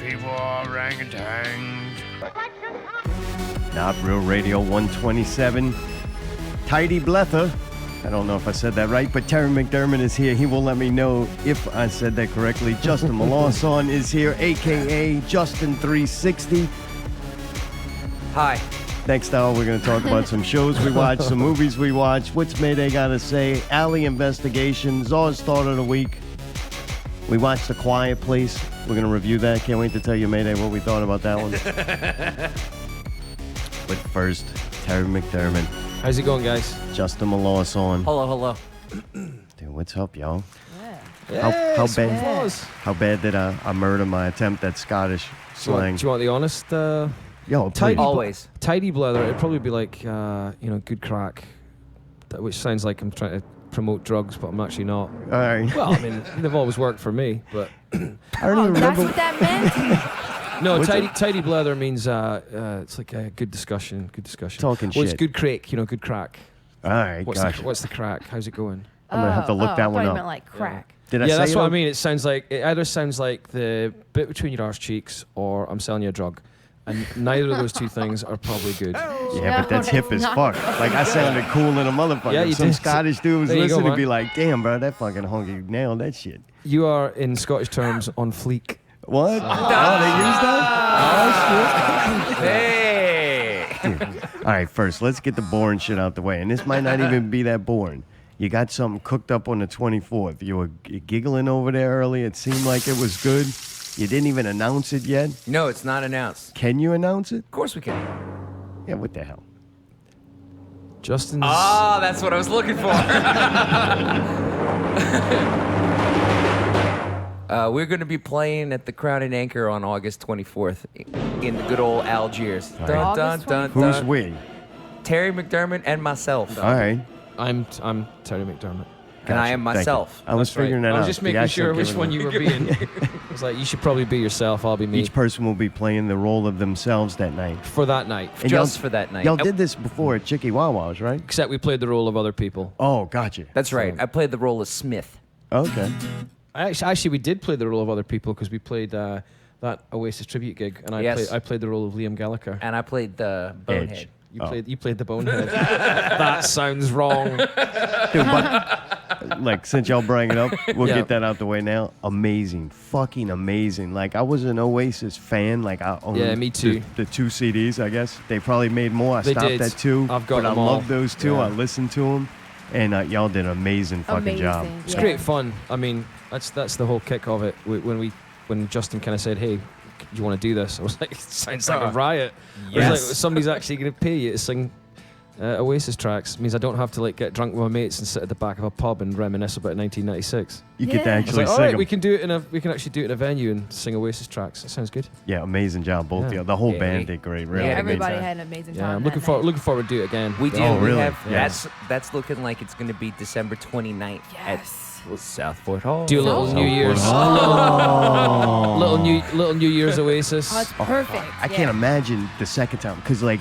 people are orangutans. Not Real Radio 127. Tidy Blether. I don't know if I said that right, but Terry McDermott is here. He will let me know if I said that correctly. Justin Molaison is here, a.k.a. Justin360. Hi. Next hour, we're going to talk about some shows we watched, some movies we watched, what's Mayday got to say, Alley Investigation, Zaw's Thought of the Week. We watched The Quiet Place. We're going to review that. Can't wait to tell you, Mayday, what we thought about that one. But first, Terry McDermott. How's it going, guys? Justin Molaison. Hello. Dude, what's up, y'all? Yeah. How bad did I murder my attempt at Scottish slang? Do you want the honest? Yo, Tidy, Always. Tidy Blether. It'd probably be like, good crack, which sounds like I'm trying to promote drugs, but I'm actually not. All right. Well, I mean, they've always worked for me, but I don't even That's remember. what that meant? no. What's Tidy Blether means it's like a good discussion. Talking Well, it's shit. good crack. Good crack. All right, gotcha. What's the crack? How's it going? I'm going to have to look that one I thought you up. meant like crack. Did I Yeah, say that's it what I up? mean. It either sounds like the bit between your arse cheeks, or I'm selling you a drug, and neither of those two things are probably good. Yeah, but that's No, hip as it's not. fuck. Like, I sounded cool in a motherfucker. Yeah, you Some did. Scottish dude was There you go, listening to man. be like, damn, bro, that fucking honky nailed that shit. You are, in Scottish terms, on fleek. What? Oh, they used that? Oh, Hey. shit. All right, first, let's get the boring shit out the way. And this might not even be that boring. You got something cooked up on the 24th. You were giggling over there earlier. It seemed like it was good. You didn't even announce it yet. No, it's not announced. Can you announce it? Of course we can. Yeah, what the hell? Justin's. Ah, that's what I was looking for. We're going to be playing at the Crown and Anchor on August 24th in the good old Algiers. right. Dun, August dun, dun, Who's dun. we? Terry McDermott and myself. All right. I'm Terry McDermott. And I am Thank you. myself. I was That's right. figuring that out. I was just The making accent sure which giving one it- you were being. I was like, you should probably be yourself. I'll be me. Each person will be playing the role of themselves that night. For that night. And Just y'all- for that night. Y'all did this before at Chicky Wawa's, right? Except we played the role of other people. Oh, gotcha. That's right. I played the role of Smith. Okay. Actually, we did play the role of other people because we played that Oasis tribute gig, and Yes. I played the role of Liam Gallagher. And I played the Bonehead. Edge. You played the bonehead. That sounds wrong. Dude, but, like, since y'all bring it up, we'll Yeah. get that out the way now. Amazing. Fucking amazing. Like, I was an Oasis fan. Like, I owned Yeah, me too. The 2 CDs, I guess. They probably made more. I They stopped did. at 2. I've got but them I all. love those 2. Yeah. I listened to them. And y'all did an amazing fucking job. Amazing. It's Yeah. great fun. I mean, that's the whole kick of it. When Justin kind of said, "Hey, do you want to do this?" I was like, "It sounds like a riot." I Yes. was like, somebody's actually going to pay you to sing Oasis tracks. It means I don't have to like get drunk with my mates and sit at the back of a pub and reminisce about 1996. You get to Yeah. I was actually like, all sing right, 'em. we can actually do it in a venue and sing Oasis tracks. That sounds good. Yeah, amazing job, both of Yeah. you. The whole Yeah. band did great. Really. Yeah, Everybody amazing. had an amazing time. Yeah, I'm that looking night. forward to do it again. We do. Oh, We really? have Yeah. that's looking like it's going to be December 29th Yes. at Southport Hall. Do a little Southport. New Year's, Oh. little New Year's Oasis. Oh, it's perfect. I can't imagine the second time because, like,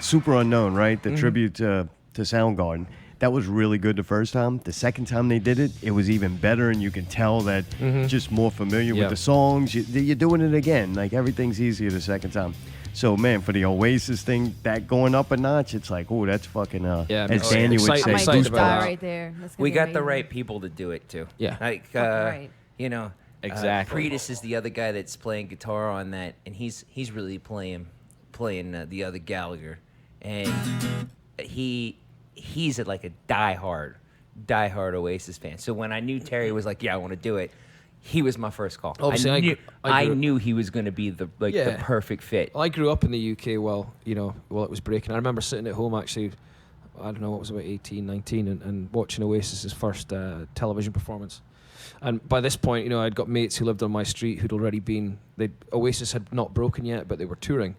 Super Unknown, right? The tribute to Soundgarden. That was really good the first time. The second time they did it, it was even better, and you can tell that just more familiar Yeah. with the songs. You're doing it again. Like, everything's easier the second time. So, man, for the Oasis thing, that going up a notch, it's like, oh, that's fucking, Yeah, as I'm Danny would excited- say, I might excited just about die that. right there. That's gonna We be got the amazing. right people to do it too. Yeah. Like Right. you know, Exactly. Pretus is the other guy that's playing guitar on that, and he's really playing the other Gallagher, and he's like a diehard Oasis fan. So when I knew Terry was like, "Yeah, I want to do it," he was my first call. Obviously, I I grew- knew he was going to be the Yeah. perfect fit. I grew up in the UK while it was breaking. I remember sitting at home actually, I don't know, what was about 18, 19, and watching Oasis's first television performance. And by this point, I'd got mates who lived on my street who'd already been, Oasis had not broken yet, but they were touring.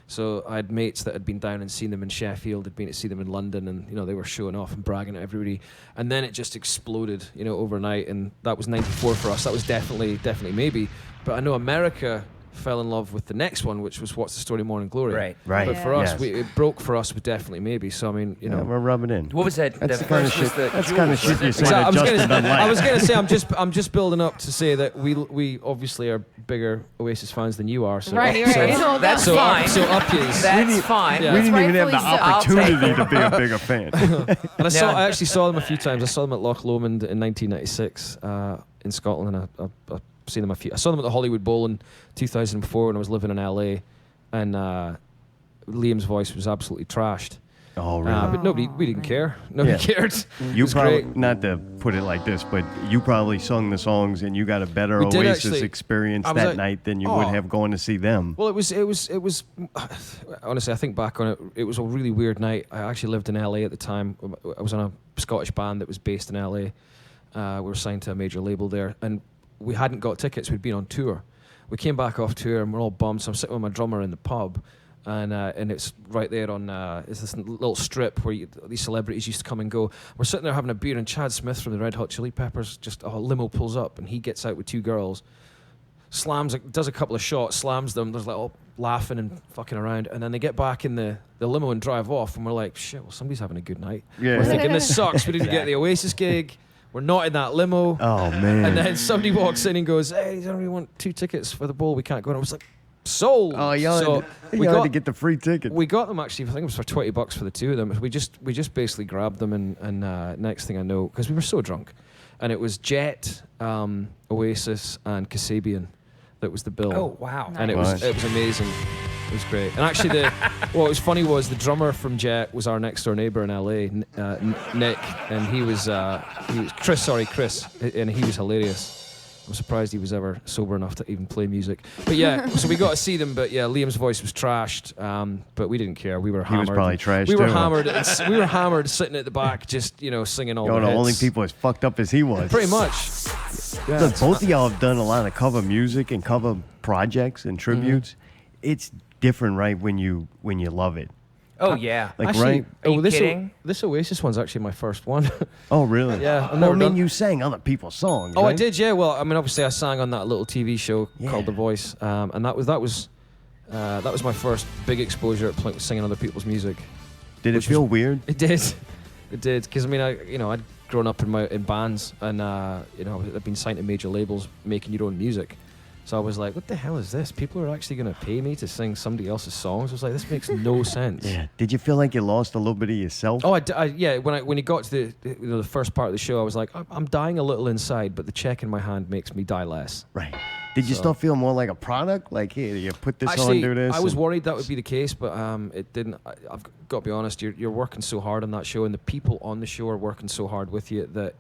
So I had mates that had been down and seen them in Sheffield, had been to see them in London, and they were showing off and bragging at everybody. And then it just exploded, overnight, and that was '94 for us. That was definitely maybe. But I know America fell in love with the next one, which was What's the Story, Morning Glory. Right. Right. But for Yes. us, it broke for us with Definitely Maybe. So I mean, We're rubbing in. What was that? That's the the kind of first was shit. the That's the kind of Jules, shit you wasn't say it? that I was Justin gonna, doesn't like. I was going to say I'm just building up to say that we obviously are bigger Oasis fans than you are. So Right, so, right. No, That's so, fine. so up yours. That's fine. Yeah. We didn't even have the Rightfully so. opportunity to be a bigger fan. And No. I actually saw them a few times. I saw them at Loch Lomond in 1996 in Scotland, and I've seen them a few. I saw them at the Hollywood Bowl in 2004 when I was living in LA, and Liam's voice was absolutely trashed. Oh, really? But we didn't care. Nobody Yeah. cared. You was probably, great. not to put it like this, but you probably sung the songs and you got a better We did Oasis actually. experience I was that like, night than you would oh. have going to see them. Well, it was. Honestly, I think back on it. It was a really weird night. I actually lived in LA at the time. I was in a Scottish band that was based in LA. We were signed to a major label there, and we hadn't got tickets. We'd been on tour. We came back off tour, and we're all bummed. So I'm sitting with my drummer in the pub, and it's right there on. It's this little strip where these celebrities used to come and go. We're sitting there having a beer, and Chad Smith from the Red Hot Chili Peppers, just a limo pulls up, and he gets out with two girls. Does a couple of shots, slams them. There's like all laughing and fucking around, and then they get back in the limo and drive off, and we're like, shit, well, somebody's having a good night. Yeah. We're thinking this sucks. We didn't get the Oasis gig. We're not in that limo. Oh, man. And then somebody walks in and goes, "Hey, does anybody want 2 tickets for the bowl? We can't go." And I was like, "Sold." Oh, you so had to get the free ticket. we got them actually. I think it was for $20 for the two of them. We just basically grabbed them, and next thing I know, because we were so drunk, and it was Jet, Oasis, and Kasabian that was the bill. Oh, wow. And it Nice. was amazing. It was great. And actually, what was funny was the drummer from Jet was our next door neighbor in LA, Nick, and he was Chris, and he was hilarious. I'm surprised he was ever sober enough to even play music. But yeah, so we got to see them. But yeah, Liam's voice was trashed, but we didn't care. We were He hammered. was probably trashed We were too, huh? hammered. We were hammered, sitting at the back, just singing all Yo, the the hits. only people as fucked up as he was. Pretty much. Yeah. Look, both of y'all have done a lot of cover music and cover projects and tributes. It's different, right, when you love it. Oh, yeah. Like, Actually, right? Are you this kidding? This Oasis one's actually my first one. Oh, really? Yeah, I've Well, never I mean, done- you sang other people's songs, Oh, I right? did, yeah. Well, I mean, obviously, I sang on that little TV show Yeah. called The Voice, and that was my first big exposure at singing other people's music. Did it which feel was- weird? It did, because I mean, I'd grown up in bands, and I'd been signed to major labels, making your own music. So I was like, what the hell is this? People are actually going to pay me to sing somebody else's songs? I was like, this makes no sense. Yeah. Did you feel like you lost a little bit of yourself? Oh, yeah. When you got to the first part of the show, I was like, I'm dying a little inside, but the check in my hand makes me die less. Right. Did you So- still feel more like a product? Like, here, you put this Actually, on, do this? I was and- worried that would be the case, but it didn't. I've got to be honest. You're working so hard on that show, and the people on the show are working so hard with you that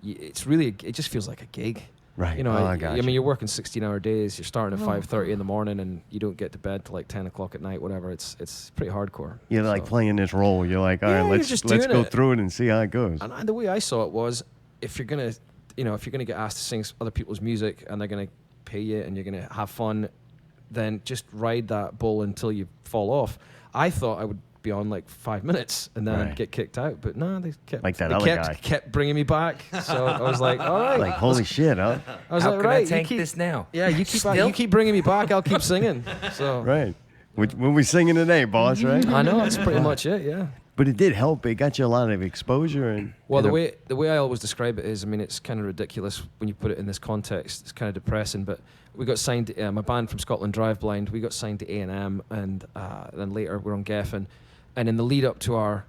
it's really. It just feels like a gig. Right. You know, Oh, I I got mean, you. you're working 16-hour days. You're starting at Oh, 5:30 in the morning, and you don't get to bed till like 10 o'clock at night. Whatever. It's pretty hardcore. You're like So- playing this role. You're like, all Yeah, right, you're let's just go doing it. through it and see how it goes. And the way I saw it was, if you're gonna get asked to sing other people's music and they're gonna pay you and you're gonna have fun, then just ride that bull until you fall off. I thought I would be on like 5 minutes and then Right. I'd get kicked out, but no, they kept Like that they other kept, guy. kept bringing me back. So I was like, all right. Like, holy shit, huh? I was How like, can I right, tank you keep, this now? yeah, you Still? keep bringing me back. I'll keep singing. So Right. When we singing today, boss, right? I know that's pretty much it. Yeah. But it did help. It got you a lot of exposure. And Well, you know, the way I always describe it is, I mean, it's kind of ridiculous when you put it in this context. It's kind of depressing, but we got signed to, my band from Scotland, Drive Blind, we got signed to A&M, and then later we're on Geffen. And in the lead up to our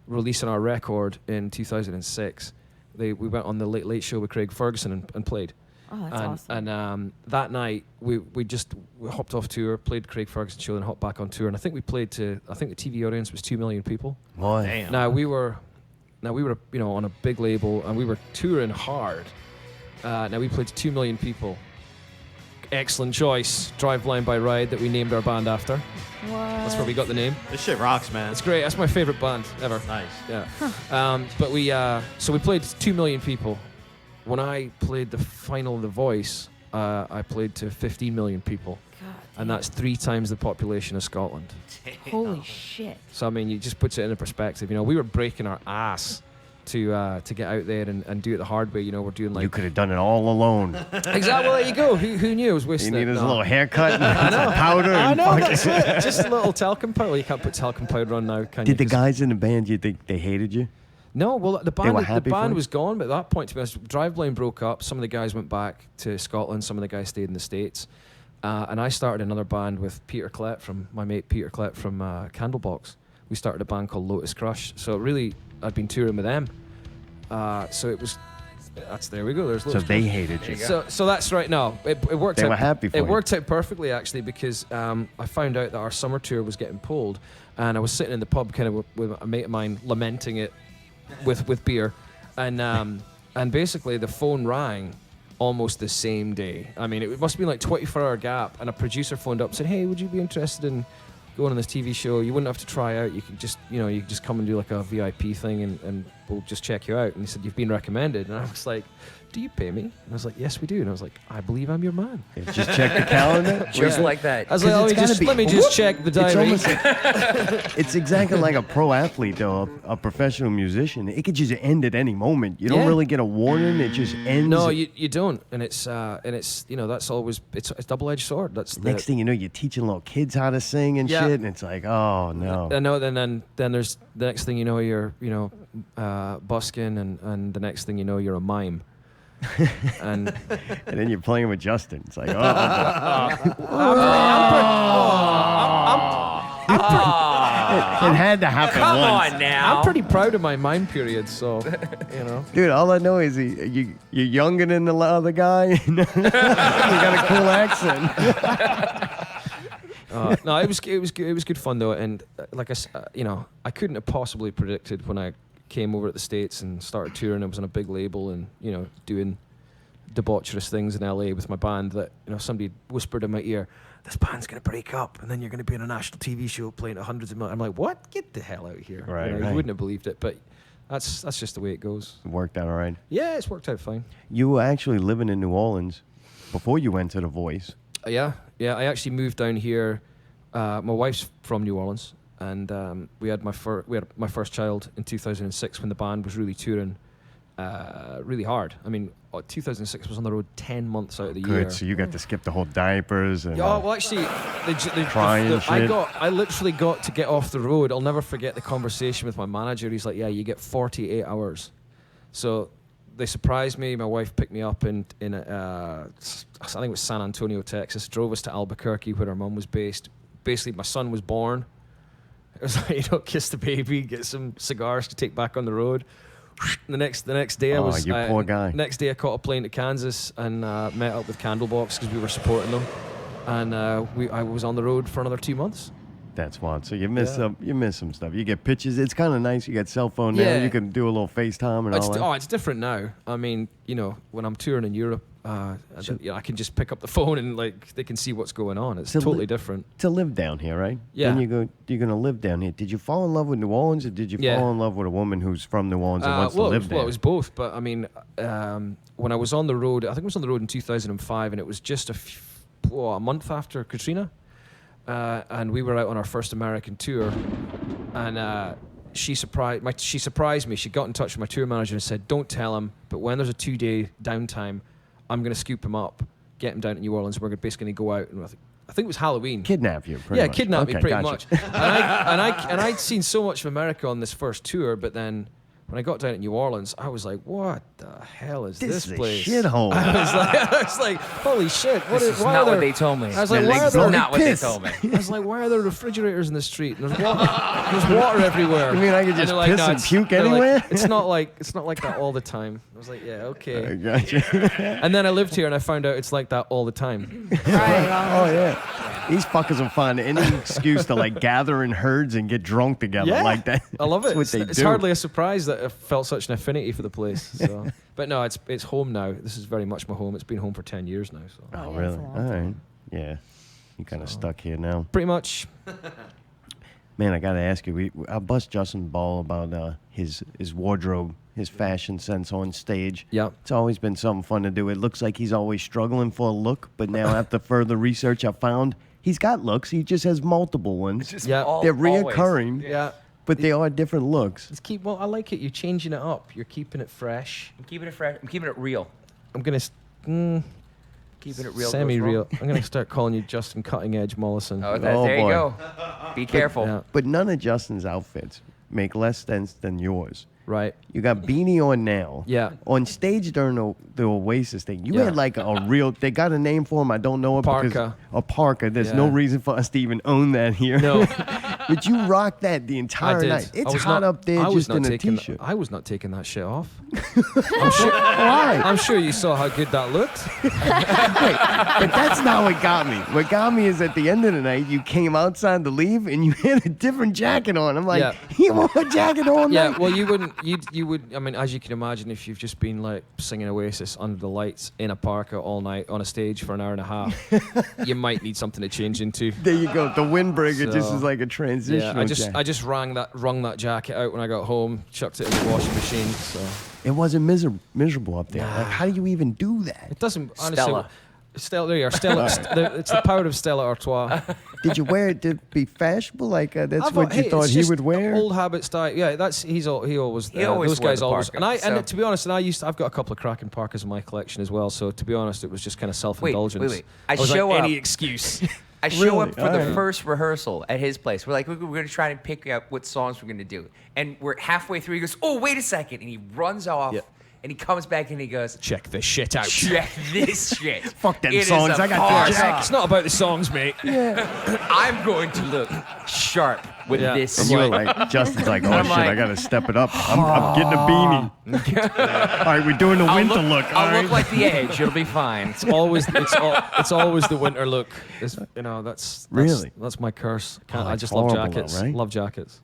releasing our record in 2006, we went on the Late Late Show with Craig Ferguson and played. Oh, that's awesome. And that night we hopped off tour, played Craig Ferguson show, and hopped back on tour. And I think we played to, I think the TV audience was 2 million people. boy. Damn. Now we were on a big label and we were touring hard. Now we played to 2 million people. Excellent choice, Drive Blind by Ride, that we named our band after. What? That's where we got the name. This shit rocks, man. It's great. That's my favorite band ever. Nice. Yeah. But we played to 2 million people. When I played the final of The Voice, I played to 15 million people, God, and that's 3 times the population of Scotland. holy shit. So I mean, it just puts it into perspective. You know, we were breaking our ass to get out there and do it the hard way. You know, we're doing like You could have done it all alone. exactly. Well, there you go. Who knew? I was He wasting it. needed his No. little haircut and some powder. I And know, fucking- that's it. Just a little talcum powder. Well, you can't put talcum powder on now, can you? Did the 'Cause- guys in the band, you think they hated you? No, well, the were band happy for you? was gone, but at that point, to be honest, Driveline broke up. Some of the guys went back to Scotland. Some of the guys stayed in the States. And I started another band with Peter Klett my mate Peter Klett from Candlebox. We started a band called Lotus Crush. So really, I'd been touring with them. So it was, there we go. There's So Lotus they Crush. hated you. So that's right. No, it worked They out. were happy for It you. worked out perfectly, actually, because I found out that our summer tour was getting pulled. And I was sitting in the pub kind of with a mate of mine lamenting it with beer. And basically the phone rang almost the same day. I mean, it must have been like 24-hour gap, and a producer phoned up and said, "Hey, would you be interested in going on this TV show? You wouldn't have to try out. You could just, you could just come and do like a VIP thing, and we'll just check you out." And he said, "You've been recommended." And I was like, "Do you pay me?" And I was like, "Yes, we do." And I was like, "I believe I'm your man." Just check the calendar. Just Yeah. like that. I was like, 'Cause it's gotta be- let me just check the It's diary. almost like, it's exactly like a pro athlete, though, a professional musician. It could just end at any moment. You don't Yeah. really get a warning. It just ends. No, you don't, and it's that's always it's a double-edged sword. That's Next thing you know, you're teaching little kids how to sing and Yeah. shit, and it's like, oh no. I know. Then there's the next thing you know, you're busking, and the next thing you know, you're a mime. And And then you're playing with Justin. It's like, oh, it had to happen Come once. on now. I'm pretty proud of my mime period. So Dude, all I know is you're younger than the other guy. You got a cool accent. No, it was good fun though, and like I couldn't have possibly predicted when I came over to the States and started touring. I was on a big label and doing debaucherous things in LA with my band that somebody whispered in my ear, "This band's gonna break up, and then you're gonna be on a national TV show playing to hundreds of millions." I'm like, "What? Get the hell out of here!" Right, You right. wouldn't have believed it, but that's just the way it goes. It worked out all right. Yeah, it's worked out fine. You were actually living in New Orleans before you went to The Voice. Yeah. I actually moved down here. My wife's from New Orleans, and we had my first child in 2006 when the band was really touring really hard. I mean, 2006 was on the road 10 months out of the year. Good, so you got to skip the whole diapers and. Yeah, well, actually, Crying shit. I literally got to get off the road. I'll never forget the conversation with my manager. He's like, "Yeah, you get 48 hours." So they surprised me. My wife picked me up in I think it was San Antonio, Texas. Drove us to Albuquerque, where her mum was based. Basically, my son was born. It was like, kiss the baby, get some cigars to take back on the road. The next day, you poor guy. Next day, I caught a plane to Kansas and met up with Candlebox because we were supporting them, and I was on the road for another 2 months. That's wild. So you miss some stuff. You get pictures. It's kind of nice. You got cell phone now. Yeah. You can do a little FaceTime and all that. It's different now. I mean, when I'm touring in Europe, I can just pick up the phone and they can see what's going on. It's To totally li- different. To live down here, right? Yeah. Then you're gonna live down here. Did you fall in love with New Orleans, or did you Yeah. fall in love with a woman who's from New Orleans and wants to live there? Well, it was both. But I mean, when I was on the road, I think I was on the road in 2005, and it was just a month after Katrina, and we were out on our first American tour, and she surprised me. She got in touch with my tour manager and said, "Don't tell him, but when there's a 2-day downtime, I'm going to scoop him up, get him down to New Orleans. We're basically going to go out." And I think it was Halloween. Kidnap you, pretty much. Kidnap me Okay, pretty gotcha. much. And I'd seen so much of America on this first tour, but then when I got down to New Orleans, I was like, "What the hell is This this is a place?" shithole. I was like, "Holy shit! This is not what they told me. I was like, They're "Why are like, there?" "Bloody not what they piss." told me. I was like, "Why are there refrigerators in the street? And there's water everywhere." You mean I could And just they're like, piss "No, and it's-" puke they're like, anywhere? it's not like that all the time. I was like, "Yeah, okay." I gotcha. And then I lived here and I found out it's like that all the time. Right. Oh yeah. These fuckers will find any excuse to gather in herds and get drunk together like that. I love it. That's what they It's do. hardly a surprise that I felt such an affinity for the place. So. But no, it's home now. This is very much my home. It's been home for 10 years now. So Oh yeah, really? it's a All long right. time. Yeah. You kind of stuck here now. pretty much. Man, I gotta ask you. I bust Justin Ball about his wardrobe, his fashion sense on stage. Yeah. It's always been something fun to do. It looks like he's always struggling for a look, but now after further research, I found he's got looks. He just has multiple ones. Yeah. They're reoccurring. Yeah. But they are different looks. Let's keep. Well, I like it. You're changing it up. You're keeping it fresh. I'm keeping it fresh. I'm keeping it real. I'm gonna. Keeping it real. Semi-real. I'm gonna start calling you Justin Cutting Edge Mollison. Oh, Oh, there boy. you go. Be careful. Yeah. But none of Justin's outfits make less sense than yours. Right. You got beanie on now. Yeah. On stage during the Oasis thing, you Yeah. had like a real. They got a name for him. I don't know it. Because Parka. a parka. There's no Yeah. reason for us to even own that here. No. But you rocked that the I entire did. night. I It's was hot not- up there I was just not in a taking t-shirt. I was not taking that shit off. Why? I'm sure you saw how good that looked. But that's not what got me. What got me is at the end of the night, you came outside to leave and you had a different jacket on. I'm like, Yeah. you wore a jacket on Yeah, night? well, you wouldn't. You would. I mean, as you can imagine, if you've just been like singing Oasis under the lights in a parka all night on a stage for an hour and a half, you might need something to change into. There you go. The windbreaker just So, is like a transitional Yeah, jacket. I just wrung that jacket out when I got home, chucked it in the washing machine. So It wasn't miserable up there. Like, how do you even do that? it doesn't. Honestly, Stella. Stella, there you are. Stella. It's the power of Stella Artois. Did you wear it to be fashionable? Like that's I've what you hey, thought it's he just would wear? Old habit style. Yeah, that's he always. He always those wore guys the always. parka, And so- to be honest, I've got a couple of cracking parkas in my collection as well. So to be honest, it was just kind of self-indulgence. wait. I was show like, up. any excuse. I show Really? up for the Alright. first rehearsal at his place. We're like, we're going to try and pick out what songs we're going to do. And we're halfway through. He goes, oh, wait a second. And he runs off. Yeah. And he comes back and he goes, Check this shit out. check this shit. Fuck them It is songs. a I got the parka. jacket. It's not about the songs, mate. I'm going to look sharp with Yeah. this. And you were like, Justin's like, oh I'm shit, like, I gotta step it up. I'm getting a beanie. All right, we're doing the winter look. all I'll right? look like the Edge. It'll be fine. It's always the winter look. That's Really? that's my curse. Oh, I it's just love horrible though, jackets. right? Love jackets.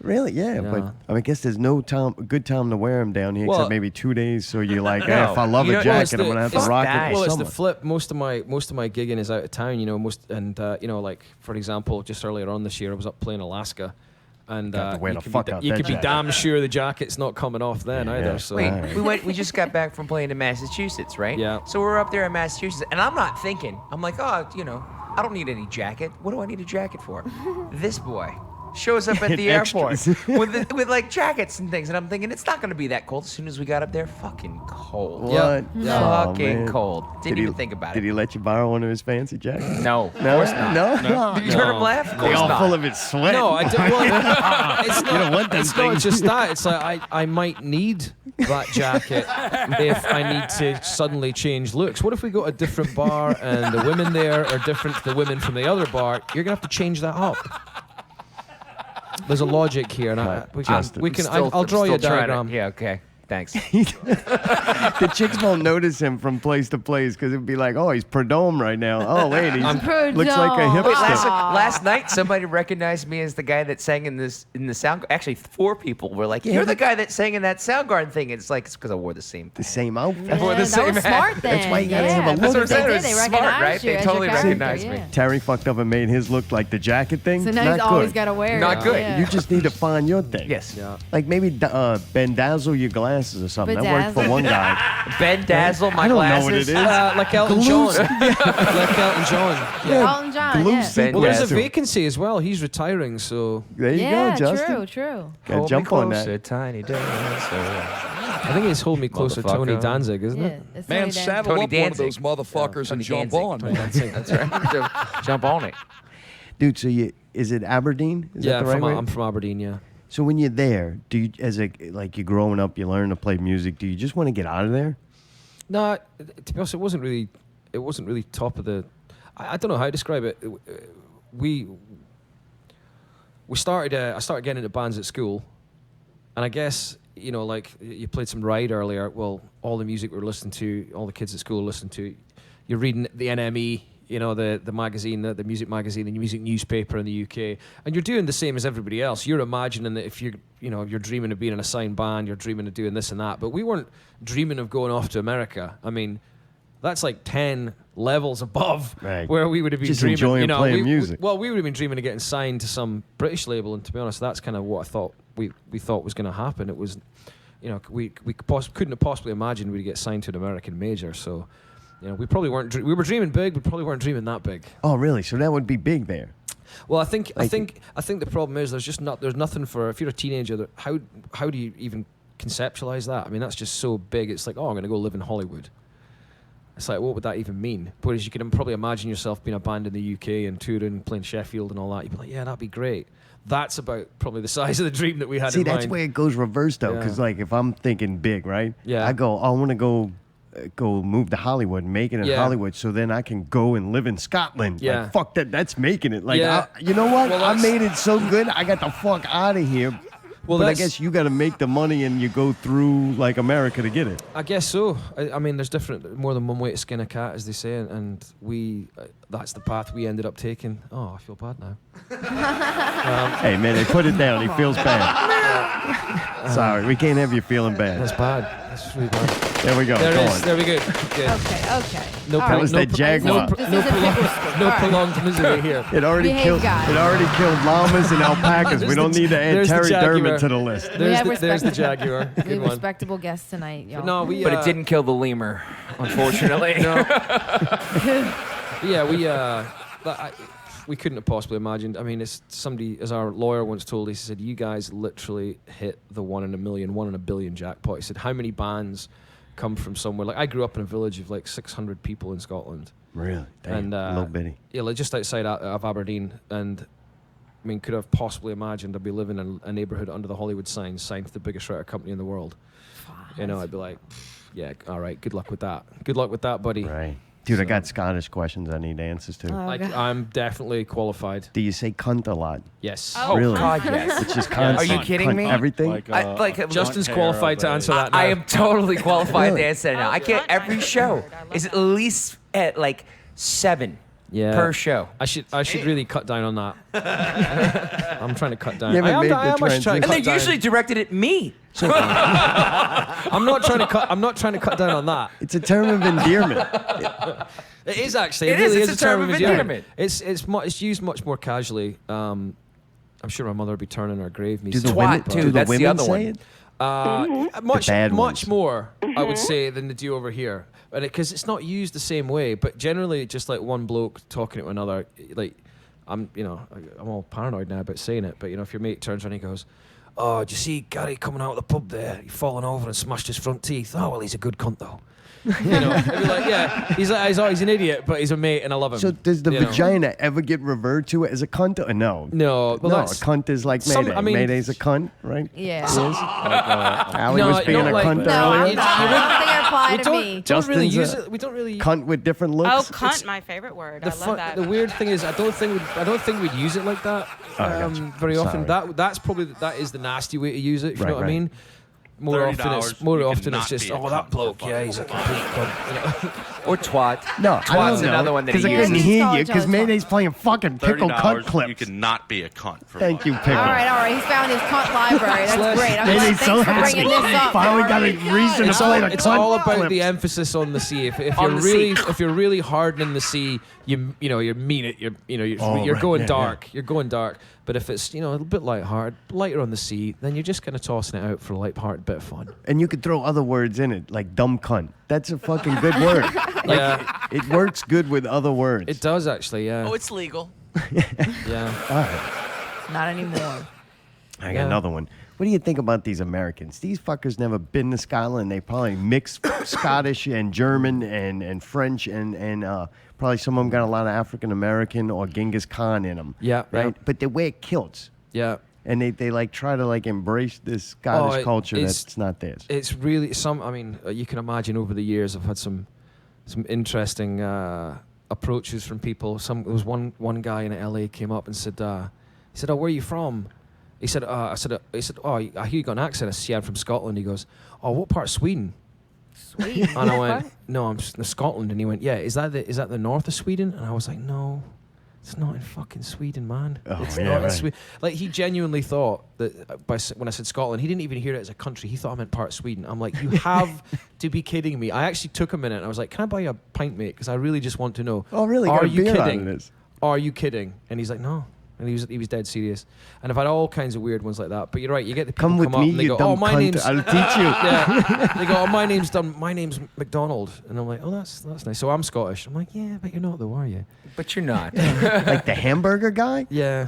Really? Yeah, but Yeah. I guess there's no good time to wear them down here Well- except maybe 2 days. So you're like, No. if I love You a know- jacket, Well, it's I'm gonna have to the- rock it's it Well, for it's the summer. flip. Most of my gigging is out of town. Like for example, just earlier on this year, I was up playing Alaska, and Got to wear you the can fuck be, out you that can be jacket. damn sure the jacket's not coming off then Yeah. either. So Wait, Alright. we just got back from playing in Massachusetts, right? Yeah. So we're up there in Massachusetts, and I'm not thinking. I'm like, oh, I don't need any jacket. What do I need a jacket for? This boy shows up at the airport Extras. with like jackets and things, and I'm thinking it's not going to be that cold. As soon as we got up there, fucking cold. What? Yeah. Oh, Fucking man. cold. Didn't Did even he- think about Did it. he let you borrow one of his fancy jackets? No, of No, course not. no. Did you heard him laugh? Of They course all not. full of it sweat. No, I don't. Well, it's not, don't want them it's not things. just that. It's like I might need that jacket if I need to suddenly change looks. What if we go to a different bar and the women there are different to the women from the other bar? You're gonna have to change that up. There's a logic here, and Justin. I'll draw you a Still trying to- diagram. Yeah, okay. Thanks. The chicks won't notice him from place to place because it'd be like, oh, he's Perdome right now. Oh, wait, he looks like a Perdome. hipster. Wait, last night somebody recognized me as the guy that sang in the sound. Actually, 4 people were like, "You're the guy that sang in that Soundgarden thing." It's like it's because I wore the same The thing. same outfit. I wore the that same was hat. smart then. That's why you gotta have a look. That's what I'm saying. They It did. was They smart, recognized right? you They as totally your character, recognized me. yeah. Terry fucked up and made his look like the jacket thing. So now Not he's always good. got to wear Not it. good. Yeah. You just need to find your thing. Yes. Yeah. Like maybe bendazzle your glasses or something. That worked for Bedazzle. one guy. Ben Dazzle, my I don't know glasses. what it is. Like Elton John. like Elton John. Elton John, Glue yeah. sequence. Well, there's a to- vacancy as well. He's retiring, so There you Yeah, go, Justin. true. Gotta jump on that. Tiny dancer. I think it's Hold Me Closer, Tony Motherfucker. Danzig, isn't Yeah, it? it's Man, Tony Danza. saddle Tony up one of Danzig. those motherfuckers Tony and jump Danzig. on, man. That's right. Jump on it. Dude, so is it Aberdeen? Is Yeah, that the right way? I'm from Aberdeen, yeah. So when you're there, do you, you're growing up, you learn to play music, do you just want to get out of there? No, to be honest, it wasn't really top of the. I don't know how to describe it. We started. I started getting into bands at school, and I guess like you played some Ride earlier. Well, all the music we were listening to, all the kids at school listened to. You're reading the NME, the magazine, the music magazine, the music newspaper in the UK, and you're doing the same as everybody else. You're imagining that if you're dreaming of being in a signed band, you're dreaming of doing this and that. But we weren't dreaming of going off to America. I mean, that's like 10 levels above Right. where we would have been Just dreaming. enjoying playing we music. would have been dreaming of getting signed to some British label, and to be honest, that's kind of what I thought we thought was going to happen. It was, we couldn't have possibly imagined we'd get signed to an American major. So, we probably weren't. We were dreaming big, but probably weren't dreaming that big. Oh, really? So that would be big there. Well, I think the problem is there's nothing for, if you're a teenager, how do you even conceptualize that? I mean, that's just so big. It's like, oh, I'm going to go live in Hollywood. It's like, what would that even mean? Whereas you can probably imagine yourself being a band in the UK and touring, playing Sheffield and all that. You'd be like, yeah, that'd be great. That's about probably the size of the dream that we had in mind. See, that's where it goes reverse, though, because, like, if I'm thinking big, right? Yeah. I go, I want to go move to Hollywood and make it in Hollywood so then I can go and live in Scotland. Yeah. Like, fuck that. That's making it. Like, Yeah. you know what? Well, I made it so good, I got the fuck out of here. Well, but I guess you got to make the money and you go through, like, America to get it. I guess so. I mean, there's more than one way to skin a cat, as they say, and that's the path we ended up taking. Oh, I feel bad now. Hey, man, they put it down. He feels bad. Sorry, we can't have you feeling bad. That's bad. That's really bad. There we go. Go on. There we go. Good. Okay. No, That was that Jaguar. No prolonged misery here. It already Behave, killed. guys. It already killed llamas and alpacas. We don't need to add there's the Terry Jaguar. Dermott to the list. There's the Jaguar. We Good have one. respectable guests tonight, y'all. No, But it didn't kill the lemur, unfortunately. We couldn't have possibly imagined. I mean, it's somebody, as our lawyer once told us, he said, you guys literally hit the 1 in a million, 1 in a billion jackpot. He said, how many bands come from somewhere? Like, I grew up in a village of like 600 people in Scotland. Really? Damn, And little bitty. Yeah, like just outside of Aberdeen. And I mean, could have possibly imagined I'd be living in a neighbourhood under the Hollywood sign, signed to the biggest record company in the world. You know, I'd be like, yeah, all right, good luck with that. Good luck with that, buddy. Right. Dude, I got Scottish questions I need answers to. I'm definitely qualified. Do you say cunt a lot? Yes. Oh, Really? God, yes. It's just cunt. Are you kidding cunt me? Everything? Justin's qualified to answer that now. I am totally qualified Really? to answer that now. I get every show is at least at like 7 per show. I should really cut down on that. I'm trying to cut down. You haven't made the I am actually trying to And they're cut down. usually directed at me. I'm not trying to cut down on that. It's a term of endearment. It is actually. It It is. really It's is a term of endearment. It's used much more casually. I'm sure my mother would be turning her grave. Me Do the Twat, women, too. do the That's the women other say one. it? Much bad much ones. more, I would say, than they do over here. And because it's not used the same way, but generally just like one bloke talking to another, like I'm all paranoid now about saying it, but if your mate turns around and he goes, "Oh, did you see Gary coming out of the pub there? He fallen over and smashed his front teeth. Oh well, he's a good cunt though." I'd be like, yeah, he's an idiot, but he's a mate and I love him. So does the vagina ever get referred to as a cunt? Or no. No, well, No, a that's cunt is like Mayday. Mayday's a cunt, right? Yeah. It is? Allie No, was being not a like- cunt No, earlier. I don't think it applied to me. don't really Justin's use a- it. We don't really. Cunt with different looks. Oh, cunt, my favorite word. I love that. The weird thing is, I don't think we'd use it like that gotcha. very often. Sorry. That is the nasty way to use it. If you Right, know what I right. mean. More $30, often, it's you cannot just be a that cunt bloke. for Yeah, he's a complete cunt. Or twat. No, Twat's another one that because he I couldn't uses. hear College, you because college, Mayday's playing fucking pickle cunt $30, clips. you cannot be a cunt for Thank you, fun. pickle. All right. He's found his cunt library. That's great. I'm glad. Mayday's Thanks so for happy. bringing this up. Finally got a reason to play the It's cunt all about clips. the emphasis on the C. If On you're the really C. if you're really hardening the C, you mean it. You're right, going yeah, dark. You're going dark. But if it's a little bit lighter on the C, then you're just kind of tossing it out for a light-hearted bit of fun. And you could throw other words in it, like dumb cunt. That's a fucking good word. Yeah, It works good with other words. it does actually. Yeah. Oh, it's legal. Yeah. All right. Not anymore. I got Yeah. another one. What do you think about these Americans? These fuckers never been to Scotland. They probably mix Scottish and German and French and probably some of them got a lot of African American or Genghis Khan in them. Yeah, Right? yeah. But they wear kilts. Yeah. And they like try to like embrace this Scottish culture it's- that's not theirs. It's really I mean, you can imagine over the years I've had some interesting approaches from people. There was one guy in LA came up and said, he said, "Oh, where are you from?" He said, "Oh, I hear you got an accent." I said, "Yeah, I'm from Scotland." He goes, "Oh, what part of Sweden?" Sweet. And I went, "No, I'm from Scotland." And he went, "Yeah, is that the north of Sweden?" And I was like, "No, it's not in fucking Sweden, man. Oh, It's yeah, not in right. Sweden." Like he genuinely thought that when I said Scotland, he didn't even hear it as a country. He thought I meant part of Sweden. I'm like, you have to be kidding me. I actually took a minute and I was like, "Can I buy you a pint, mate? Because I really just want to know." Oh, really? Are Got a you beer out of kidding? this? Are you kidding? And he's like, "No." And he was dead serious. And I've had all kinds of weird ones like that. But you're right, you get the people Come with up me, and they you go, dumb "Oh, my cunt. name's..." I'll teach you. Yeah. They go, "Oh, my name's McDonald." And I'm like, "Oh, that's nice." So I'm Scottish. I'm like, "Yeah, but you're not though, are you?" But you're not. Like the hamburger guy? Yeah.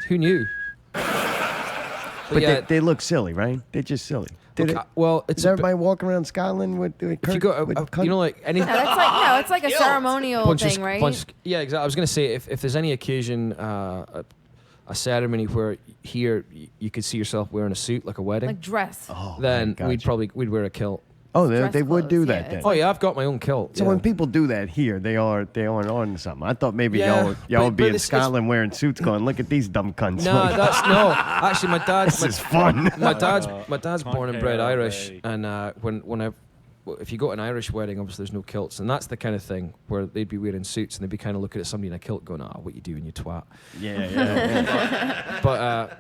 Who knew? But yeah, they look silly, right? They're just silly. look, well, it's Does a everybody walk around Scotland with if you got you know, like any No, that's like it's like a ceremonial thing, right? Yeah, exactly. I was gonna say if there's any occasion, a ceremony where here you could see yourself wearing a suit, like a wedding, Like dress. Oh, then gotcha. we'd wear a kilt. Oh, dress they would clothes, do yeah, that then. it's Oh yeah, I've got my own kilt. So yeah. when people do that here, they aren't on something. I thought maybe Yeah, y'all would but be in it's- Scotland wearing suits, going, "Look at these dumb cunts." No, Like, no. Actually, my dad's this is fun. my dad's born and bred care Irish, already. and if you go to an Irish wedding, obviously there's no kilts, and that's the kind of thing where they'd be wearing suits and they'd be kind of looking at somebody in a kilt, going, "Ah, what you doing, you twat." yeah.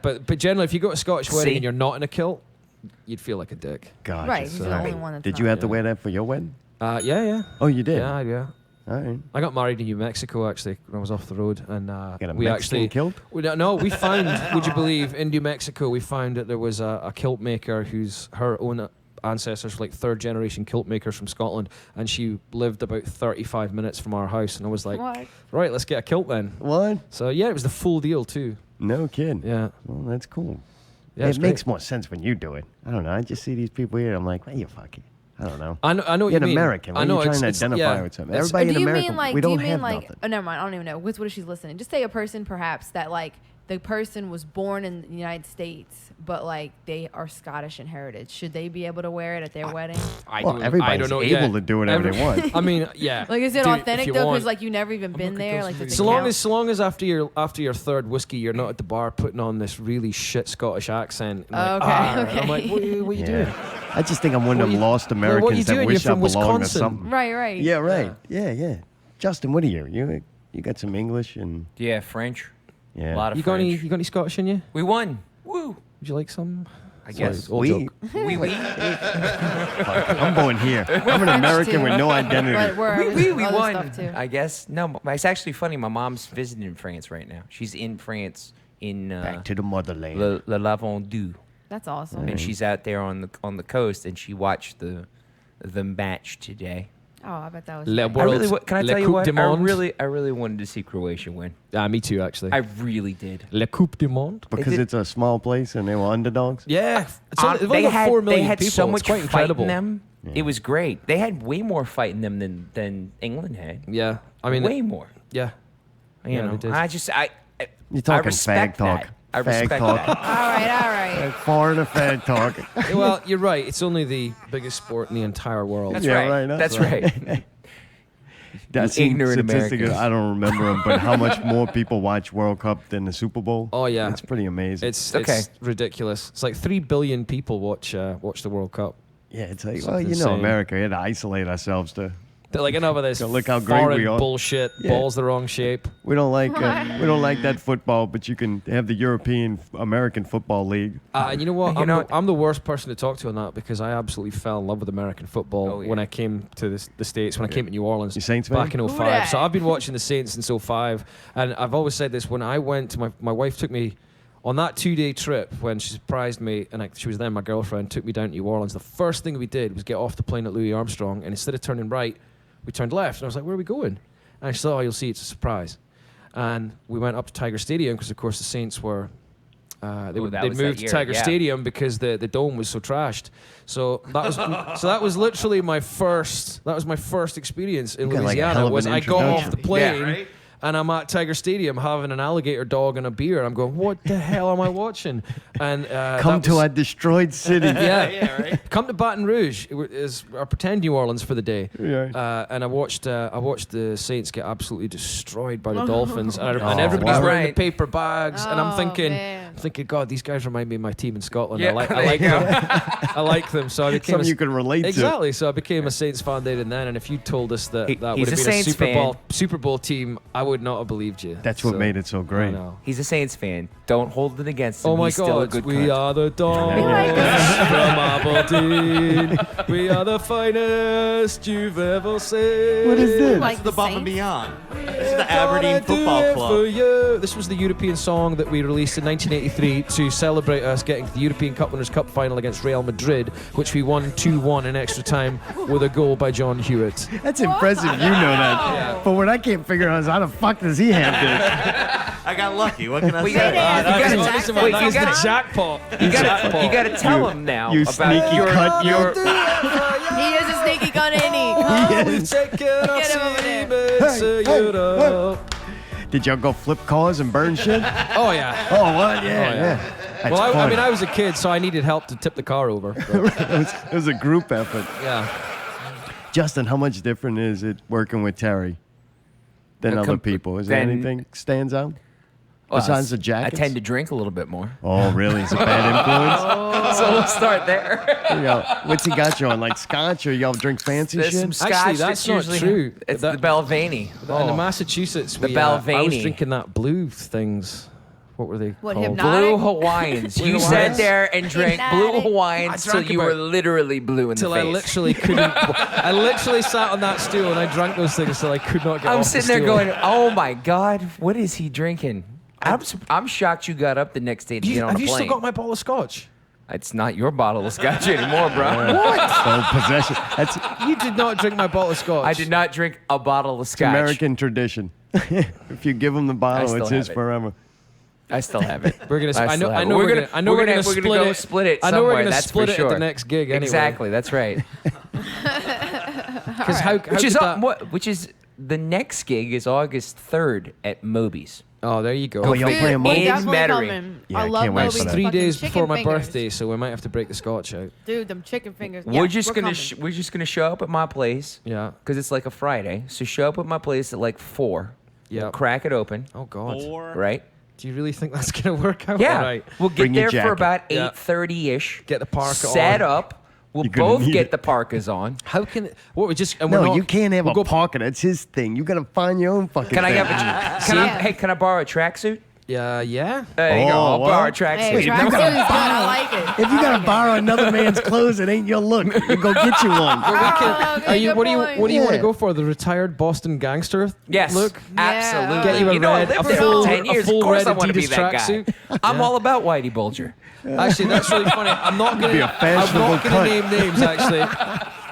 But generally, if you go to a Scottish wedding See? and you're not in a kilt, you'd feel like a dick. Gotcha. Right, he's So- the only one that's Did not. you have to Yeah. wear that for your wedding? Yeah. Oh, you did. Yeah. All right. I got married in New Mexico actually when I was off the road, and Got a we Mexican actually kilt? we found. Would you believe in New Mexico we found that there was a kilt maker whose her own ancestors were like third generation kilt makers from Scotland, and she lived about 35 minutes from our house, and I was like, What? right, let's get a kilt then. What? So yeah, it was the full deal too. No kid. Yeah, Well, that's cool. yeah. It it's makes great. more sense when you do it. I don't know. I just see these people here. I'm like, "Well, you fucking." I don't know. I know what You're you an mean. American. I What know are you trying to it's- identify yeah, with something? it's- Everybody do in you America, mean like? we Do you don't mean have like? nothing. Oh, never mind. I don't even know. What if she's listening? Just say a person perhaps that like the person was born in the United States, but like they are Scottish in heritage. Should they be able to wear it at their wedding? Well, everybody's able to do whatever they want. I mean, yeah. Like, is it Do if authentic you though? want. Because like you never even been there. Like, does it So long count? as after your third whiskey, you're not at the bar putting on this really shit Scottish accent. And like, Okay, "Arr." okay. I'm like, what are you doing? I just think I'm one of What them you- lost what you Americans that doing? wish You're I from belonged to Wisconsin. something. Right. Yeah, right. Yeah. Justin, what are you? You got some English and Yeah, French. yeah. A lot of You got French. any Scottish in you? We won. Woo. Would you like some? I guess. Sorry, old We, joke. We. I'm born here. I'm an American with no identity. But we're We other won. stuff too. I guess. No, it's actually funny. My mom's visiting in France right now. She's in France in Back to the motherland. Le Lavandou, That's awesome. and she's out there on the coast, and she watched the match today. Oh, I bet that was. Le nice. I really, World- can I Le tell you Coupe what? du Monde. I really wanted to see Croatia win. Me too, actually. I really did. Le Coupe du Monde. Because did- it's a small place and they were underdogs. Yeah, it's only, they've only got 4 million they had people. so It's much quite fight incredible. in them. It was great. They had way more fight in them than England had. Yeah, I mean, way more. yeah. You Yeah, know, they did. You're talking respect fag talk. that. I Fag respect talk. that. All right. Foreigner fag talk. Well, you're right. It's only the biggest sport in the entire world. That's Yeah, right. right, that's That's right. That's ignorant statistic. Americans. I don't remember them, but how much more people watch World Cup than the Super Bowl? Oh yeah, It's pretty amazing. it's Okay. ridiculous. It's like 3 billion people watch the World Cup. yeah, it's like, well, Something you know, insane. America, we had to isolate ourselves to. They're like, enough of this So look how great foreign we are. bullshit. Yeah. Balls the wrong shape. We don't like that football, but you can have the European American Football League. And you know what? You know- I'm the worst person to talk to on that because I absolutely fell in love with American football Oh, yeah. when I came to the States, when I came to New Orleans. You Saints fan? back in 05. Hooray. So I've been watching the Saints since 05. And I've always said this, when I went to my wife took me on that 2-day trip when she surprised me, and she was then my girlfriend, took me down to New Orleans. The first thing we did was get off the plane at Louis Armstrong, and instead of turning right, we turned left. And I was like, where are we going? And she said, oh, you'll see, it's a surprise. And we went up to Tiger Stadium because, of course, the Saints were... that they was that moved to year, Tiger yeah. Stadium because the dome was so trashed. So that was literally my first experience in You got, like, a hell Louisiana. of Was an I got off introduction. the plane Yeah, right? and I'm at Tiger Stadium having an alligator dog and a beer, and I'm going, what the hell am I watching? And Come to our destroyed city. yeah, come to Baton Rouge. Is our pretend New Orleans for the day. Yeah. And I watched the Saints get absolutely destroyed by the Dolphins, and Oh, everybody's wow. wearing the Right. paper bags, and I'm Oh, thinking, man. God, these guys remind me of my team in Scotland. Yeah, I like there you them. I like them. So I became Something you can relate to. exactly. So I became a Saints fan there and then. And if you told us that He's would a have been Saints a fan. Super Bowl team, I would not have believed you. That's what made it so great. I know. He's a Saints fan. Don't hold it against him. Oh my He's still a God, good we cunt. are the Dons from Aberdeen. We are the finest you've ever seen. What is this? This is the Above and Beyond. This is the Gonna Aberdeen do Football it Club. for you. This was the European song that we released in 1983 to celebrate us getting to the European Cup Winners' Cup final against Real Madrid, which we won 2-1 in extra time with a goal by John Hewitt. That's impressive. You know that. But what I can't figure out is how the fuck does he have this? I got lucky. What can I We say? gotta- you gotta- Honestly, wait, that you is the gotta- jackpot. You gotta tell him now you about sneaky your cunt, you. your. He is a sneaky gun, ain't he? We've taken our Get him over Siemens, Did y'all go flip cars and burn shit? Oh yeah. Oh, what? Yeah, yeah. yeah. That's Well, I fun. mean, I was a kid, so I needed help to tip the car over. but, it was a group effort. yeah. Justin, how much different is it working with Terry than other people? Is there than- anything stands out? Well, Besides the jackets? I tend to drink a little bit more. Oh, really? It's a bad influence? So we'll start there. You know, what's he got you on? Like scotch or y'all drink fancy There's shit? some scotch. Actually, that's not usually, true. It's That- the Balvenie. In the Massachusetts, The I was Balvenie. drinking that blue things. What were they What, called? Hypnotic? Blue Hawaiians. Blue You Hawaiians. sat there and drank blue Hypnotic. Hawaiians I till drank you were about- literally blue in Till the I face. literally couldn't. I literally sat on that stool and I drank those things till I could not get I'm off sitting the there stool. going, "Oh my God, what is he drinking?" I'm shocked you got up the next day to get on Have a you plane. still got my bottle of scotch? It's not your bottle of scotch anymore, bro. Oh, possession. That's You did not drink my bottle of scotch. I did not drink a bottle of scotch. American tradition. If you give him the bottle, still it's his have it. forever. I still have it. We're gonna. I I know. still I have know. it. We're gonna. we're gonna split go it. split it I know we're somewhere, gonna that's for split it sure. at the next gig. Anyway. Exactly. That's right. Because how Which could is that- which is the next gig is August 3rd at Moby's. Oh, there you go. Oh, y'all Dude, playing I'm Moby? definitely Metairie. coming. Yeah, I I love can't wait for Moby's that. 3 fucking days chicken before my fingers. birthday, so we might have to break the scotch out. Dude, them chicken fingers. we're Yeah, just gonna coming. we're just gonna show up at my place Yeah. because it's like a Friday. So show up at my place at like 4. Yeah. We'll crack it open. Oh God. Right. Do you really think that's gonna work out? Yeah. All right. We'll get Bring your there for jacket. about Yeah. 8:30ish. Get the parka set on. up. We'll You're gonna both need get it. the parkas on. How can? What we just? And we're No, not, you can't have we'll a go, parka. That's his thing. You gotta find your own fucking Can I thing. have a? Can I? Hey, can I borrow a tracksuit? Yeah. There you go. Oh, I'll what? borrow a Hey, tracksuit. tracksuit is good. I like it. If you gotta borrow another man's clothes, it ain't your look. You go get you one. Oh, Are you? good What do you? point. What do you want to Yeah. go for? The retired Boston gangster Yes, look. absolutely. Get you a know, I red- lived a there full- for 10 a years. full Of course, red I want to be Adidas that guy. tracksuit. I'm all about Whitey Bulger. Actually, that's really funny. I'm not gonna. Be a I'm fashionable not gonna cunt. name names. Actually,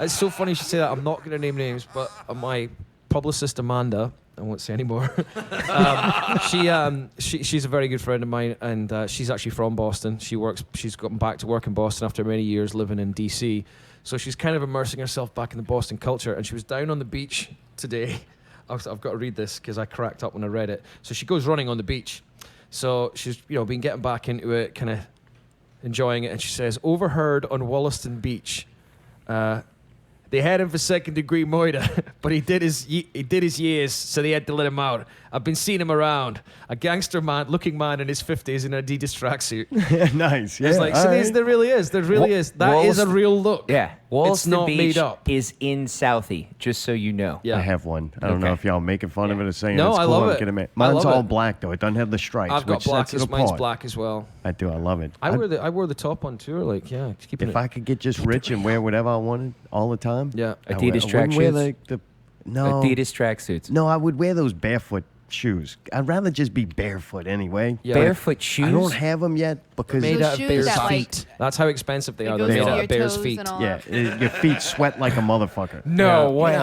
it's so funny you should say that. I'm not gonna name names, but my publicist Amanda. I won't say anymore. She's a very good friend of mine, and she's actually from Boston. She's gotten back to work in Boston after many years living in DC. So she's kind of immersing herself back in the Boston culture. And she was down on the beach today. I've got to read this because I cracked up when I read it. So she goes running on the beach. So she's been getting back into it, kind of enjoying it, and she says, "Overheard on Wollaston Beach." They had him for second-degree murder, but he did his years, so they had to let him out. I've been seeing him around. A gangster-looking man in his 50s in an Adidas tracksuit. Nice. Yeah. It's like, so all right. there really is. There really is. That is a Wollaston- real look. Yeah, It's Wollaston not Beach made up. is in Southie, just so you know. Yeah. I have one. I don't know Okay. if y'all making fun of it or saying No, it's I cool. love I'm it. kidding, man. I Mine's love all it. black though. It doesn't have the stripes, I've got which black. sets it Mine's apart. black as well. I do. I love it. I wore the top on tour. Like, yeah, keeping If it. I could get just rich and wear whatever I wanted all the time. Yeah. Adidas I wouldn't wear tracksuits? the no Adidas tracksuits. No, I would wear those barefoot shoes. I'd rather just be barefoot anyway. Yeah. Barefoot shoes. I don't have them yet because Made Those out of shoes bear's that, like, feet. That's how expensive they It are. goes They're to made out your of bear's toes feet. and all. yeah, your feet sweat like a motherfucker. No way.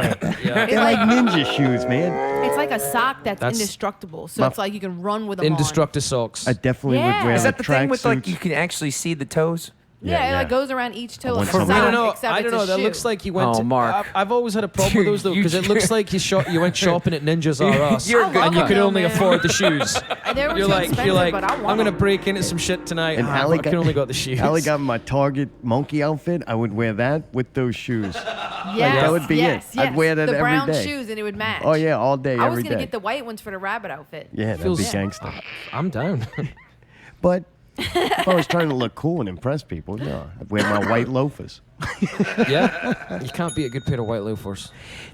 Yeah. They're like ninja shoes, man. It's like a sock that's That's- indestructible. So My- it's like you can run with them on. Indestructible socks. I definitely Yeah. would wear Is that the track thing with like suits. you can actually see the toes? Yeah, Yeah, it like yeah. goes around each toe want like a some- sock, I I don't know. except I don't it's know. a That shoe. looks like you went. Oh, to, Mark. I've always had a problem with those though because it looks like you went shopping at Ninjas R Us You're a good and you guy. could only man. afford the shoes. They were You're too like, expensive, but I I'm want gonna them. break into some shit tonight. And I Allie can only got the shoes. Allie got my Target monkey outfit. I would wear that with those shoes. Yes, that would be it. yes, I'd yes. wear that the every brown day. shoes and it would match. Oh yeah, all day, I was every gonna day. get the white ones for the rabbit outfit. Yeah, that'd Feels- be gangster. I'm down. But If I was trying to look cool and impress people, no, I'd wear my white loafers. Yeah, you can't beat a good pair of white loafers.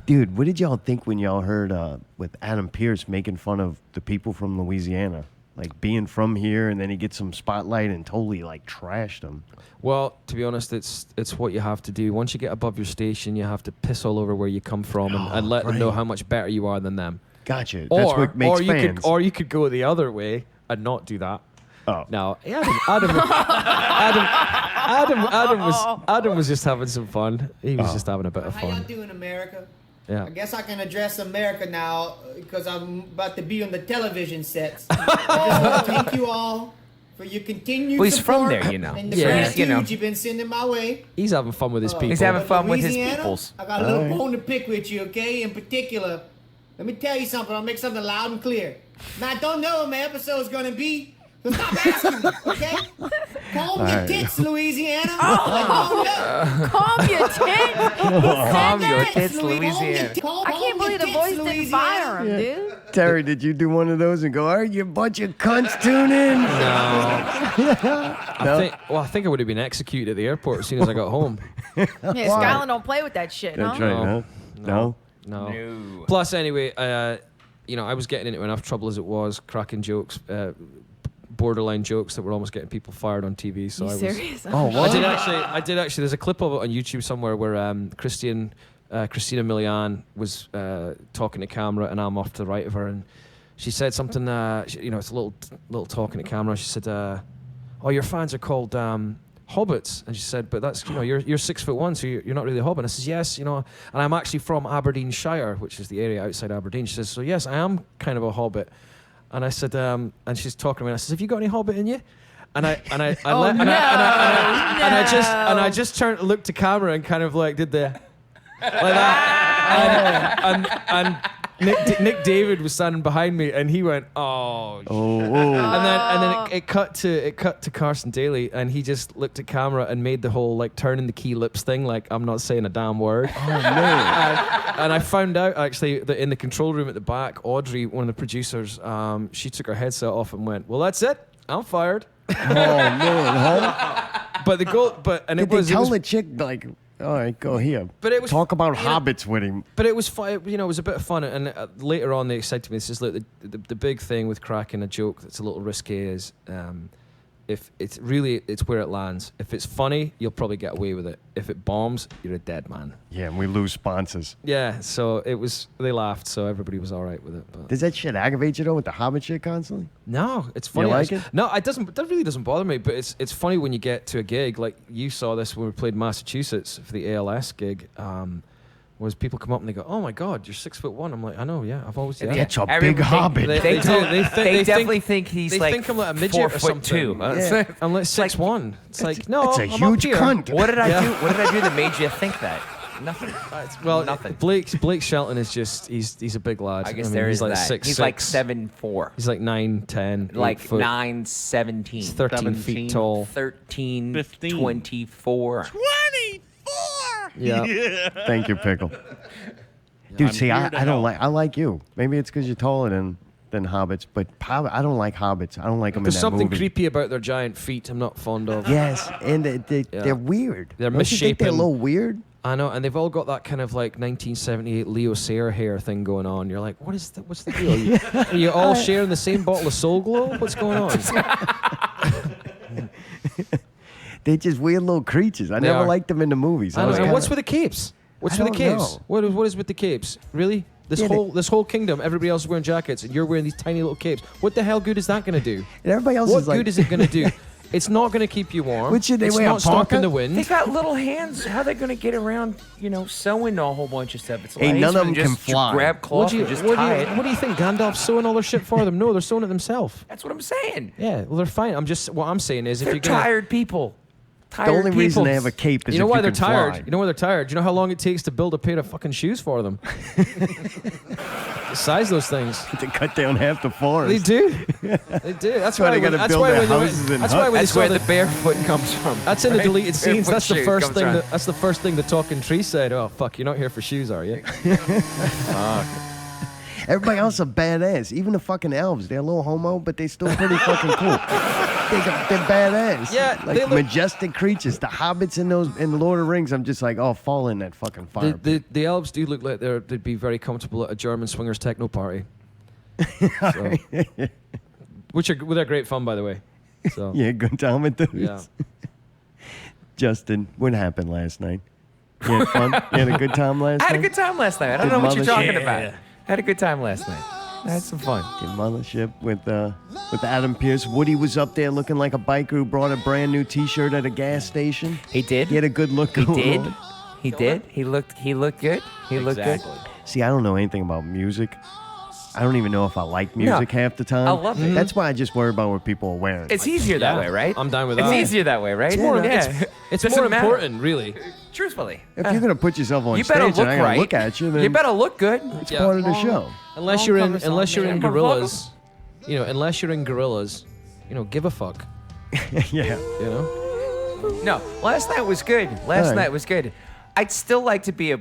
Dude, what did y'all think when y'all heard with Adam Pearce making fun of the people from Louisiana? Like being from here, and then he gets some spotlight and totally like trashed them. Well, to be honest, it's what you have to do. Once you get above your station, you have to piss all over where you come from and let them know right. how much better you are than them. Gotcha. That's what makes fans. You could go the other way and not do that. Oh. No, Adam was just having some fun. He was just having a bit of How y'all fun. doing, America? Yeah. I guess I can address America now because I'm about to be on the television sets. I just want to thank you all for your continued Well, he's from support there, you know. and the Yeah. gratitude You know. you've been sending my way. He's having fun with his people. He's having But fun with his Louisiana, peoples. I got a little bone to pick with you, okay? In particular, let me tell you something. I'll make something loud and clear. Now, I don't know what my episode's going to be. So stop asking me, okay? Calm your tits, Louisiana. Calm your tits. Calm your tits, Louisiana. I can't believe the voice didn't fire him, dude. Terry, did you do one of those and go, all right, you bunch of cunts, tune in? I think I would have been executed at the airport as soon as I got home. Yeah, Skyline don't play with that shit, That's huh? right, huh? No? No. Plus, anyway, I was getting into enough trouble as it was, cracking jokes, borderline jokes that were almost getting people fired on TV. So You I was. serious? Oh, what? I did actually. There's a clip of it on YouTube somewhere where Christina Milian was talking to camera, and I'm off to the right of her, and she said something. It's a little talking to camera. She said, "Oh, your fans are called hobbits," and she said, "But that's you're 6'1", so you're not really a hobbit." And I says, "Yes, and I'm actually from Aberdeenshire, which is the area outside Aberdeen." She says, "So yes, I am kind of a hobbit." And I said, and she's talking to me, and I says, "Have you got any hobbit in you?" And I just turned to look to camera and kind of like did the like that, and Nick David was standing behind me, and he went, "Oh." And then it cut to Carson Daly, and he just looked at camera and made the whole like turning the key lips thing, like I'm not saying a damn word. Oh, man. And I found out actually that in the control room at the back, Audrey, one of the producers, she took her headset off and went, "Well, that's it. I'm fired." Oh, man, huh? But the goal, Did they tell the chick, like, all right, go here. But it was talk about hobbits with him. But it was fun. It was a bit of fun. And later on, they said to me, "This is like the big thing with cracking a joke that's a little risque is if it's where it lands. If it's funny, you'll probably get away with it. If it bombs, you're a dead man." Yeah, and we lose sponsors. Yeah. So they laughed. So everybody was all right with it. But Does that shit aggravate you though with the hobbit shit constantly? no, it's funny. You like it? No, it doesn't. That really doesn't bother me. But it's funny when you get to a gig like you saw this when we played Massachusetts for the ALS gig. Was people come up and they go, "Oh my God, you're 6'1". I'm like, "I know, yeah, I've always yeah." That's a big hobbit. They definitely think he's they like think I'm like a midget or 4'2". Yeah. I'm like 6'1". It's like no, That's a I'm huge up here. cunt. What did I do? What did I do that made you think that? Nothing. Well, Nothing. Blake Shelton is just he's a big lad. I guess mean, there he's is like that. 6'6". He's like 7'4". He's like 9'10", Like 8 foot. 9'17". He's 13 17. feet tall. 13, 15. 24. 24! Yeah. Thank you, Pickle. Dude, I'm see, here I to don't help. like. I like you. Maybe it's because you're taller than hobbits, but I don't like hobbits. I don't like them There's in that something movie. creepy about their giant feet. I'm not fond of. Yes, and they're weird. They're Don't you think they're a misshapen. little weird? I know, and they've all got that kind of like 1978 Leo Sayer hair thing going on. You're like, what's the deal? Are you all sharing the same bottle of Soul Glow? What's going on? They're just weird little creatures. I They never are. liked them in the movies. I know, was and kinda- what's with the capes? What's I with the don't capes? know. What is with the capes? Really? This Yeah, this whole kingdom, everybody else is wearing jackets, and you're wearing these tiny little capes. What the hell good is that going to do? And everybody else What is like, good is it going to do? It's not going to keep you warm. What should they it's wear, a not stopping parka? the They wind. got little hands. How are they going to get around, sewing a whole bunch of stuff? It's Ain't like none of them just can fly. grab cloth and just tie it. What do you think? Gandalf's sewing all their shit for them? No, they're sewing it themselves. That's what I'm saying. Yeah, well, they're fine. What I'm saying is, if They're you're gonna, tired people. the only reason they have a cape is you know if why you they're can tired? fly. You know why they're tired? Do you know how long it takes to build a pair of fucking shoes for them? Size those things. To cut down half the They forest. do. They do. That's why why. they gotta That's build why their when they went- houses and That's why when they That's saw where the the barefoot comes from. That's in the right? deleted scenes. Barefoot That's the shoes first comes thing. from. That's the first thing the talking tree said. Oh fuck! You're not here for shoes, are you? Everybody else are badass. Even the fucking elves. They're a little homo, but they're still pretty fucking cool. They're badass. Yeah, like majestic creatures. The hobbits in Lord of the Rings, I'm just like, oh, fall in that fucking fire. The elves do look like they'd be very comfortable at a German swingers techno party. So, they're great fun, by the way. So yeah, good time with those. yeah. Justin, what happened last night? You had fun? You had a good time last night? I had a good time last night. I don't Did know what you're talking Mothership- about. I had a good time last night. I had some fun. Did Mothership with Adam Pearce. Woody was up there looking like a biker who brought a brand new T-shirt at a gas station. He did. He had a good look. He going did. on. He did. He looked good. He looked good. See, I don't know anything about music. I don't even know if I like music half the time. I love it. That's why I just worry about what people are wearing. It's easier that way, right? I'm down with It's that. easier that way, right? It's more- It's Doesn't more matter. important, really. Truthfully. If you're gonna put yourself on You stage better and look I gotta right. look at you, then You better look good. it's part of the show. Unless Long you're cover in song, unless you're man. in gorillas, unless you're in gorillas, give a fuck. Yeah. You know. No, last night was good. Last All right. night was good. I'd still like to be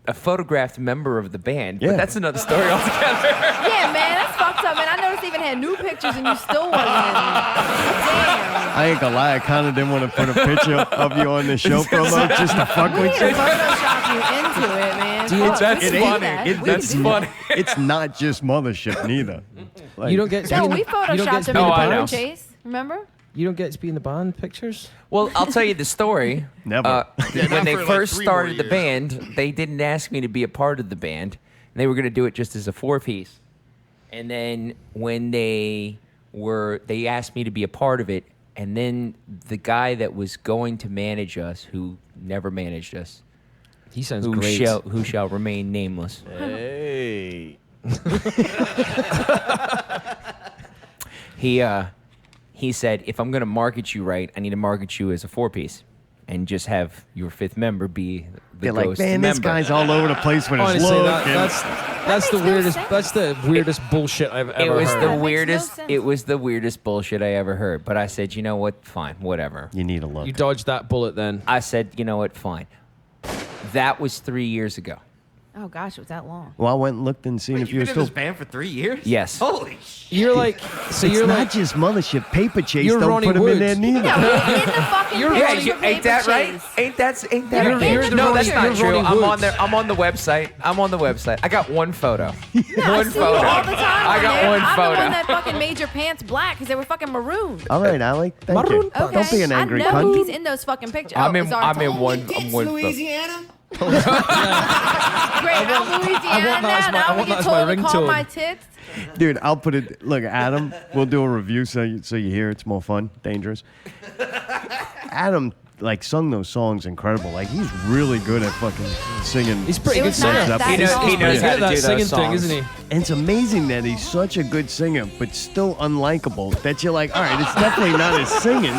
a photographed member of the band, Yeah. but that's another story altogether. Yeah, man, that's fucked up, man. I noticed they even had new pictures and you still wasn't in it. Damn. I ain't gonna lie, I kind of didn't want to put a picture of you on the show promo just to fuck We with need to you. Photoshop you into it, man. Dude, Fuck, that's we can do funny. that. It- We that's can do that. It's not just Mothership neither. Like, You don't get to No, be in we you don't get photoshopped to him be in in the I know. band chase. Remember? You don't get to be in the band pictures. Well, I'll tell you the story. Never. When they for like first 3 more started the years. band, they didn't ask me to be a part of the band. They were going to do it just as a 4-piece. And then when they asked me to be a part of it, and then the guy that was going to manage us, who never managed us, He sounds who great. shall remain nameless. Hey. He said, if I'm going to market you right, I need to market you as a 4-piece and just have your 5th member be the They're like, ghost man, member. this guy's all over the place with his Honestly, look. and- that's the makes no weirdest. sense. That's the weirdest bullshit I've It ever was heard. the That makes no weirdest. sense. It was the weirdest bullshit I ever heard. But I said, you know what? Fine, whatever. You need a look. You dodged that bullet then. I said, you know what? Fine. That was 3 years ago. Oh, gosh, it was that long. Well, I went and looked and seen if You've you were been in still. this band for 3 years? Yes. Holy shit. You're like, so It's you're not like, just Mothership. Paper Chase You're don't Ronnie put him in there Woods. neither. Yeah, we're in the fucking You're picture Ronnie- for Ain't that Paper right? Chase. Ain't that You're right? in the No, that's picture. not You're true. Ronnie I'm on Woods. there. I'm on the website. I'm on the website. I got one photo. No, I One see photo. you all the time I on got there. one I'm photo. the one that fucking made your pants black because they were fucking maroon. All right, Alec. Thank you. Okay. Don't be an angry I know cunt. he's in those fucking pictures. I'm Oh, in. it's our I'm in time. one. Tits, I'm one. Louisiana. Great, I'm Louisiana that as now. my- I Now we want that get as my told to call ringtone. my tits. Dude, I'll put it. Look, Adam, we'll do a review so you hear it's more fun, dangerous. Adam sung those songs incredible. Like he's really good at fucking singing. He's pretty It good was not singer. that He knows. song. He knows He's how good to at do that singing those thing, songs. isn't he? And it's amazing that he's such a good singer, but still unlikable. That you're like, all right, it's definitely not his singing.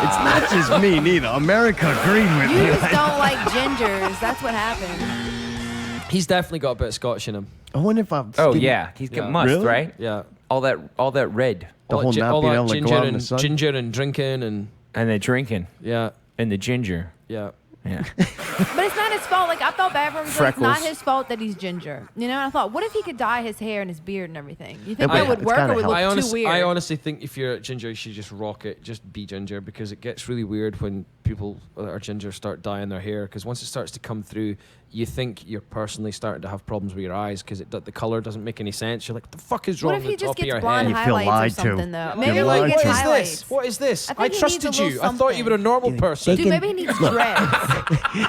It's not just me, neither. America agreed with You me. just don't like gingers. That's what happened. He's definitely got a bit of Scotch in him. I wonder if I've. Oh yeah, he's Yeah. got must Really? right. Yeah. All that red, The whole not all being that able to ginger go out in the and sun. ginger and drinking and and the drinking, yeah, and the ginger. yeah. Yeah. But it's not his fault. Like, I felt bad for him. So it's not Freckles. his fault that he's ginger. You know, and I thought, what if he could dye his hair and his beard and everything? You Yeah, think but that would it's work gotta or would help. look too weird? I honestly think if you're ginger, you should just rock it. Just be ginger because it gets really weird when people that are ginger start dyeing their hair. Because once it starts to come through, you think you're personally starting to have problems with your eyes because the color doesn't make any sense. You're like, what the fuck is wrong What if he with the just top of gets your blonde head? You feel highlights or lied to. something, though? You're Maybe lied like to. gets What is highlights. this? What is this? I I think he trusted needs a you. little I thought you were a normal person. Dude, maybe he needs dreads.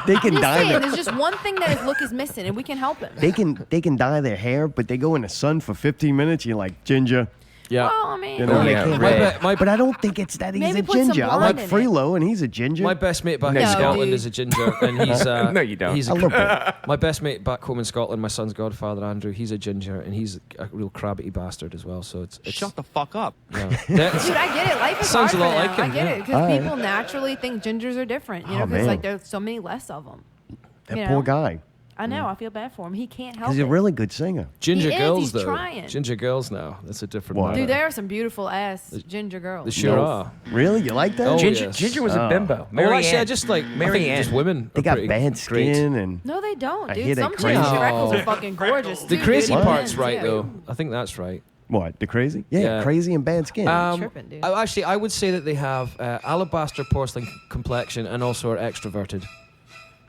They can I'm just dye saying, their, there's just one thing that his look is missing, and we can help him. they can dye their hair, but they go in the sun for 15 minutes. You're like ginger. Yeah. Well, I mean, You know, they yeah, can't- red. But I don't think it's that he's Maybe a put some ginger. I like blonde in it. Freelo, and he's a ginger. My best mate back No, in Scotland dude. is a ginger, and he's No, you don't. He's A little bit. My best mate back home in Scotland, my son's godfather Andrew, he's a ginger, and he's a real crabbity bastard as well. So it's Shut the fuck up. yeah. That's- Dude, I get it. Life is Sounds hard a lot for like them. him, I get yeah. it because All right. people naturally think gingers are different. You Oh, know, because man. like there's so many less of them. that you poor know? guy. I know. I feel bad for him. He can't help He's it. a really good singer. Ginger He is, girls, he's though. trying. Ginger girls now. That's a different What? matter. Dude, there are some beautiful ass ginger girls. They sure are. Really? You like that? Oh, Ginger, yes. Ginger was a Oh. bimbo. Well, Mary actually, I Ann. just like Mary I think just Ann. women. They are got pretty bad great. skin and No, they don't, I dude. hear they Some crazy. chicks' No. freckles are fucking gorgeous. The too, crazy dude. part's Yeah. right though. I think that's right. what? The crazy? Yeah, Yeah. crazy and bad skin. Tripping, dude. Actually, I would say that they have alabaster porcelain complexion and also are extroverted.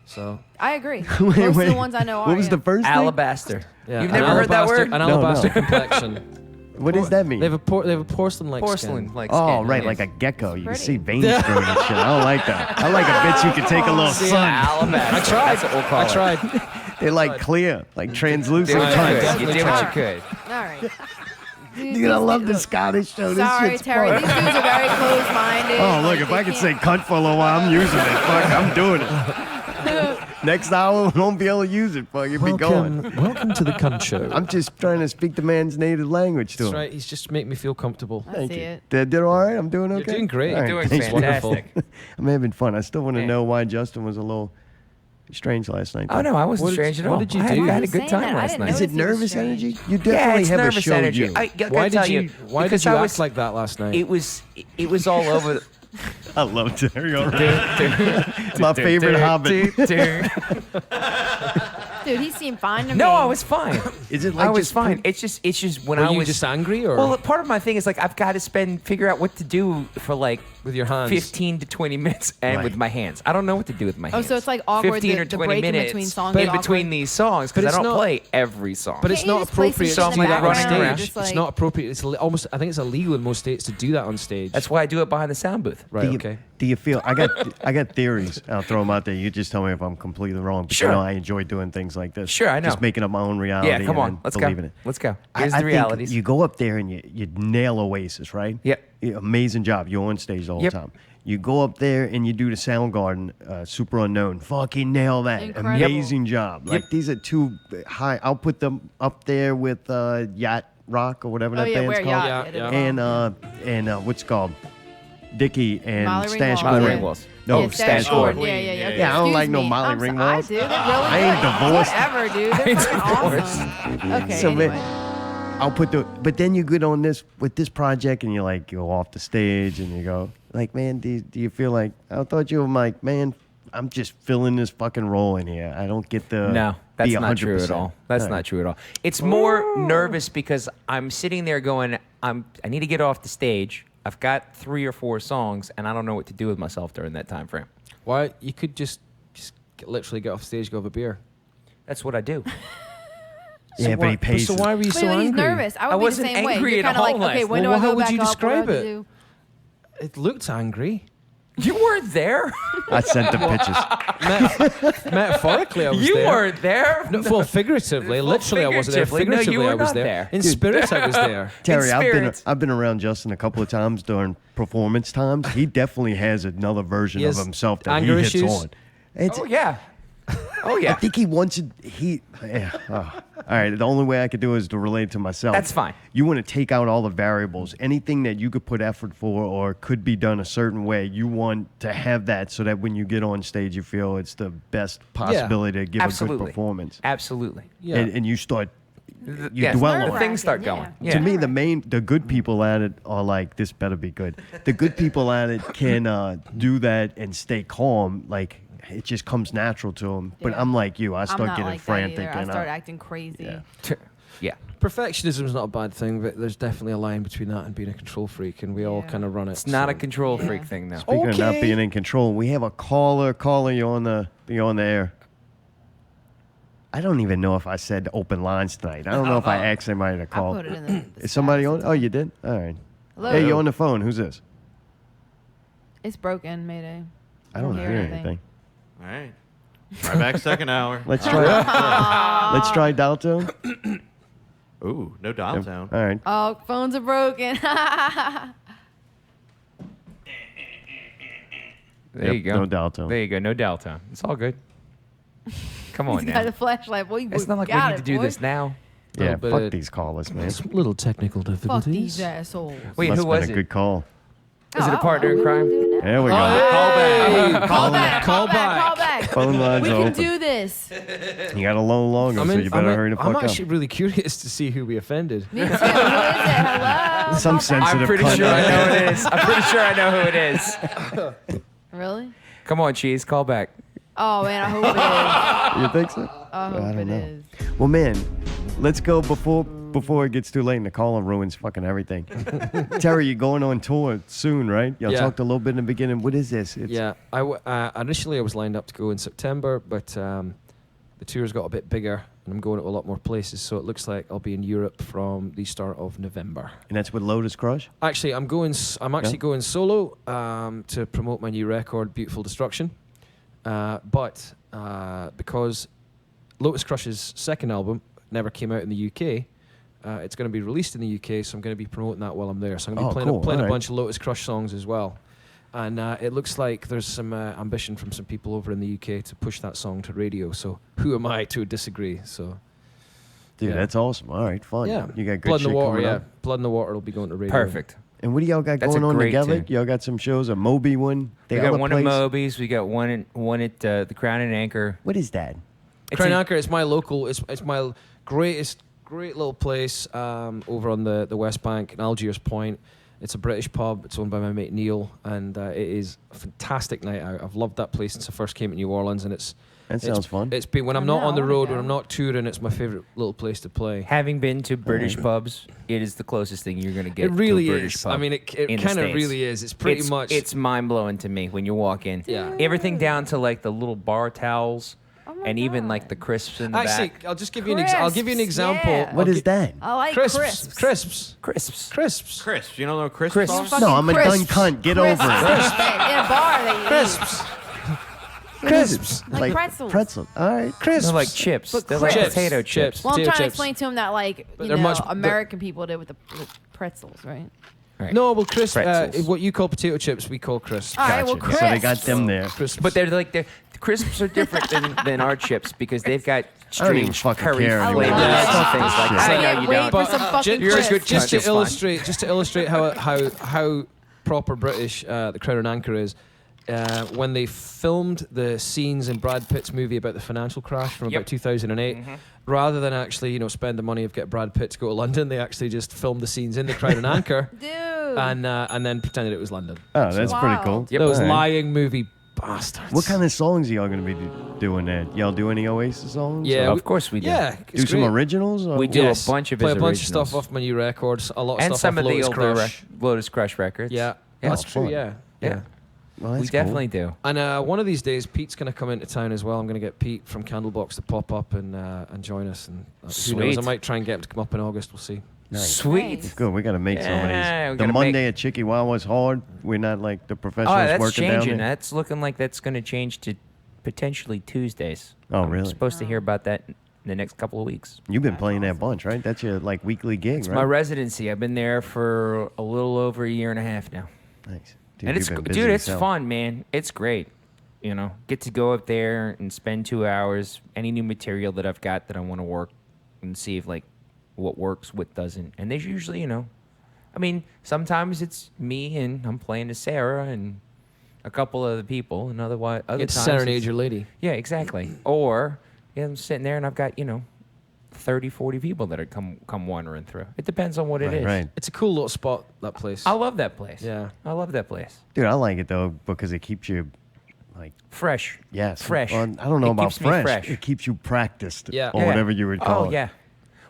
So I agree. Wait, Most of wait. the ones I know are. What was yeah. the first thing? Alabaster. yeah, You've an never heard that alabaster- word? An No, alabaster no. complexion. What does that mean? They have a porcelain-like Porcelain, skin. like Oh, skin. right, Yes. like a gecko. You can Pretty. see veins through it and shit. I don't like that. I like a bitch who can take a little sun. Alabaster. I tried. That's what we'll call I it. tried. They're like clear, like translucent. Did what you tried. could. You did what you Alright. could. All right. Dude, I love the Scottish show. This Sorry, shit's Terry. fun. These dudes are very closed-minded. Oh, look, Like, if they I can can't- say cunt for a little while, I'm using it. Fuck, I'm doing it. Next hour, we won't be able to use it. Fuck, you'll be going. Welcome to the Cunt Show. I'm just trying to speak the man's native language to That's him. right. He's just making me feel comfortable. I Thank see you. it. Did all right? I'm doing okay? You're doing great. All right, Doing thanks. fantastic. I'm having fun. I still want to Yeah. know why Justin was a little strange last night. Oh no, I wasn't What did- strange at what all. did you I do? had a Why are you good saying time that? I last didn't night. Is notice it he was nervous strange. energy? You Yeah, definitely it's have a nervous show energy. you. I gotta Why tell did you? Why did because you I act was, like that last night? It was all over. The, I love Terry already. My favorite hobbit. Dude, he seemed fine to me. No, I was fine. Is it like I was just fine. It's just when Were I you was just angry or Well, part of my thing is like I've got to figure out what to do for like with your hands? 15 to 20 minutes and Right. with my hands. I don't know what to do with my Oh, hands. so it's like awkward, 15 the- or the 20 break in minutes between songs in is between awkward. these songs But because I it's don't not- play every song. But it's Can't you not just place appropriate some to in do the that on background or stage. just, like- It's not appropriate. It's almost. I think it's illegal in most states to do that on stage. That's why I do it behind the sound booth. right. Do you, Okay. do you feel I got theories? I'll throw them out there. You just tell me if I'm completely wrong. But Sure. you know, I enjoy doing things like this. Sure, I know. Just making up my own reality. Yeah, come and on. then Let's go. believing it. Let's go. I- Here's I the think realities. You go up there and you nail Oasis, right? Yep. Amazing job. You're on stage the whole Yep. time. You go up there and you do the Soundgarden, Super Unknown. Fucking nail that. Incredible. Amazing job. Like these are two high. I'll put them up there with Yacht Rock or whatever Oh, that yeah, band's wear called. yacht. Yeah, And what's it called Dickie and Molly Stash Ringwald. Molly Gordon. Ringwald's. No, Yeah, Stash Gordon. Gordon. Yeah, yeah, yeah. Yeah, I don't Excuse like no me. Molly I Ringwalds. do. They're really I ain't good. divorced. Whatever, dude. They're fucking awesome. Okay, So, anyway. I'll put but then you get on this with this project and you like go off the stage and you go like, man, do you feel like I thought you were like, man, I'm just filling this fucking role in here. I don't get the No, that's be not true at 100%. all. That's not true at all. It's more nervous because I'm sitting there going, I need to get off the stage. I've got 3 or 4 songs, and I don't know what to do with myself during that time frame. Why you could just literally get off stage, go have a beer. That's what I do. Yeah, but he pays. So why were you But so he's angry? nervous. I would I be wasn't the same way. angry You're at kind of like, all okay, last when night. do I Well, go how would back you up? What do I describe have to it? do? It looked angry. You weren't there. I sent the pictures. Metaphorically, I was You there. weren't there. No, well, figuratively. Well, Literally, I wasn't there. figuratively. No, you Figuratively, were I was not there. In spirit, I was there. Terry, spirits. I've been around Justin a couple of times during performance times. He definitely has another version He of has himself that anger he hits issues? on. It's, Oh yeah. Oh I yeah. think he wants it. All right, the only way I could do is to relate to myself. That's fine. You want to take out all the variables. Anything that you could put effort for or could be done a certain way, you want to have that so that when you get on stage, you feel it's the best possibility to give a Absolutely. good performance. Absolutely. Yeah. And you start, you Yes, dwell the on it. things start Yeah. going. Yeah. To me, the good people at it are like, this better be good. The good people at it can do that and stay calm. Like, it just comes natural to them. But Yeah. I'm like you. I I'm start not getting like frantic. that either. I and start acting crazy. yeah. Yeah. Perfectionism is not a bad thing, but there's definitely a line between that and being a control freak, and we all Yeah. kind of run it. It's not a so- control freak Yeah. thing, though. Speaking of not Okay. being in control, we have a caller. Caller, you're on the air. I don't even know if I said open lines tonight. I don't know if I asked somebody to I call. put it in the Is somebody stats. on? Oh, you did? All right. Hello. Hey, you're on the phone. Who's this? It's broken, Mayday. I don't hear anything. All right. Right back, second hour. Let's try. Let's try dial tone. Ooh, no dial tone. All right. Oh, phones are broken. There Yep, you go. no dial tone. There you go. No dial tone. It's all good. Come on He's now. got a flashlight. Boy, It's not like we got need it, to do boy. this now. Yeah, but fuck these callers, man. Some little technical Fuck difficulties. these assholes. Wait, Must who have was been a it? good call. Is it a Oh, partner in what crime? do we do There we go. Call back. Call back. Phone lines We are can open. do this. You got a little longer, so you better hurry the fuck I'm up. actually really curious to see who we offended. Me too. Who is it? Hello. Some Call back. sensitive I'm pretty cunt. sure I know who it is. I'm pretty sure I know who it is. Really? Come on, Cheese, call back. Oh man, I hope it is. You think so? I hope don't it know. is. Well, man, let's go before it gets too late and the call ruins fucking everything. Terry, you're going on tour soon, right? Y'all Yeah. talked a little bit in the beginning. What is this? It's, Yeah, initially I was lined up to go in September, but the tour's got a bit bigger, and I'm going to a lot more places. So it looks like I'll be in Europe from the start of November. And that's with Lotus Crush? Actually, I'm actually going solo to promote my new record, Beautiful Destruction. But because Lotus Crush's second album never came out in the UK, it's going to be released in the UK, so I'm going to be promoting that while I'm there. So I'm going to be playing All a right. bunch of Lotus Crush songs as well. And it looks like there's some ambition from some people over in the UK to push that song to radio. So who am I to disagree? So Dude, yeah. that's awesome. All right, fun. yeah, You got good Blood in shit the Water. coming Yeah, up. Blood in the Water will be going to radio. Perfect. And what do y'all got That's going a on great together? tune. Y'all got some shows, a Moby one? We the got other one place? at Moby's. We got one at the Crown and Anchor. What is that? It's Crown in- Anchor is my local. It's my great little place over on the West Bank in Algiers Point. It's a British pub. It's owned by my mate Neil, and it is a fantastic night out. I've loved that place since I first came to New Orleans, and That sounds fun. It's been when I'm I not know, on the I wanna road, go. when I'm not touring. It's my favorite little place to play. Having been to British pubs, it is the closest thing you're going to get It really to a British is. pub. I mean, it in the kind of States. really is. It's pretty much. It's mind-blowing to me when you walk in. Yeah. Everything down to like the little bar towels Oh my and even God. like the crisps in the Actually, back. I'll just give you I'll give you an Crisps, example. yeah. What is that? I like Crisps. crisps. Crisps. Crisps. Crisps. Crisps. You don't know crisps? Crisps. are? Fucking No, I'm a done crisps. cunt. Get Crisps. over it. In a bar they eat. Crisps. Crisps. Like pretzels. Pretzel. All right. Crisps. They're like chips. But They're like Chips. potato chips. Well, I'm Potato trying to chips. explain to him that like But you they're know much- American people did with the pretzels, right? Right. No, well, crisps. Pretzels. What you call potato chips, we call crisps. All right, well, Gotcha. So they got crisps. them there. Crisps. But they're like the crisps are different than our chips because they've got I don't even strange fucking curry care flavors anymore. and Yeah. things like Shit. that. I No, can't you wait don't. for some fucking you're a crisps. good just cunt, to it's fine. illustrate how proper British the Crown and Anchor is. When they filmed the scenes in Brad Pitt's movie about the financial crash from Yep. about 2008, rather than actually spend the money of get Brad Pitt to go to London, they actually just filmed the scenes in the Crown and Anchor Dude. and then pretended it was London. Oh, that's pretty Wow. cool. Yep. Those All right. lying movie bastards. What kind of songs are y'all going to be doing there? Y'all do any Oasis songs? Yeah, Or Of course we do. Yeah, do some originals? Or We do Yes. a bunch of Play his a bunch of stuff originals. off my new records. A lot of and stuff some off of the Lotus older Crush. Lotus Crush records. Yeah, Yeah. that's Oh, true. fun. Yeah. Yeah. Well, We that's cool. definitely do. And one of these days, Pete's going to come into town as well. I'm going to get Pete from Candlebox to pop up and join us. And who knows? Sweet. I might try and get him to come up in August. We'll see. Nice. Sweet. Nice. Good. We got to make some of Yeah, we these. The gotta Monday make- at Chicky Wawa's hard. We're not like the Oh, professionals that's working changing. down there. That's looking like that's going to change to potentially Tuesdays. Oh, I'm really? supposed to hear about that in the next couple of weeks. You've been playing that bunch, right? That's your like weekly gig, It's right? my residency. I've been there for a little over a year and a half now. Nice. Dude, And you've been busy it's yourself. fun, man. It's great. Get to go up there and spend 2 hours. Any new material that I've got that I want to work and see if like what works, what doesn't. And there's usually, I mean, sometimes it's me and I'm playing to Sarah and a couple other people, and other It's times serenade it's- your lady. Yeah, exactly. Or I'm sitting there and I've got 30, 40 people that are come wandering through. It depends on what it is. Right. It's a cool little spot, that place. I love that place. Yeah. I love that place. Dude, I like it though because it keeps you like Fresh. yes, Fresh. Well, I don't know It about keeps me fresh. fresh. It keeps you practiced, Yeah. or Yeah. whatever you would call Oh it. yeah.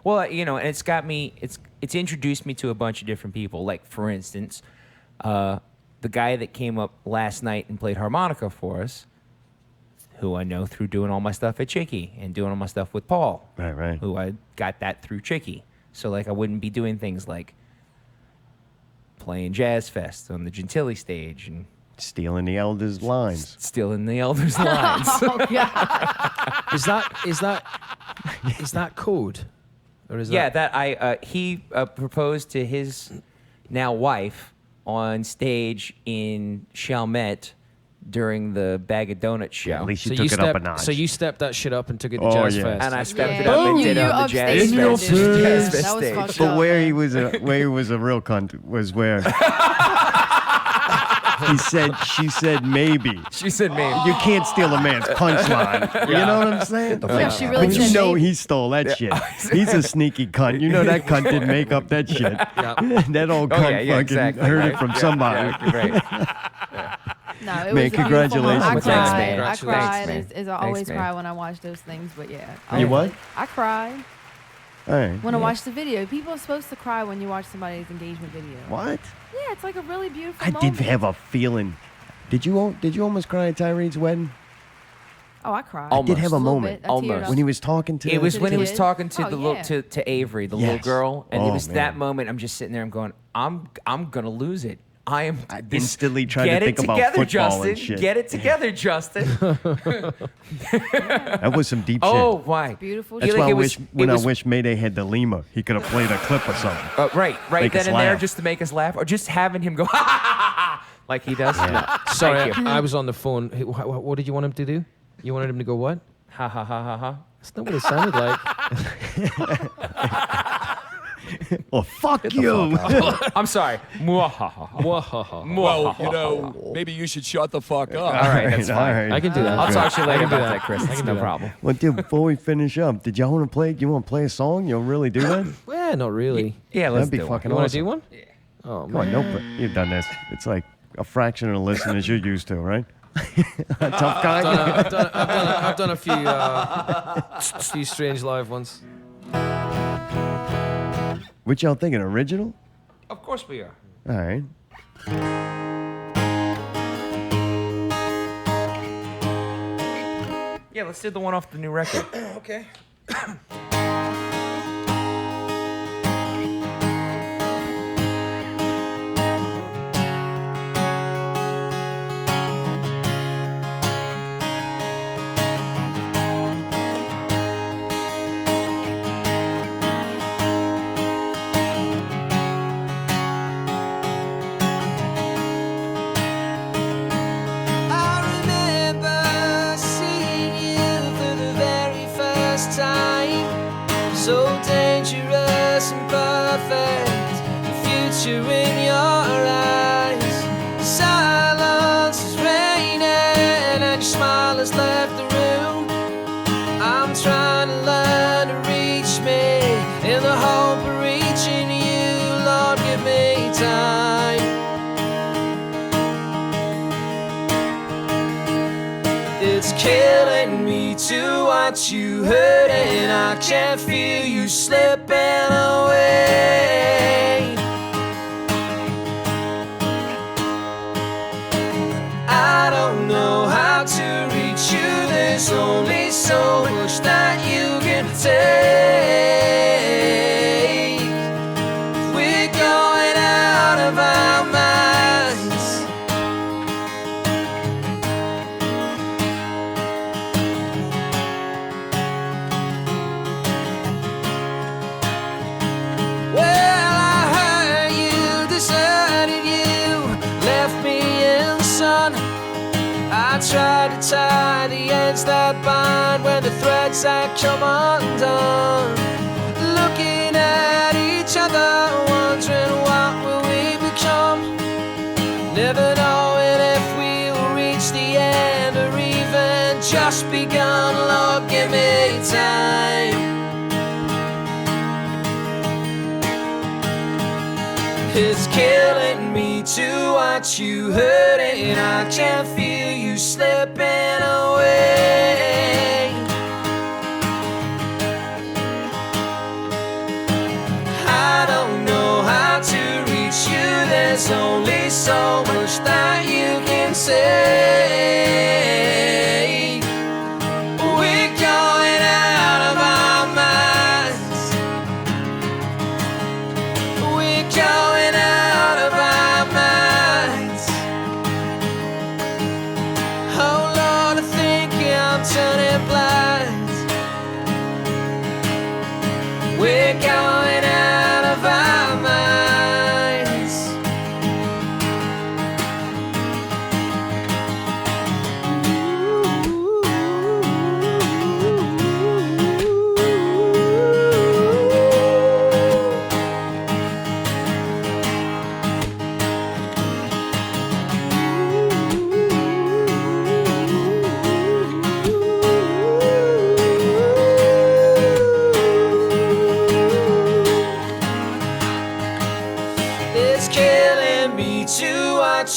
Well, and it's got me. It's introduced me to a bunch of different people. Like for instance, the guy that came up last night and played harmonica for us, who I know through doing all my stuff at Chicky and doing all my stuff with Paul. Right, right. Who I got that through Chicky. So like I wouldn't be doing things like playing Jazz Fest on the Gentilly stage and Stealing the elders' lines. stealing the elders' lines. Oh god. is that code? Or is Yeah, that he proposed to his now wife on stage in Chalmette during the Bag of Donuts show. At least so you took it up a stepped, notch. So you stepped that shit up and took it to Oh, Jazz yeah. Fest. And I stepped it Yeah. up and You did it on the upstaged Jazz it, Fest. dude. Jazz That Fest was stage. fucked But up. where he was a real cunt was where She said maybe. She said maybe. You can't steal a man's punchline. You know what I'm saying? Yeah, she really But you said know maybe. he stole that shit. He's a sneaky cunt. You know that cunt didn't make up that shit. That old cunt fucking heard it from somebody. Yeah, right. No, it Man, was a congratulations. beautiful moment. Thanks, I man. cried. I cried. Thanks, As I Thanks, always man. cry when I watch those things, but yeah. You what? I cried All right. when I watch the video. People are supposed to cry when you watch somebody's engagement video. What? Yeah, it's like a really beautiful I moment. did have a feeling. Did you almost cry at Tyrene's wedding? Oh, I cried. I did have a Just little moment. bit. I teared Almost. up. When he was talking to It was To when the he was kid? talking to Oh, the little yeah. to Avery, the little Yes. girl, and Oh, it was that man. moment. I'm just sitting there. I'm going. I'm gonna lose it. I am. I this- instantly tried to get think it about together, football Justin. and shit. Get it together, Justin. That was some deep Oh, shit. why? Beautiful. That's shit. why like I it was- wish when it I was- wish Mayday had the Lima, he could have played a clip or something. Right Make then us and there, laugh. just to make us laugh, or just having him go ha ha ha ha like he does. Sorry, Thank you. I was on the phone. What did you want him to do? You wanted him to go what? Ha ha ha ha ha. That's not what it sounded like. Oh, fuck you. I'm sorry. Mwahaha. Well, you know, maybe you should shut the fuck up. All right, that's all fine. right. I can do that. I'll talk to you later I can do about that. that, Chris. I It's can no do that. problem. Well, dude, before we finish up, did y'all want to play? You want to play a song? You'll really do that? Well, not really. Yeah, let's That'd be do fucking You want awesome. to do one? Yeah. Oh, Come on, no, you've done this. It's like a fraction of the listeners you're used to, right? A tough guy. I've done a few strange live ones. What y'all thinking? Original? Of course we are. All right. Yeah, let's do the one off the new record. Okay. I remember seeing you for the very first time. So dangerous and perfect, the future in your eyes. Silence is raining and your smile has left the room. I'm trying to learn to reach me in the hope of reaching you. Lord, give me time. It's killing me to watch you hurting. I can't feel you slipping away. I don't know how to reach you. There's only so much that you can take. We're going out of our minds. Well, I heard you deserted you, left me in the sun. I tried to tie the ends that bind when the threads that come undone. Looking at each other, wondering what will we become. Never knowing if we will reach the end or even just begun. Lord, give me time. It's killing me to watch you hurting. I can't feel you slipping away. I don't know how to reach you. There's only so much that you can say. We're going out of our minds. We're going out of our minds. Oh Lord, I think I'm turning blind. We're going out of our minds.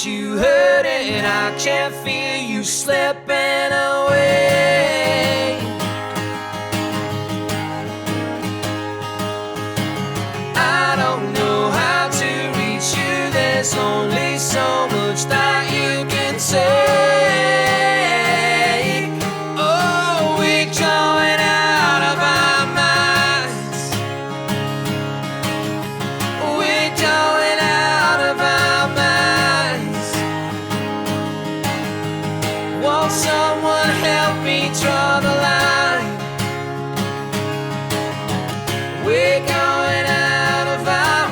you hurting? I can't feel you slipping away. I don't know how to reach you. There's only so much that you can take. Oh, we're going out of our minds. We're going out of our minds. Won't someone help me draw the line? We're going out of our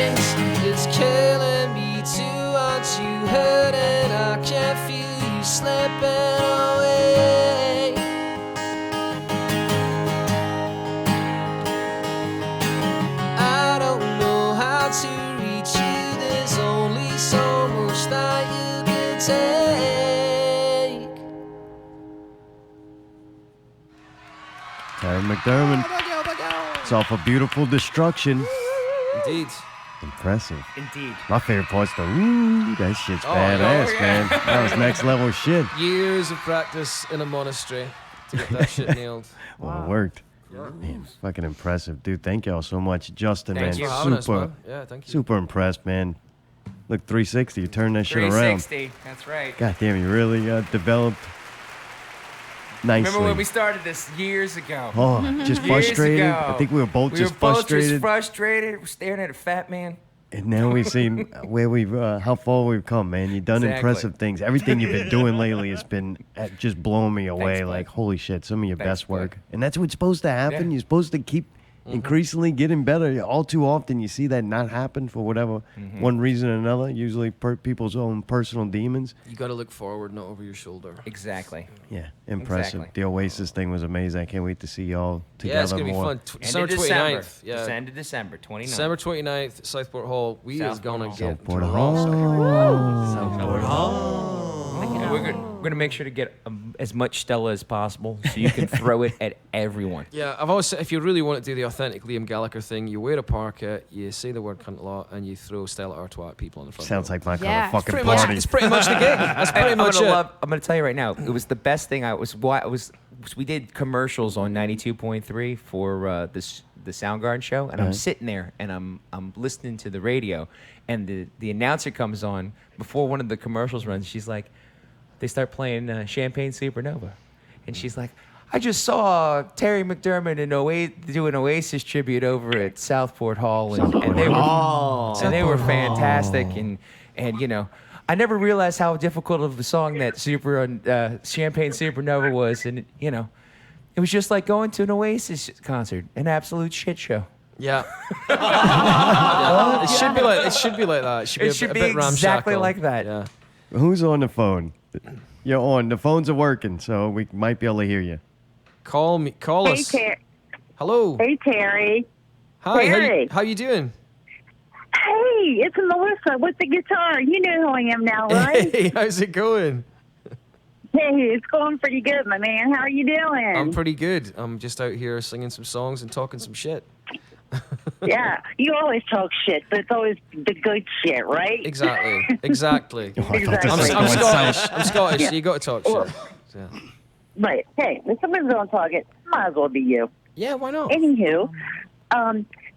minds. It's killing me to watch you hurting. I can't feel you slipping away. I don't know how to reach you. There's only so much that you can take. Terry McDermott. It's off a beautiful destruction. Indeed. Impressive. Indeed. My favorite part's the ooh, that shit's badass, yeah. man. That was next level shit. Years of practice in a monastery to get that shit nailed. Well, it worked. Man, fucking impressive, dude. Thank y'all so much, Justin, Thank man. you for having us, Super, man. Yeah, thank you. super impressed, man. Look, 360, you turned that shit around. 360. That's right. God damn, you really developed nicely. Remember when we started this years ago? Oh, just Years frustrated. ago. I think we were both We just were both frustrated. just frustrated. We're staring at a fat man. And now we've seen where we've, how far we've come, man. You've done Exactly. impressive things. Everything you've been doing lately has been just blowing me away. Thanks, Like, bud. holy shit, some of your Thanks, best work. And that's what's supposed to happen. Yeah. You're supposed to keep increasingly getting better. All too often, you see that not happen for whatever one reason or another. Usually, people's own personal demons. You got to look forward, not over your shoulder. Exactly. Yeah, impressive. Exactly. The Oasis thing was amazing. I can't wait to see y'all together Yeah, it's going to be more. fun. End December of December. 29th. Yeah. End of December 29th. December 29th, Southport Hall. We is Southport going Hall. to get Southport drunk. We're gonna make sure to get as much Stella as possible, so you can throw it at everyone. Yeah, I've always said if you really want to do the authentic Liam Gallagher thing, you wear a parka, you say the word cunt a lot, and you throw Stella Artois at people on the front. Sounds row. like my kind Yeah. of fucking Pretty party. much, it's pretty much the gig. That's pretty much it. I'm gonna tell you right now. It was the best thing. We did commercials on 92.3 for the Soundgarden show, and I'm sitting there and I'm listening to the radio, and the announcer comes on before one of the commercials runs. She's like, they start playing Champagne Supernova, and she's like, I just saw Terry McDermott do an Oasis tribute over at Southport Hall, and they were fantastic, and you know. I never realized how difficult of a song that Champagne Supernova was, and you know, it was just like going to an Oasis concert, an absolute shit show. Yeah. Yeah. It should be like that. It should be, It a bit exactly ramshackle. like that. Yeah. Who's on the phone? You're on. The phones are working, so we might be able to hear you. Call us. Hello. Hey, Terry. Hi. Terry. How you doing? Hey, it's Melissa with the guitar. You know who I am now, right? Hey, how's it going? Hey, it's going pretty good, my man. How are you doing? I'm pretty good. I'm just out here singing some songs and talking some shit. Yeah, you always talk shit, but it's always the good shit, right? Exactly. Oh, I thought this Exactly. was I'm going Scottish. south. I'm Scottish, Yeah. so you got to talk Well- shit. Yeah. Right. Hey, if someone's going to talk it, might as well be you. Yeah, why not? Anywho,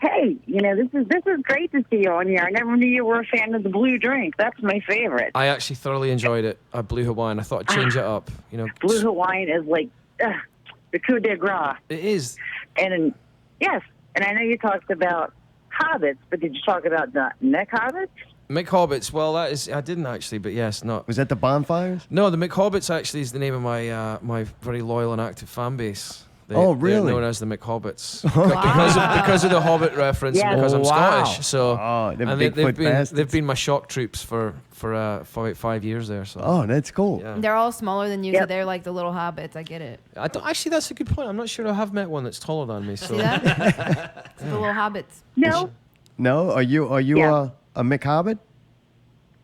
hey, you know, this is great to see you on here. I never knew you were a fan of the blue drink. That's my favorite. I actually thoroughly enjoyed it. Blue Hawaiian. I thought I'd change it up. You know, Blue Hawaiian is like the coup de grace. it is. And yes, and I know you talked about hobbits, but did you talk about the neck hobbits? Mick Hobbits. Well, that is. I didn't actually, but yes, not. Was that the bonfires? No, the Mick Hobbits actually is the name of my my very loyal and active fan base. Oh, really? They're known as the Mick Hobbits because of the Hobbit reference and Yeah. because I'm Wow. Scottish. So Oh, them and Bigfoot bastards. they've been my shock troops for about 5 years there. So Oh, that's cool. yeah. They're all smaller than you, so Yep. they're like the little hobbits. I get it. I don't, actually, that's a good point. I'm not sure I have met one that's taller than me. So See that? It's the little hobbits. No. No, are you Yeah. a McHobbit?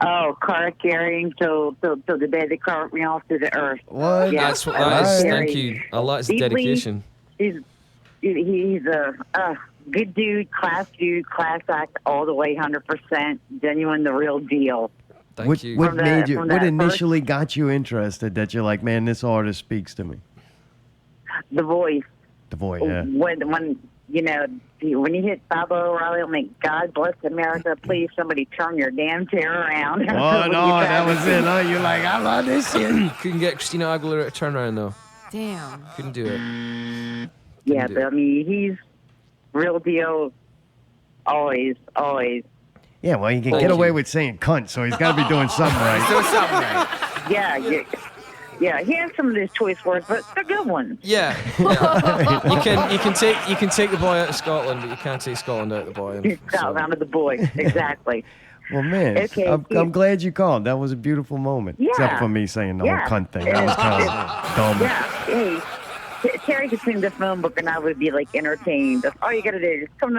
Oh, car carrying till the day they carved me off to the earth. What? Yeah. that's what that is. Very Thank you. That's deeply- dedication. He's Good dude, class act all the way, 100%. Genuine, the real deal. Thank you. What made you? from What that initially got you interested? That you're like, man, this artist speaks to me. The voice. The voice, yeah. When you know, when you hit Baba O'Reilly, I'm like, God bless America. Please, somebody turn your damn chair around. Oh no, that was it. Oh, you're like, I love this shit. Couldn't get Christina Aguilera to turn around though. Damn. Couldn't do it. Yeah, do but it. I mean, he's real deal. Always. Yeah, well, you can get away with saying cunt, so he's got to be doing something right. Doing something right. Yeah, he has some of his choice words, but they're good ones. Yeah. You can take the boy out of Scotland, but you can't take Scotland out of the boy. He's got around to the boy. Exactly. Well, man, Okay, I'm glad you called. That was a beautiful moment. Yeah. Except for me saying the whole cunt thing. That was kind of dumb. Yeah. Hey, Terry could sing the phone book, and I would be like entertained. That's all you got to do. Just come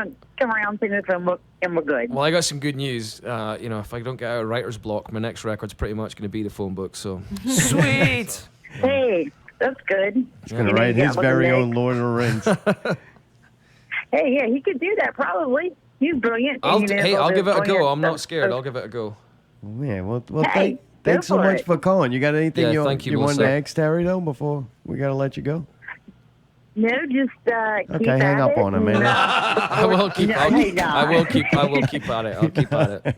around, sing the phone book, and we're good. Well, I got some good news. You know, if I don't get out of writer's block, my next record's pretty much going to be the phone book. So Sweet. Hey, that's good. He's going to write his very own Lord of the Rings. Hey, yeah, he could do that probably. He's brilliant. I'll and he knows give all it a this go. brilliant I'm not stuff. scared. I'll give it a go. Man, well, Hey, thanks so go for much it. for calling. You got anything Yeah, thank you, wanted to Melissa. ask Terry, though, before we got to let you go? No, just keep Okay, hang at up it on him, man. I will keep. No, I will keep at it. I'll keep at it.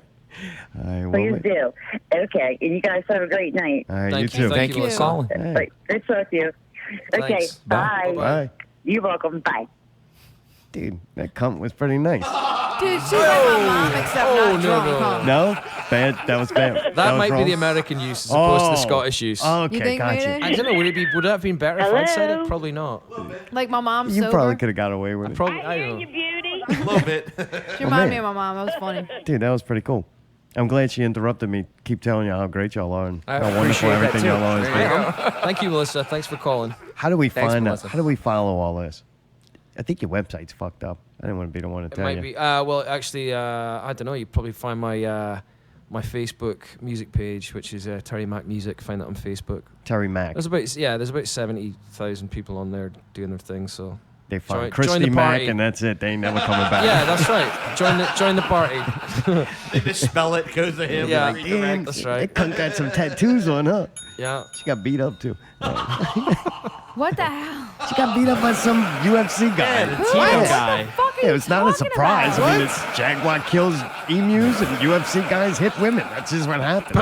All right, well, Please do. Okay, and you guys have a great night. all right, Thank you too. Thank you for Melissa. calling. Hey. Right, good to talk to you. Okay, Thanks. bye. Bye. You're welcome. Bye. Dude, that cunt was pretty nice. Dude, she's like my mom, except not drunk. Huh? No? Bad? That was bad. That was might be wrong? the American use as opposed to the Oh. Scottish use. Okay, You think gotcha. maybe? I don't know. Would that have been better if I'd said Hello? it? Probably not. Like my mom You sober. probably could have got away with it. Probably. I don't know. beauty. A little bit. She reminded me man. of my mom. That was funny. Dude, that was pretty cool. I'm glad she interrupted me. Keep telling you how great y'all are and I how wonderful appreciate that, everything too. y'all are. is. There you go. Thank you, Melissa. Thanks for calling. How do we Thanks, find out? Melissa. How do we follow all this? I think your website's fucked up. I didn't want to be the one to It tell might you. be. Well, actually, I don't know. You probably find my my Facebook music page, which is Terry Mac Music. Find that on Facebook. Terry Mack. There's about 70,000 people on there doing their thing. So They join find the Christy Mack party. and that's it. They ain't never coming back. yeah, that's right. Join the party. They just spell it, goes to him. Yeah. and redirect. That's That right. cunt got some tattoos on her. Yeah. She got beat up too. What the hell? She got beat up by some UFC guy. Yeah, the What? Tito What guy. the fuck are Yeah, you it's not a talking surprise. about? I mean, it's Jaguar kills emus and UFC guys hit women. That's just what happens.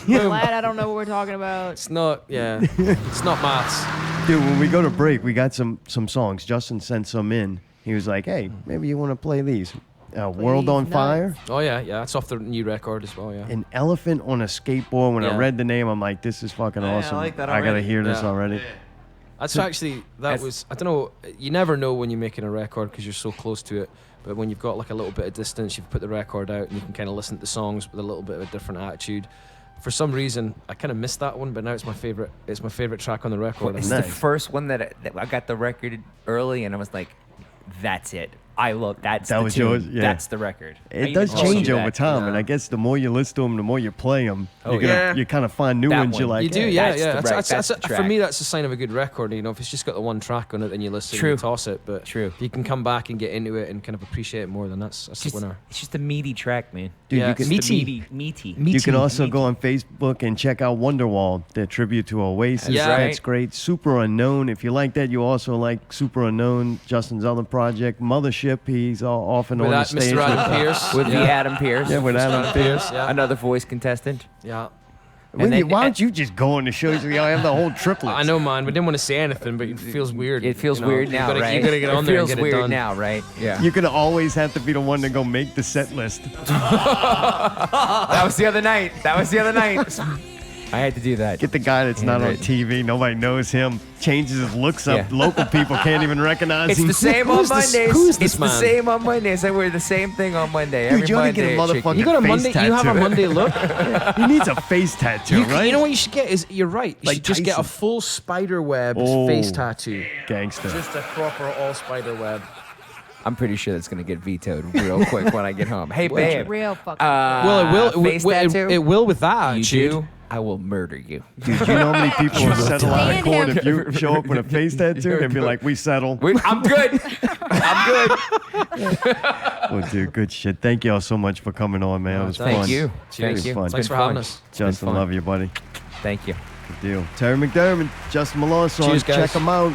Boom. I'm glad I don't know what we're talking about. It's not. Yeah. It's not maths. Dude, when we go to break, we got some songs. Justin sent some in. He was like, hey, maybe you want to play these. World on nuts. Fire. Oh yeah. That's off the new record as well. Yeah. An elephant on a skateboard. When I Yeah. read the name, I'm like, this is fucking Yeah, I awesome. like that I gotta already. hear this Yeah. already. That's actually was. I don't know. You never know when you're making a record because you're so close to it. But when you've got like a little bit of distance, you've put the record out and you can kind of listen to the songs with a little bit of a different attitude. For some reason, I kind of missed that one, but now it's my favorite. It's my favorite track on the record. It's Nice. the first one that I got the record early, and I was like, "That's it. I love that's That the was tune. yours? Yeah. That's the record." I It even does told change you over that. time, and Yeah. I guess the more you listen to them, the more you play them. Oh, You kind of find new That ones. You're one. like, You do, hey, yeah, that's yeah. the That's, that's the for track. me, that's a sign of a good record. You know, if it's just got the one track on it, then you listen, True. and you toss it. But True. if you can come back and get into it and kind of appreciate it more, then that's It's the just, winner. it's just a meaty track, man. Dude, Yeah, you can, Just a meaty. meaty. You can also Meaty. go on Facebook and check out Wonderwall, their tribute to Oasis. Yeah. That's Right. great. Super Unknown. If you like that, you also like Super Unknown, Justin's other project, Mothership. He's often With on the that, stage. Mr. Adam with- Pierce. With the Adam Pierce. Yeah, with Adam Pierce. Yeah. Another voice contestant. Yeah. Wendy, then- why don't you just go on the shows? You have the whole triplets. I know, man. We didn't want to say anything, but it feels weird. It feels you know. weird You now, gotta- right? You gotta get on it there feels and get weird it done. now, right? Yeah. You're gonna always have to be the one to go make the set list. That was the other night. I had to do that. Get the guy that's not on Handwritten. TV. Nobody knows him. Changes his looks up. Yeah. Local people can't even recognize It's him. the same on Who's this- Mondays. who's this it's man? the same on Mondays. I wear the same thing on Monday. Dude, Every you ought to Monday get a at Chicken. motherfucking You got a face Monday. You have a tattoo. Monday look. He needs a face tattoo, right? You know what you should get is you're right. You Like should just get a Tyson. full spider web Oh. face tattoo. Gangster. Just a proper all spider web. I'm pretty sure that's gonna get vetoed real quick when I get home. Hey, babe. Real fucking. Well, it will. Face tattoo? It will with that You attitude. do? I will murder you. Dude, you know how many people will settle out of Stand court him. if you show up with a face tattoo and be like, we settle. I'm good. I'm good. Well, dude, good shit. Thank you all so much for coming on, man. It was Thank fun. you. Cheers. Thank you. Fun. It's Thanks been for having fun. us. Justin, fun. love you, buddy. Thank you. Good deal. Terry McDermott, Justin Molaison. Cheers, guys. Check them out.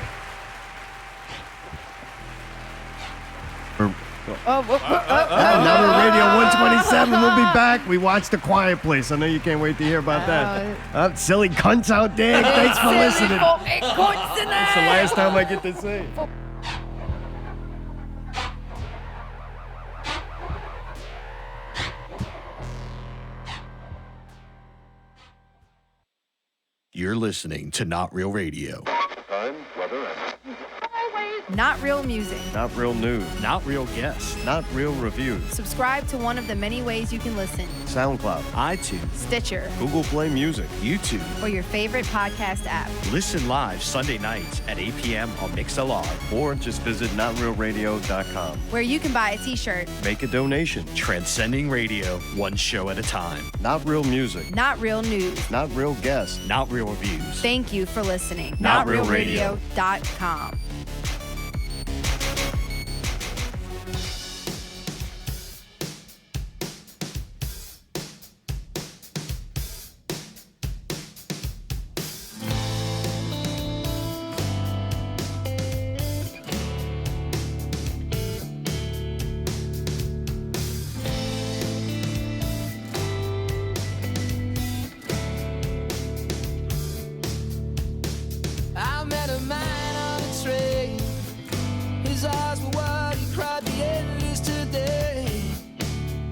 Oh, Now we're Radio 127. We'll be back. We watched The Quiet Place. I know you can't wait to hear about that. Silly cunts out there. Thanks for listening. That's the last time I get to say it. You're listening to Not Real Radio. Time, weather, and... Not real music. Not real news. Not real guests. Not real reviews. Subscribe to one of the many ways you can listen. SoundCloud. iTunes. Stitcher. Google Play Music. YouTube. Or your favorite podcast app. Listen live Sunday nights at 8 p.m. on MixLR. Or just visit NotRealRadio.com. Where you can buy a t-shirt. Make a donation. Transcending radio, one show at a time. Not real music. Not real news. Not real guests. Not real reviews. Thank you for listening. NotRealRadio. NotRealRadio.com. I met a man on a train. His eyes were wide, he cried the endless today.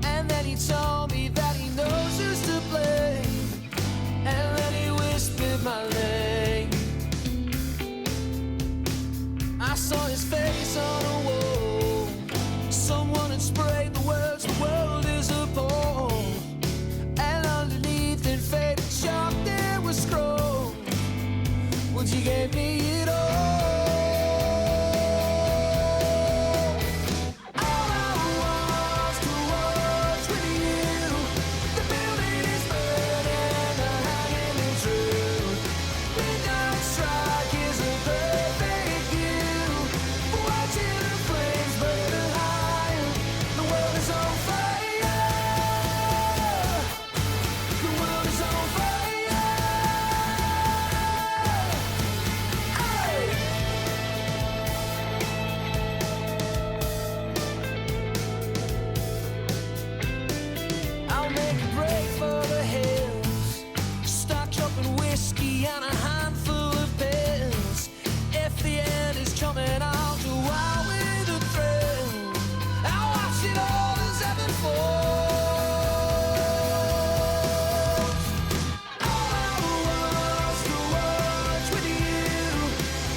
And then he told me that he knows who's to blame. And then he whispered my name. I saw his face on a wall. Someone had sprayed the words, the world is a ball. And underneath in faded chalk there was scroll. Would you give me it all? All I was to watch with you. The building is burning and the hanging is true. Midnight strike is a perfect view. Watching the flames burn high. The world is on fire. The world is on fire. I'll make a break for the hills. Start chopping whiskey and a handful of pills. If the end is coming, I'll go out with a thrill. I'll watch it all as heaven falls. All I was to watch with you.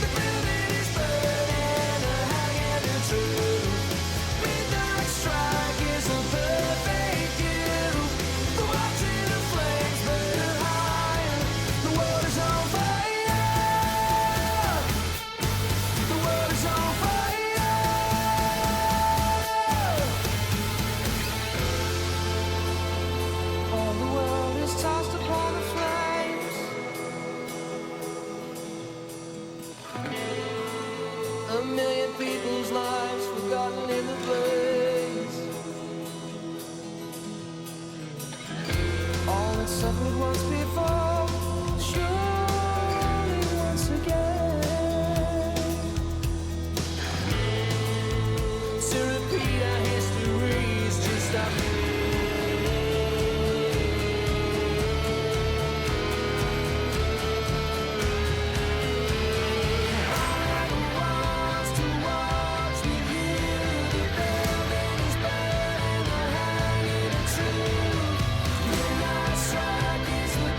The building is burning, the hanging is true. Midnight strike is a perfect view. Watching the flames burn high. The world is on fire. The world is on fire. All the world is tossed upon the flames. A million people's lives forgotten in the blaze. All that suffered once before, surely once again. To repeat our histories, just our Strike is the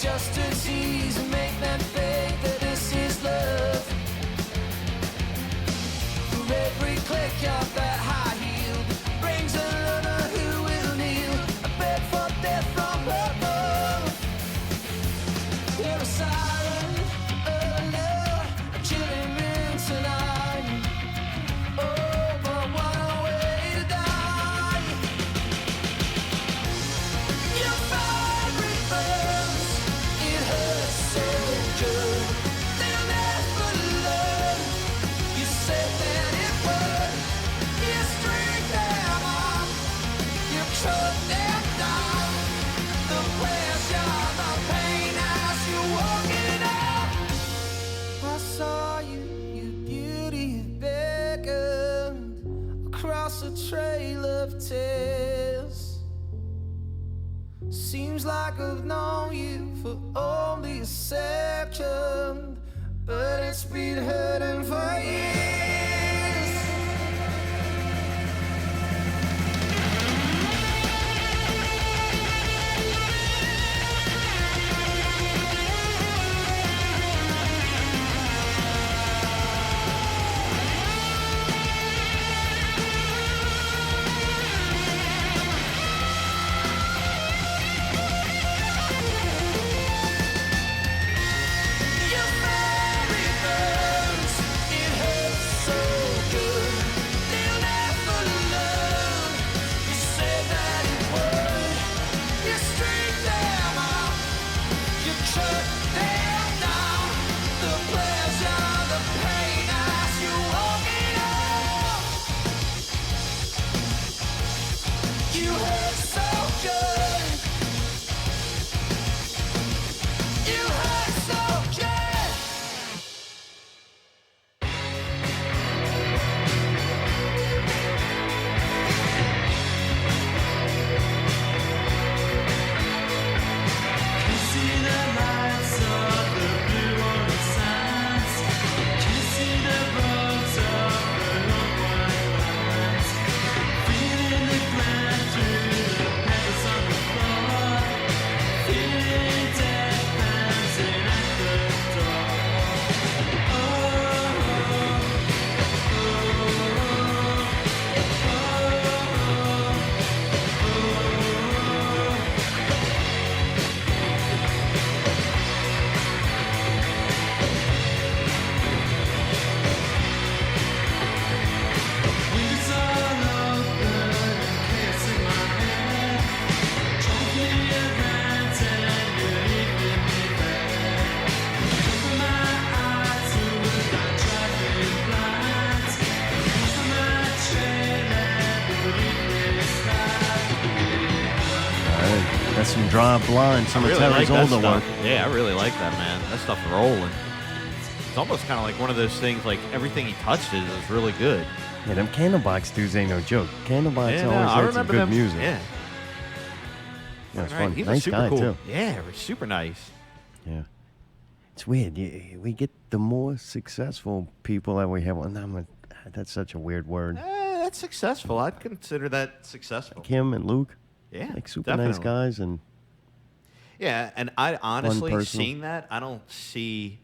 just to tease and make them think that this is love. For every click of that high heel brings a lover who will kneel. I beg for death from above. Hear a siren, oh no, a chilling wind tonight. Oh, but what a way to die. Your favorite burns, it hurts so good. They'll never learn. You said that it would. You string them up, you cut them down. The pleasure, the pain as you walk it out. I saw you, your beauty beckoned across a trail of tears. Seems like I've known you for only a second, but it's been hurting for years. Your very burns, it hurts so good. They'll never learn. You said that it would. You string them up, you cut them down. The pleasure, the pain as you walk it out. You hurt so good. You hurt so good. See the lights of the blue on the signs. Can see the roads of the long white lines. Feeling the ground through the petals on the floor. Feeling dead bouncing at the door. Oh, wings all open and chaos in my head. Drove me around and you're leaving me there. Open my eyes to the driving blind. Close my trailer, believe this life. All right, that's some Drive Blind, some I of really like Terry's that older stuff. work. Yeah, I really like that, man. That stuff rolling. It's almost kind of like one of those things, like everything he touches is really good. Yeah, them Candlebox dudes ain't no joke. Candlebox Yeah, no, always I had some remember good them. music. Yeah, Yeah, it's Right, fun. he was Nice super guy, cool. too. Yeah, super nice. Yeah. It's weird. We get the more successful people that we have. That's such a weird word. That's successful. I'd consider that successful. Kim and Luke. Yeah, Like super nice definitely. guys. And Yeah, and I honestly, personal. seeing that, I don't see.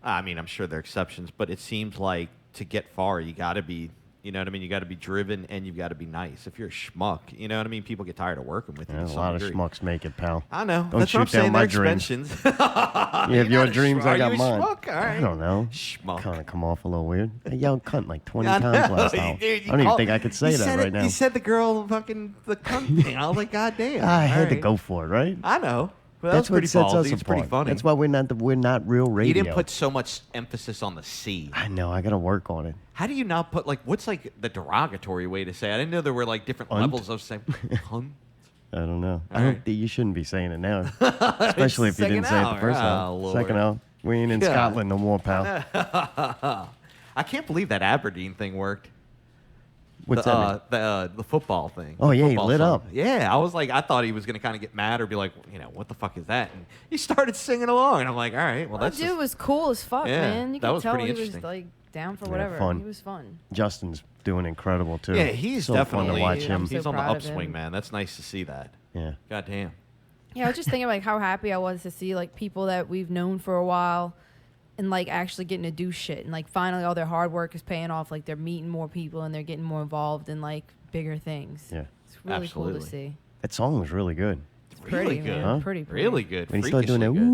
I mean, I'm sure there are exceptions, but it seems like to get far, you got to be, you know what I mean? You got to be driven and you've got to be nice. If you're a schmuck, you know what I mean? People get tired of working with you. yeah, to a some lot of degree. schmucks make it, pal. I know. Don't That's what I'm shoot down saying. my They're dreams. expansions. You have your not a dreams, schmuck. I Are got you a mine. schmuck? All right. I don't know. Schmuck. Kind of come off a little weird. I yelled cunt like 20 I times know, last hour. dude, I don't even think I could say you that said right it, now. You said the girl fucking the cunt thing. I was like, God damn. I had All to right. go for it, right? I know. Well, That's that what was sets pretty us ballsy. It's apart. pretty funny. That's why we're not real radio. You didn't put so much emphasis on the C. I know. I got to work on it. How do you not put, like, what's, like, the derogatory way to say it? I didn't know there were, like, different Unt? levels of saying cunt. I don't know. I All don't right. think you shouldn't be saying it now, especially if you didn't say it the Second first hour. time. Oh, Lord. Second out. We ain't in Yeah. Scotland no more, pal. I can't believe that Aberdeen thing worked. What's that mean? The football thing. Oh, The yeah, he football lit song. up. Yeah, I was like, I thought he was gonna kind of get mad or be like, you know, what the fuck is that? And he started singing along, and I'm like, all right, well, That that's dude just, was cool as fuck, Yeah, man. You that could was tell pretty he was interesting. like down for Yeah, whatever. fun. He was fun. Justin's doing incredible, too. yeah, he's so definitely fun to watch I'm him. so He's on the proud of upswing, him. man. That's nice to see that. Yeah. God damn. Yeah, I was just thinking like how happy I was to see like people that we've known for a while and like actually getting to do shit and like finally all their hard work is paying off. Like they're meeting more people and they're getting more involved in like bigger things. Yeah. It's really cool to see. That song was really good. Pretty good. man. Huh? Pretty. Really good. When he started doing that, Freakishly good.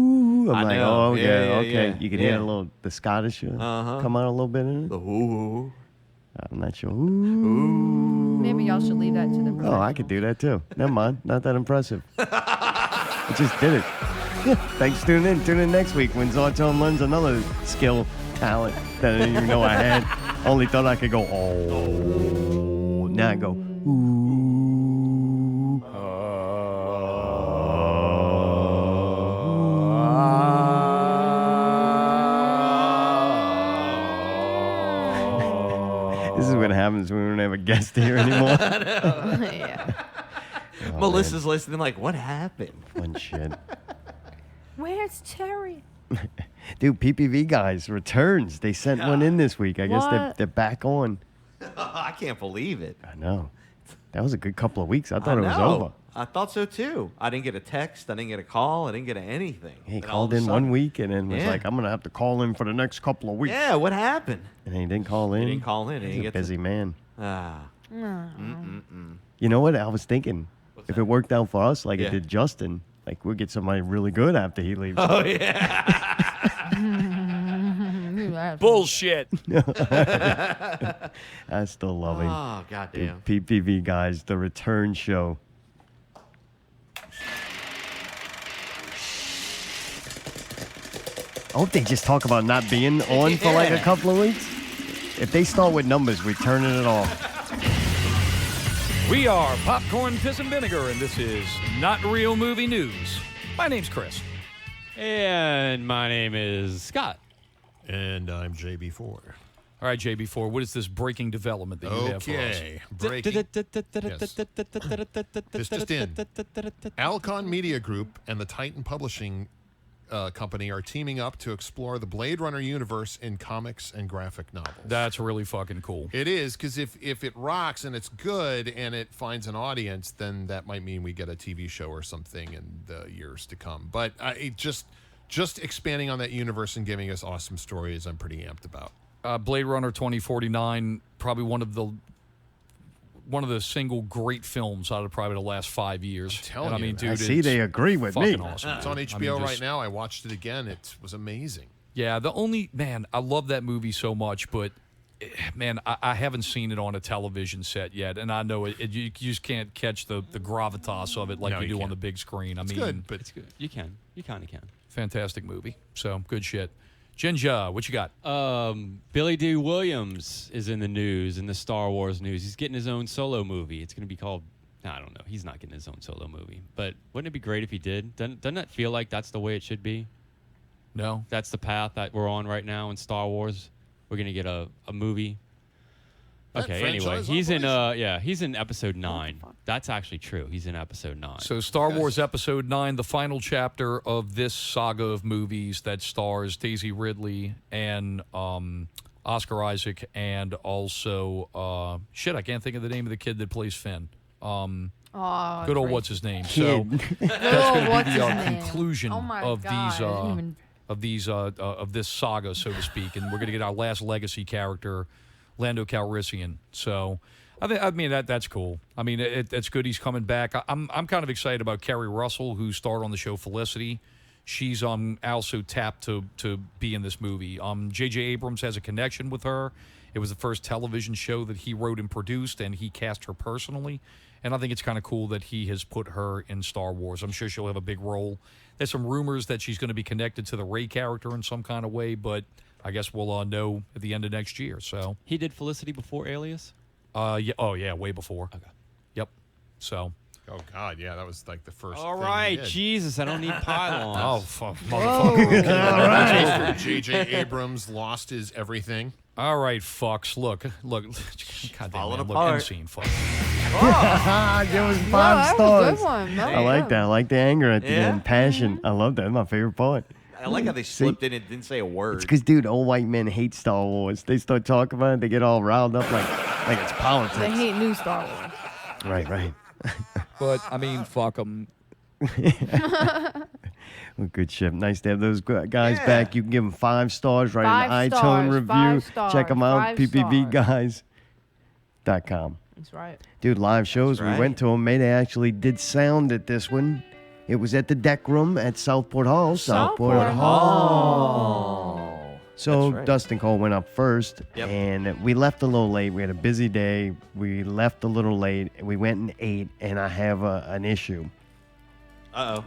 ooh, I'm I like, know. oh, Yeah, yeah, yeah, okay. yeah. You could Yeah. hear a little, the Scottish come out a little bit in it. The ooh. I'm not sure. Ooh. Maybe y'all should leave that to the Oh, I could do that too. Never mind. Not that impressive. I just did it. Thanks for tuning in. Tune in next week when Zartone learns another skill, talent that I didn't even know I had. Only thought I could go, oh. Now I go, ooh. This is what happens when we don't have a guest here anymore. Yeah. Oh, Melissa's listening like, what happened? Fun shit. Where's Terry? Dude, PPV guys returns. They sent one in this week. I guess What? they're back on. I can't believe it. I know. That was a good couple of weeks. I thought I it was know. over. I thought so too. I didn't get a text. I didn't get a call. I didn't get anything. He And all called of a in sudden- one week and then was Yeah. like, I'm going to have to call in for the next couple of weeks. Yeah, what happened? And he didn't call in. He didn't call in. He He's didn't a get to- busy man. Ah. You know what? I was thinking, if it worked out for us like Yeah. it did Justin, like we'll get somebody really good after he leaves. Oh, yeah. Bullshit. I still love him. Oh, goddamn. PPV guys, the return show. I hope they just talk about not being on for like a couple of weeks. If they start with numbers, we're turning it off. We are Popcorn, Piss, and Vinegar, and this is Not Real Movie News. My name's Chris. And my name is Scott. And I'm JB4. All right, JB4, what is this breaking development that you have for us? Okay. Breaking. This just in. Alcon Media Group and the Titan Publishing Company are teaming up to explore the Blade Runner universe in comics and graphic novels. That's really fucking cool. It is, because if it rocks and it's good and it finds an audience, then that might mean we get a TV show or something in the years to come. But it just expanding on that universe and giving us awesome stories, I'm pretty amped about. Blade Runner 2049, probably one of the single great films out of probably the last 5 years. Telling I mean, you, dude, I see they agree with me. fucking awesome. It's on dude. HBO I mean, right now. I watched it again. It was amazing. Yeah, I love that movie so much, but man, I haven't seen it on a television set yet, and I know you just can't catch the gravitas of it like No, you you do on can't. the big screen. I It's mean, good, but It's good. You kind of can. fantastic movie. So good shit. Jinja, what you got? Billy D. Williams is in the news, in the Star Wars news. He's getting his own solo movie. It's going to be called, I don't know. He's not getting his own solo movie. But wouldn't it be great if he did? Doesn't that feel like that's the way it should be? No. That's the path that we're on right now in Star Wars. We're going to get a movie. That Okay, anyway, franchise he's in episode 9. That's actually true. He's in episode 9. So Star Wars Episode 9, the final chapter of this saga of movies that stars Daisy Ridley and Oscar Isaac and also, I can't think of the name of the kid that plays Finn. Oh, Good old great. what's his name. Kid. So that's going to what's be the his name? conclusion Oh my of God, I didn't these even- of this saga, so to speak, and we're going to get our last legacy character, Lando Calrissian. So, I mean that's cool. I mean it's good he's coming back. I'm kind of excited about Kerry Russell, who starred on the show Felicity. She's also tapped to be in this movie. J.J. Abrams has a connection with her. It was the first television show that he wrote and produced, and he cast her personally. And I think it's kind of cool that he has put her in Star Wars. I'm sure she'll have a big role. There's some rumors that she's going to be connected to the Rey character in some kind of way, but I guess we'll know at the end of next year. So he did Felicity before Alias? Yeah. Oh, yeah, way before. Okay. Yep. So. Oh, God, yeah, that was like the first All thing right, he did. Jesus, I don't need pylons. Oh, fuck, motherfucker. All right. J.J. Abrams lost his everything. All right, fucks. Look. God damn, man, look, end scene, fuck. Give us 5 that was a stars. good one. That I was like good. that. I like the anger at the Yeah? end. Passion. I love that. That's my favorite part. I like how they slipped in and didn't say a word. It's because, dude, old white men hate Star Wars. They start talking about it. They get all riled up like it's politics. They hate new Star Wars. Right. But, I mean, fuck them. Well, good shit. Nice to have those guys back. You can give them 5 stars, write an iTunes review. 5 stars, Check them out, 5 stars. ppvguys.com. That's right. Dude, live shows. That's right. We went to them. Mayday actually did sound at this one. It was at the Deck Room at Southport Hall. Southport Hall. So That's right. Dustin Cole went up first, Yep. and we left a little late. We had a busy day. We left a little late. We went and ate, and I have an issue. Uh-oh.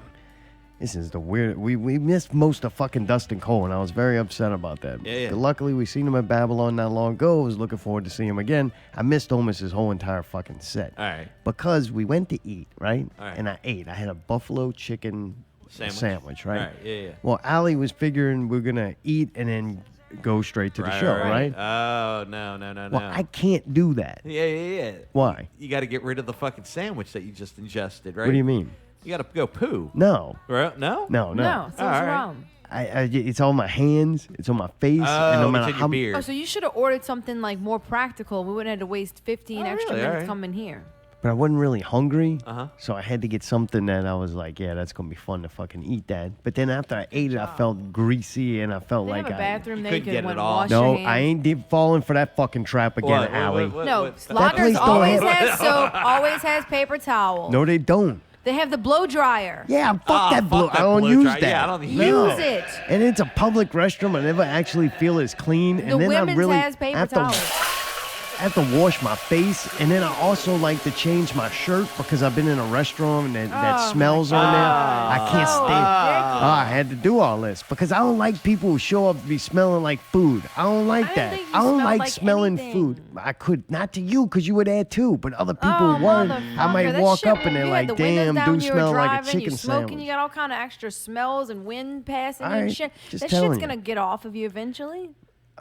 This is the weird. We missed most of fucking Dustin Cole, and I was very upset about that. Yeah. But luckily, we seen him at Babylon not long ago. I was looking forward to seeing him again. I missed almost his whole entire fucking set. All right. Because we went to eat, right? All right. And I ate. I had a buffalo chicken sandwich, right? All right. Yeah. Well, Allie was figuring we're going to eat and then go straight to the show, right? Oh, no. Well, I can't do that. Yeah. Why? You got to get rid of the fucking sandwich that you just ingested, right? What do you mean? You got to go poo. No. Right? No? No. No, so what's wrong? It's on my hands. It's on my face. and no Oh, matter it's in how your beard. Oh, so you should have ordered something like more practical. We wouldn't have to waste 15 extra really? All minutes right. coming here. But I wasn't really hungry. Uh-huh. So I had to get something that I was like, yeah, that's going to be fun to fucking eat that. But then after I ate it, I felt greasy and I felt They like have a bathroom there you couldn't get could it all. wash No, your hands. I ain't falling for that fucking trap again, Allie. No, place Lockers don't always have- has soap, always has paper towel. No, they don't. They have the blow dryer. Yeah, fuck that blow. I don't blow use dryer. that. Yeah, I don't Use it. And it's a public restroom. I never actually feel it's clean. The And then I women's really has paper have to, towels. I have to wash my face. And then I also like to change my shirt because I've been in a restaurant and that smells on there. I can't So stand it. ridiculous. I had to do all this because I don't like people who show up to be smelling like food. I don't like I that. think you I don't smell like like smelling anything. food. I could, not to you because you were there too, but other people Oh, who weren't. I motherfucker, might that walk shit, up and they're you like, had the windows damn, down, do you were smell like a driving, chicken you smoking, sandwich. you got all kind of extra smells and wind passing All and right, shit. just That telling shit's you. gonna get off of you eventually.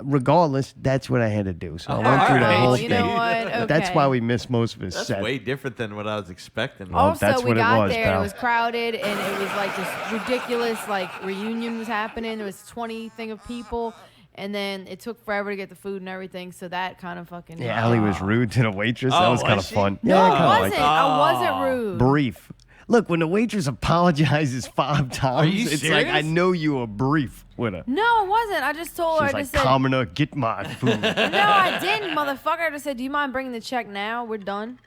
Regardless, that's what I had to do. So I All went through that right. whole You thing. know what? But that's Okay. why we missed most of his That's set. way different than what I was expecting. Well, Also, that's we what it got was, there pal. and it was crowded and it was like this ridiculous like reunion was happening. There was 20 thing of people. And then it took forever to get the food and everything, so that kind of fucking. Yeah, Allie was rude to the waitress. That Oh, was kind of was she? fun. No, yeah, I kinda wasn't. like that. I wasn't rude. Brief. Look, when the waitress apologizes 5 times, you it's like, I serious? know you were brief with her. No, I wasn't. I just told her. She's I like, just said. commoner, get my food. No, I didn't, motherfucker. I just said, do you mind bringing the check now? We're done.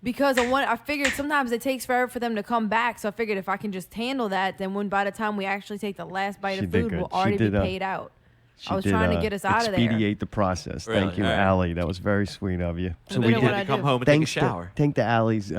Because I figured sometimes it takes forever for them to come back. So I figured if I can just handle that, then when by the time we actually take the last bite She of did food, good. we'll She already be did, paid out. She I was did, trying to get us out of there. expedite the process. Really? Thank you, All right. Allie. That was very sweet of you. So we know what did I to come do. home and take a Thanks shower. thank to Allie's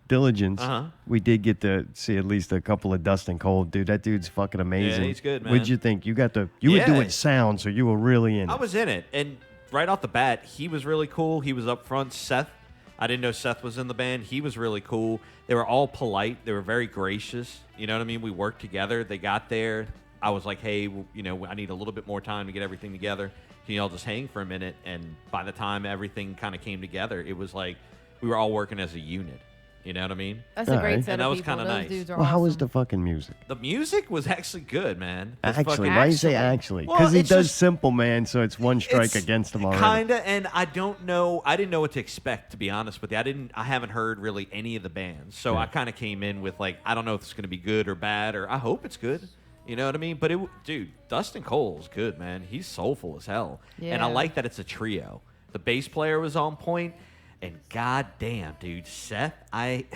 diligence, Uh-huh. we did get to see at least a couple of Dustin Cole. Dude, that dude's fucking amazing. he's good, man. What'd you think? You were Yeah. doing sound, so you were really in I it. was in it, and right off the bat, he was really cool. He was up front. Seth, I didn't know Seth was in the band. He was really cool. They were all polite. They were very gracious. You know what I mean? We worked together. They got there. I was like, hey, I need a little bit more time to get everything together. Can you all just hang for a minute? And by the time everything kind of came together, it was like we were all working as a unit. You know what I mean? That's a great Alright. set And that of was people. kinda Those nice. dudes are Well, how was awesome. the fucking music? The music was actually good, man. It's Actually, fucking- why you say actually? Well, Because he it's does just- Simple Man, so it's one strike against him already. Kinda, and I don't know. I didn't know what to expect, to be honest with you. I haven't heard really any of the bands, so I kind of came in with like, I don't know if it's gonna be good or bad, or I hope it's good. You know what I mean? But dude, Dustin Cole's good, man. He's soulful as hell, and I Yeah. like that it's a trio. The bass player was on point, and goddamn, dude, Seth, I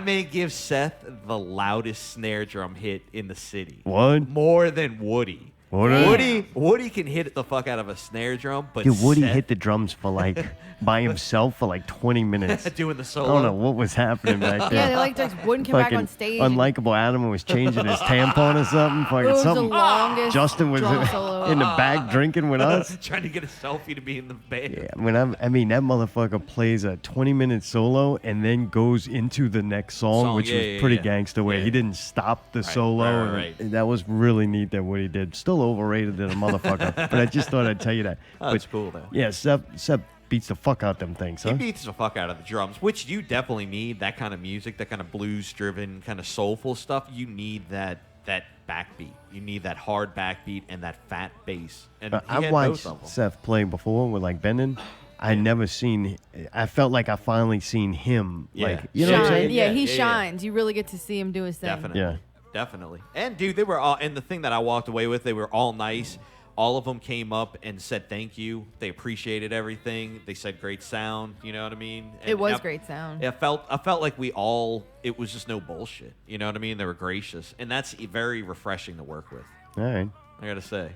may give Seth the loudest snare drum hit in the city. What? More than Woody. Woody can hit the fuck out of a snare drum, but Dude, Woody Seth, hit the drums for like by himself for like 20 minutes. doing the I solo. don't know what was happening back there. Yeah, they like just wouldn't come back on stage. Unlikable Adam was changing his tampon or something. It Fucking was the something. longest Justin was drum solo. in the back drinking with us. Trying to get a selfie to be in the band. Yeah, I mean, that motherfucker plays a 20-minute solo and then goes into the next song, which was pretty gangster. Where he didn't stop the solo. right. And that was really neat that what he did. Still overrated than a motherfucker. But I just thought I'd tell you that. Oh, that's cool, though. Yeah, Seth beats the fuck out them things, He huh? beats the fuck out of the drums, which you definitely need. That kind of music, that kind of blues-driven, kind of soulful stuff. You need that backbeat. You need that hard backbeat and that fat bass. And he I've had watched both of them. Seth play before with like Bendon, I never seen. I felt like I finally seen him. Like, you know what I'm saying? Yeah, he shines. You really get to see him do his thing. Definitely. Yeah. Definitely. And dude, they were all. And the thing that I walked away with, they were all nice. All of them came up and said thank you. They appreciated everything. They said great sound. You know what I mean? And It was great sound. I felt like we all. It was just no bullshit. You know what I mean? They were gracious, and that's very refreshing to work with. All right. I gotta say.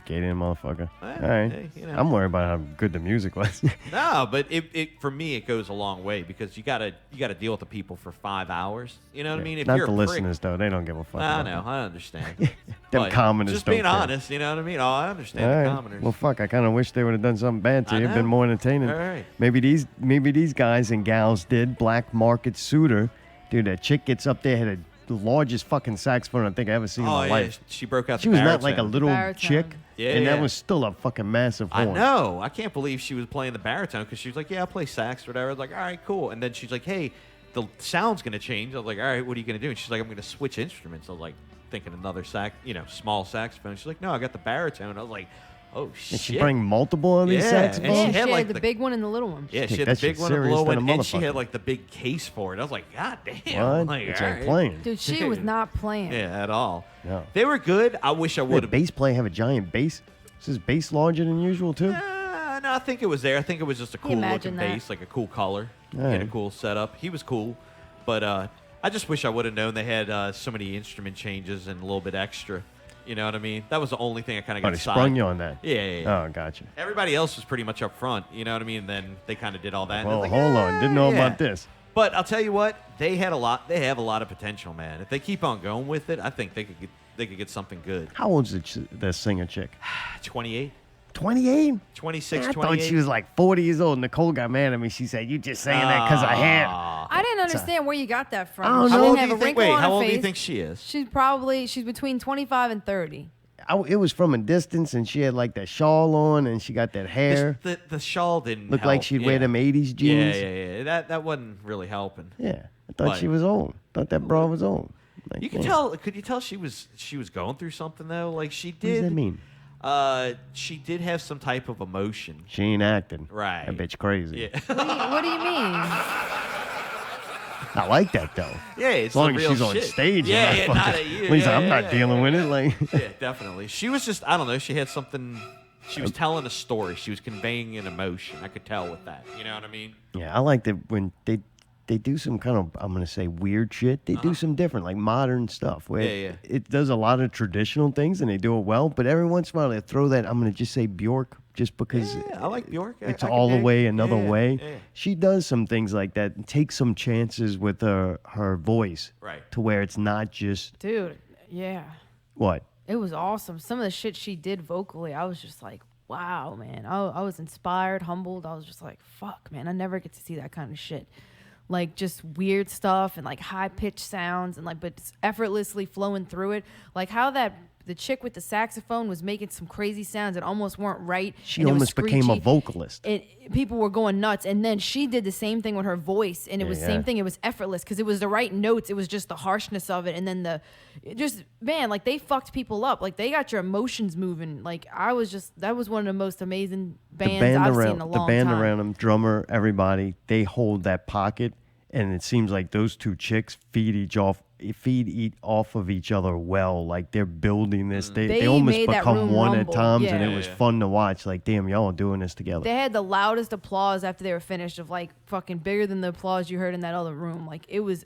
Gated motherfucker. All right. Hey, you know. I'm worried about how good the music was. No, but it for me it goes a long way because you gotta deal with the people for 5 hours. You know what I mean? If Not you're the a prick- listeners though. They don't give a fuck. I about know, that. I understand. Them But commoners just don't being care. honest, you know what I mean? Oh, I understand All the right. commoners. Well, fuck. I kind of wish they would have done something bad to I you. know. Been more entertaining. All right. Maybe these guys and gals did. Black Market Suitor. Dude, that chick gets up there, had the largest fucking saxophone I think I ever seen in Oh my yeah, life. she broke out. She the was not like a baritone. little Baritone. chick. Yeah, and yeah. that was still a fucking massive I horn. know. I can't believe she was playing the baritone because she was like, "Yeah, I'll play sax or whatever." I was like, "All right, cool." And then she's like, "Hey, the sound's gonna change." I was like, "All right, what are you gonna do?" And she's like, "I'm gonna switch instruments." I was like, thinking another small saxophone. She's like, "No, I got the baritone." I was like, "Oh shit!" Did she bring multiple of these Yeah, saxophones? and She had, had like, the big one and the little one. Yeah, she had That the big shit's one, and the serious little than one, a and she had motherfucker. like the big case for it. I was like, "God damn!" What? I'm like, It's all like right. playing. Dude, she was not playing. Yeah, at all. No. They were good. I wish I would Would have. bass player have a giant bass? Is his bass larger than usual too? No, I think it was there. I think it was just a cool imagine looking that? bass, like a cool color, All and a right. cool setup. He was cool, but I just wish I would have known they had so many instrument changes and a little bit extra. You know what I mean? That was the only thing I kind of Oh, got they side. sprung you on that. Yeah. Oh, gotcha. Everybody else was pretty much up front. You know what I mean? Then they kind of did all that. and Well, it's like, hold on. Didn't know yeah. about this. But I'll tell you what, they have a lot of potential, man. If they keep on going with it, I think they could get something good. How old's the singer chick? 28, 28? 26, I 28. thought she was like 40 years old. Nicole got mad at me. She said, "You just saying that because I had." I didn't understand where you got that from. I don't She know. didn't How old have do a you think? wrinkle Wait, on how her old do you face. think she is? She's between 25 and 30. It was from a distance, and she had like that shawl on, and she got that hair. The shawl didn't Looked help. like she'd wear yeah. them 80s jeans. Yeah. That wasn't really helping. Yeah. I thought But- she was old. Thought that bra was old. Like, You could yeah. tell. Could you tell she was going through something though? Like she did. What does that mean? She did have some type of emotion. She ain't acting. Right. That bitch crazy. Yeah. What do you mean? I like that though. Yeah, it's As long the as real she's on shit. stage. Yeah, and yeah, not not fucking- at you. At least Yeah, I'm yeah, not yeah, dealing yeah. with it. Like, Yeah, definitely. She was just, I don't know, she had something, she was telling a story. She was conveying an emotion. I could tell with that. You know what I mean? yeah, I like that when they do some kind of, I'm gonna say, weird shit. They do some different, like modern stuff where Yeah. it does a lot of traditional things and they do it well. But every once in a while they throw that, I'm gonna just say Bjork, just because Yeah, I like Bjork. it's I can all the dig. way another Yeah, way. yeah. She does some things like that and takes some chances with her voice, Right. to where it's not just Dude, yeah. what. It was awesome. Some of the shit she did vocally, I was just like, wow, man. I was inspired, humbled. I was just like, fuck, man. I never get to see that kind of shit. Like just weird stuff and like high pitched sounds and like, but it's effortlessly flowing through it. Like how the chick with the saxophone was making some crazy sounds that almost weren't right. She and it was almost became a screechy. vocalist. People were going nuts, and then she did the same thing with her voice, and it was the same thing. It was effortless because it was the right notes. It was just the harshness of it, and then like they fucked people up. Like they got your emotions moving. Like that was one of the most amazing bands I've seen in a long the band time. around them, drummer, everybody, they hold that pocket, and it seems like those two chicks feed off of each other well. Like they're building this. They They almost made that become room one rumble. at times, Yeah. and it was fun to watch. Like, damn, y'all are doing this together. They had the loudest applause after they were finished, of like fucking bigger than the applause you heard in that other room. Like it was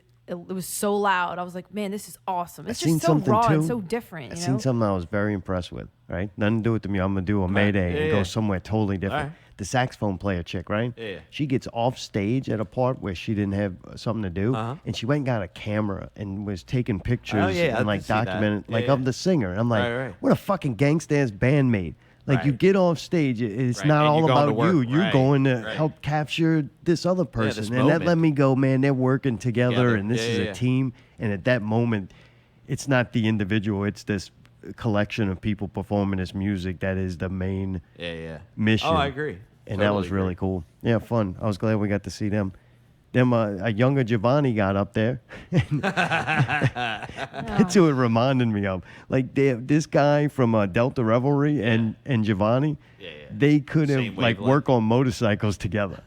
so loud. I was like, man, this is awesome. It's just so raw and so different. I You seen know? something I was very impressed with. Right, nothing to do with the music. I'm gonna do a Mayday and go somewhere totally different. All right. The saxophone player chick, right? Yeah. She gets off stage at a part where she didn't have something to do, and she went and got a camera and was taking pictures Oh, yeah, I and like did see that. documenting Yeah, of yeah. the singer. And I'm like, Right. what a fucking gangsta ass bandmate. Like you Right. get off stage, it's Right, not and all you're going to about you. work. You're Right, going to right. help capture this other person, this and that moment. let me go, man. They're working together, and this Yeah, is yeah, a yeah. team. And at that moment, it's not the individual; it's this collection of people performing this music that is the main Yeah. mission. Oh, I agree. And that Totally was really agree. cool. Yeah, fun. I was glad we got to see them. Then a younger Giovanni got up there. That's who it reminded me of. Like this guy from Delta Revelry and Giovanni, they could have like work on motorcycles together.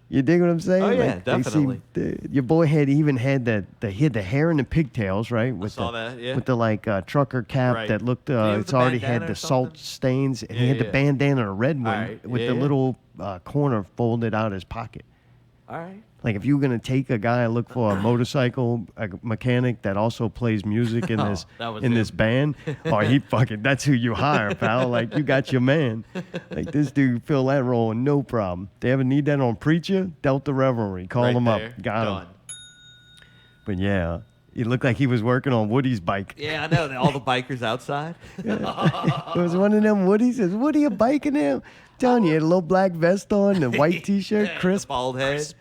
You dig what I'm saying? Oh yeah, like, definitely. Your boy even had he had the hair and the pigtails, right? With with the like trucker cap that looked. It's already had the salt stains, and he had the bandana, a red one, with the little corner folded out his pocket. All right. Like if you were gonna take a guy and look for a motorcycle mechanic that also plays music in this this band, or that's who you hire, pal. Like you got your man. Like this dude fill that role no problem. They ever need that on Preacher? Delta Revelry, call him up, got him. But yeah, it looked like he was working on Woody's bike. Yeah, I know. All the bikers outside. It was one of them Woody says, "Woody, a biking him?" Telling you, he had a little black vest on, the white T-shirt, crisp, bald head.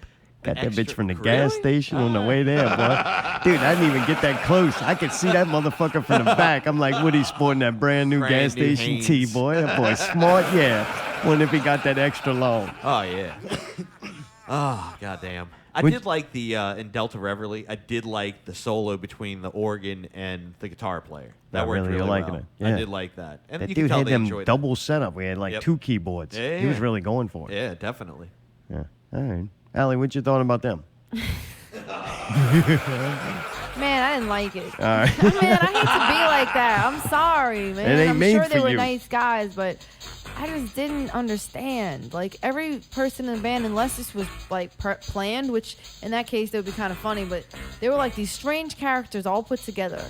Got that bitch from the gas station on the way there, boy. Dude, I didn't even get that close. I could see that motherfucker from the back. I'm like, Woody sporting that brand new gas station Hanes. tee, boy. That boy smart, yeah. Wonder if he got that extra long. Oh, yeah. Oh, goddamn. I did like the, in Delta Revelry, I did like the solo between the organ and the guitar player. That worked really liking well. it. Yeah. I did like that. And That you can dude tell had they them enjoyed double setup. We had like 2 keyboards. Yeah, He was yeah. really going for it. Yeah, definitely. Yeah. All right. Allie, what you thought about them? Man, I didn't like it. All right. Man, I hate to be like that. I'm sorry, man. It ain't I'm made sure for they were you. nice guys, but I just didn't understand. Like every person in the band, unless this was like planned, which in that case it would be kind of funny, but they were like these strange characters all put together.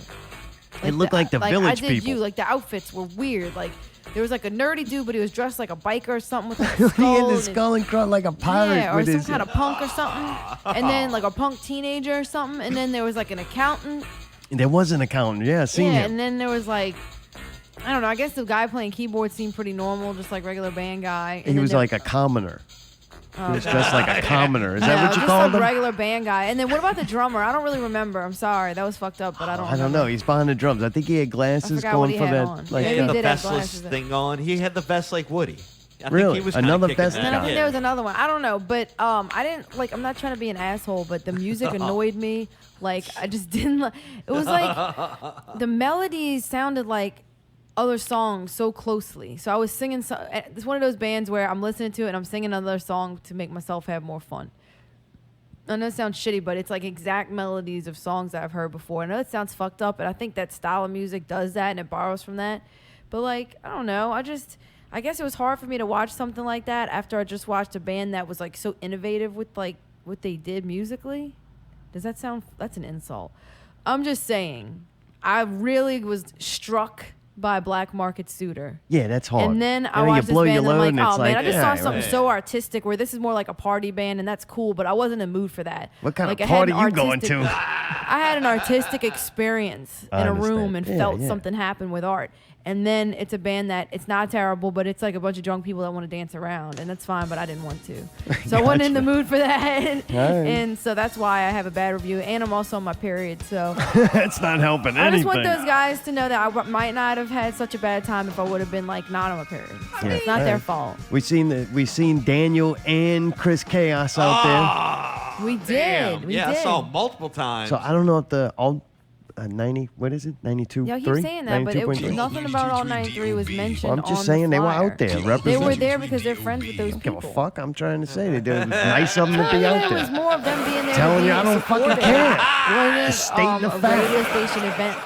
It looked like the Village I did People. You like the outfits were weird. Like there was like a nerdy dude, but he was dressed like a biker or something with like a skull. He had the and- skull and cross like a pirate. Yeah, or with some his, kind of punk or something. And then like a punk teenager or something. And then there was like an accountant. There was an accountant. Yeah, I seen him. And then there was like, I don't know, I guess the guy playing keyboard seemed pretty normal, just like regular band guy. And He was like a commoner. Oh, He was God. dressed like a commoner. Is that No, what you just called a him? regular band guy. And then what about the drummer? I don't really remember. I'm sorry. That was fucked up, but I don't I don't remember. know. He's behind the drums. I think he had glasses forgot what going he for had that. on. Like Maybe He had he the did have vestless glasses. thing on. He had the vest like Woody. I Really? think he was kinda Another kicking vest that. And I think guy. there was another one. I don't know, but I didn't like. I'm not trying to be an asshole, but the music annoyed me. Like I just didn't. It was like the melodies sounded like other songs so closely. So I was singing. It's one of those bands where I'm listening to it and I'm singing another song to make myself have more fun. I know it sounds shitty, but it's like exact melodies of songs that I've heard before. I know it sounds fucked up, and I think that style of music does that and it borrows from that. But like, I don't know. I guess it was hard for me to watch something like that after I just watched a band that was like so innovative with like what they did musically. Does that sound? That's an insult. I'm just saying. I really was struck by Black Market Suitor. Yeah, that's hard. And then I You watched this blow band your and I'm load like, and it's oh man, like, I just yeah, saw something right. so artistic where this is more like a party band and that's cool, but I wasn't in the mood for that. What kind like, of I had party an you going artistic- to? I had an artistic experience I in a understand. room and Yeah, felt yeah. something happen with art. And then it's a band that it's not terrible, but it's like a bunch of drunk people that want to dance around, and that's fine, but I didn't want to. So I wasn't in the mood for that. All right. And so that's why I have a bad review. And I'm also on my period, so That's not helping I anything. just want those guys to know that I might not have had such a bad time if I would have been like not on my period. So Yeah. it's not their fault. We seen Daniel and Chris Chaos out We did. Damn. We yeah, did. I saw him multiple times. there. So I don't know if the all 90. What is it? 92. Yeah, I keep saying that, but 92.3? nothing about all 93 was mentioned. Well, I'm just on saying the they were flyer. out there They representing. were there because they're friends with those Don't give a people. fuck. I'm trying to say that it was nice of them to be out It was there. more of them being there. Telling to you be I don't fucking supportive. care. Wasn't Just stating the a fact. radio station event.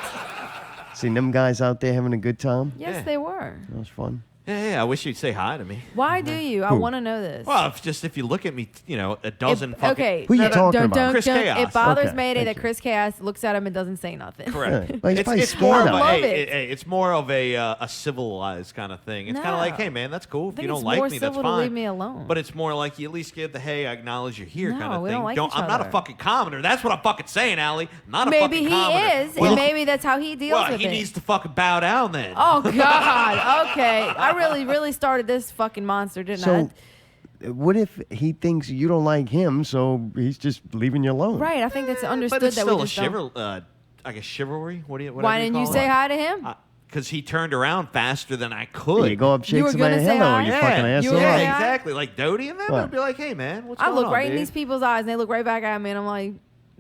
Seen them guys out there having a good time. Yes, Yeah. they were. That was fun. Yeah, I wish you'd say hi to me. Why do you? I Who? want to know this. Well, if you look at me, a dozen fucking... Okay. Who you talking about? Chris Chaos. It bothers Okay, Mayday thank that Chris Chaos looks at him and doesn't say nothing. Correct. Yeah. Well, he's probably It's more scared of of a, him. hey, it's more of a civilized kind of thing. It's kind of No. like, hey man, that's cool. If I you think don't it's like more me, that's civil to fine. leave me alone. But it's more like you at least get the hey, I acknowledge you're here No, kind of we thing. don't like each I'm not a other. fucking commoner. That's what I'm fucking saying, Allie. I'm not a Maybe fucking he commoner. is, Well, and maybe that's how he deals well, with he it. needs to fucking bow down then. Oh God. Okay. I really started this fucking monster, didn't So, what if he thinks you don't like him, so he's just leaving you alone? I? Right. I think that's understood but it's that still we a just don't. I guess chivalry. Whatever Why didn't you call say it. hi to him? because he turned around faster than I could. You go up, shake somebody, hello, you fucking asshole. Yeah, exactly. Like Dodie and them, I'd be like, hey, man, what's I going on, look right in dude? these people's eyes, and they look right back at me, and I'm like,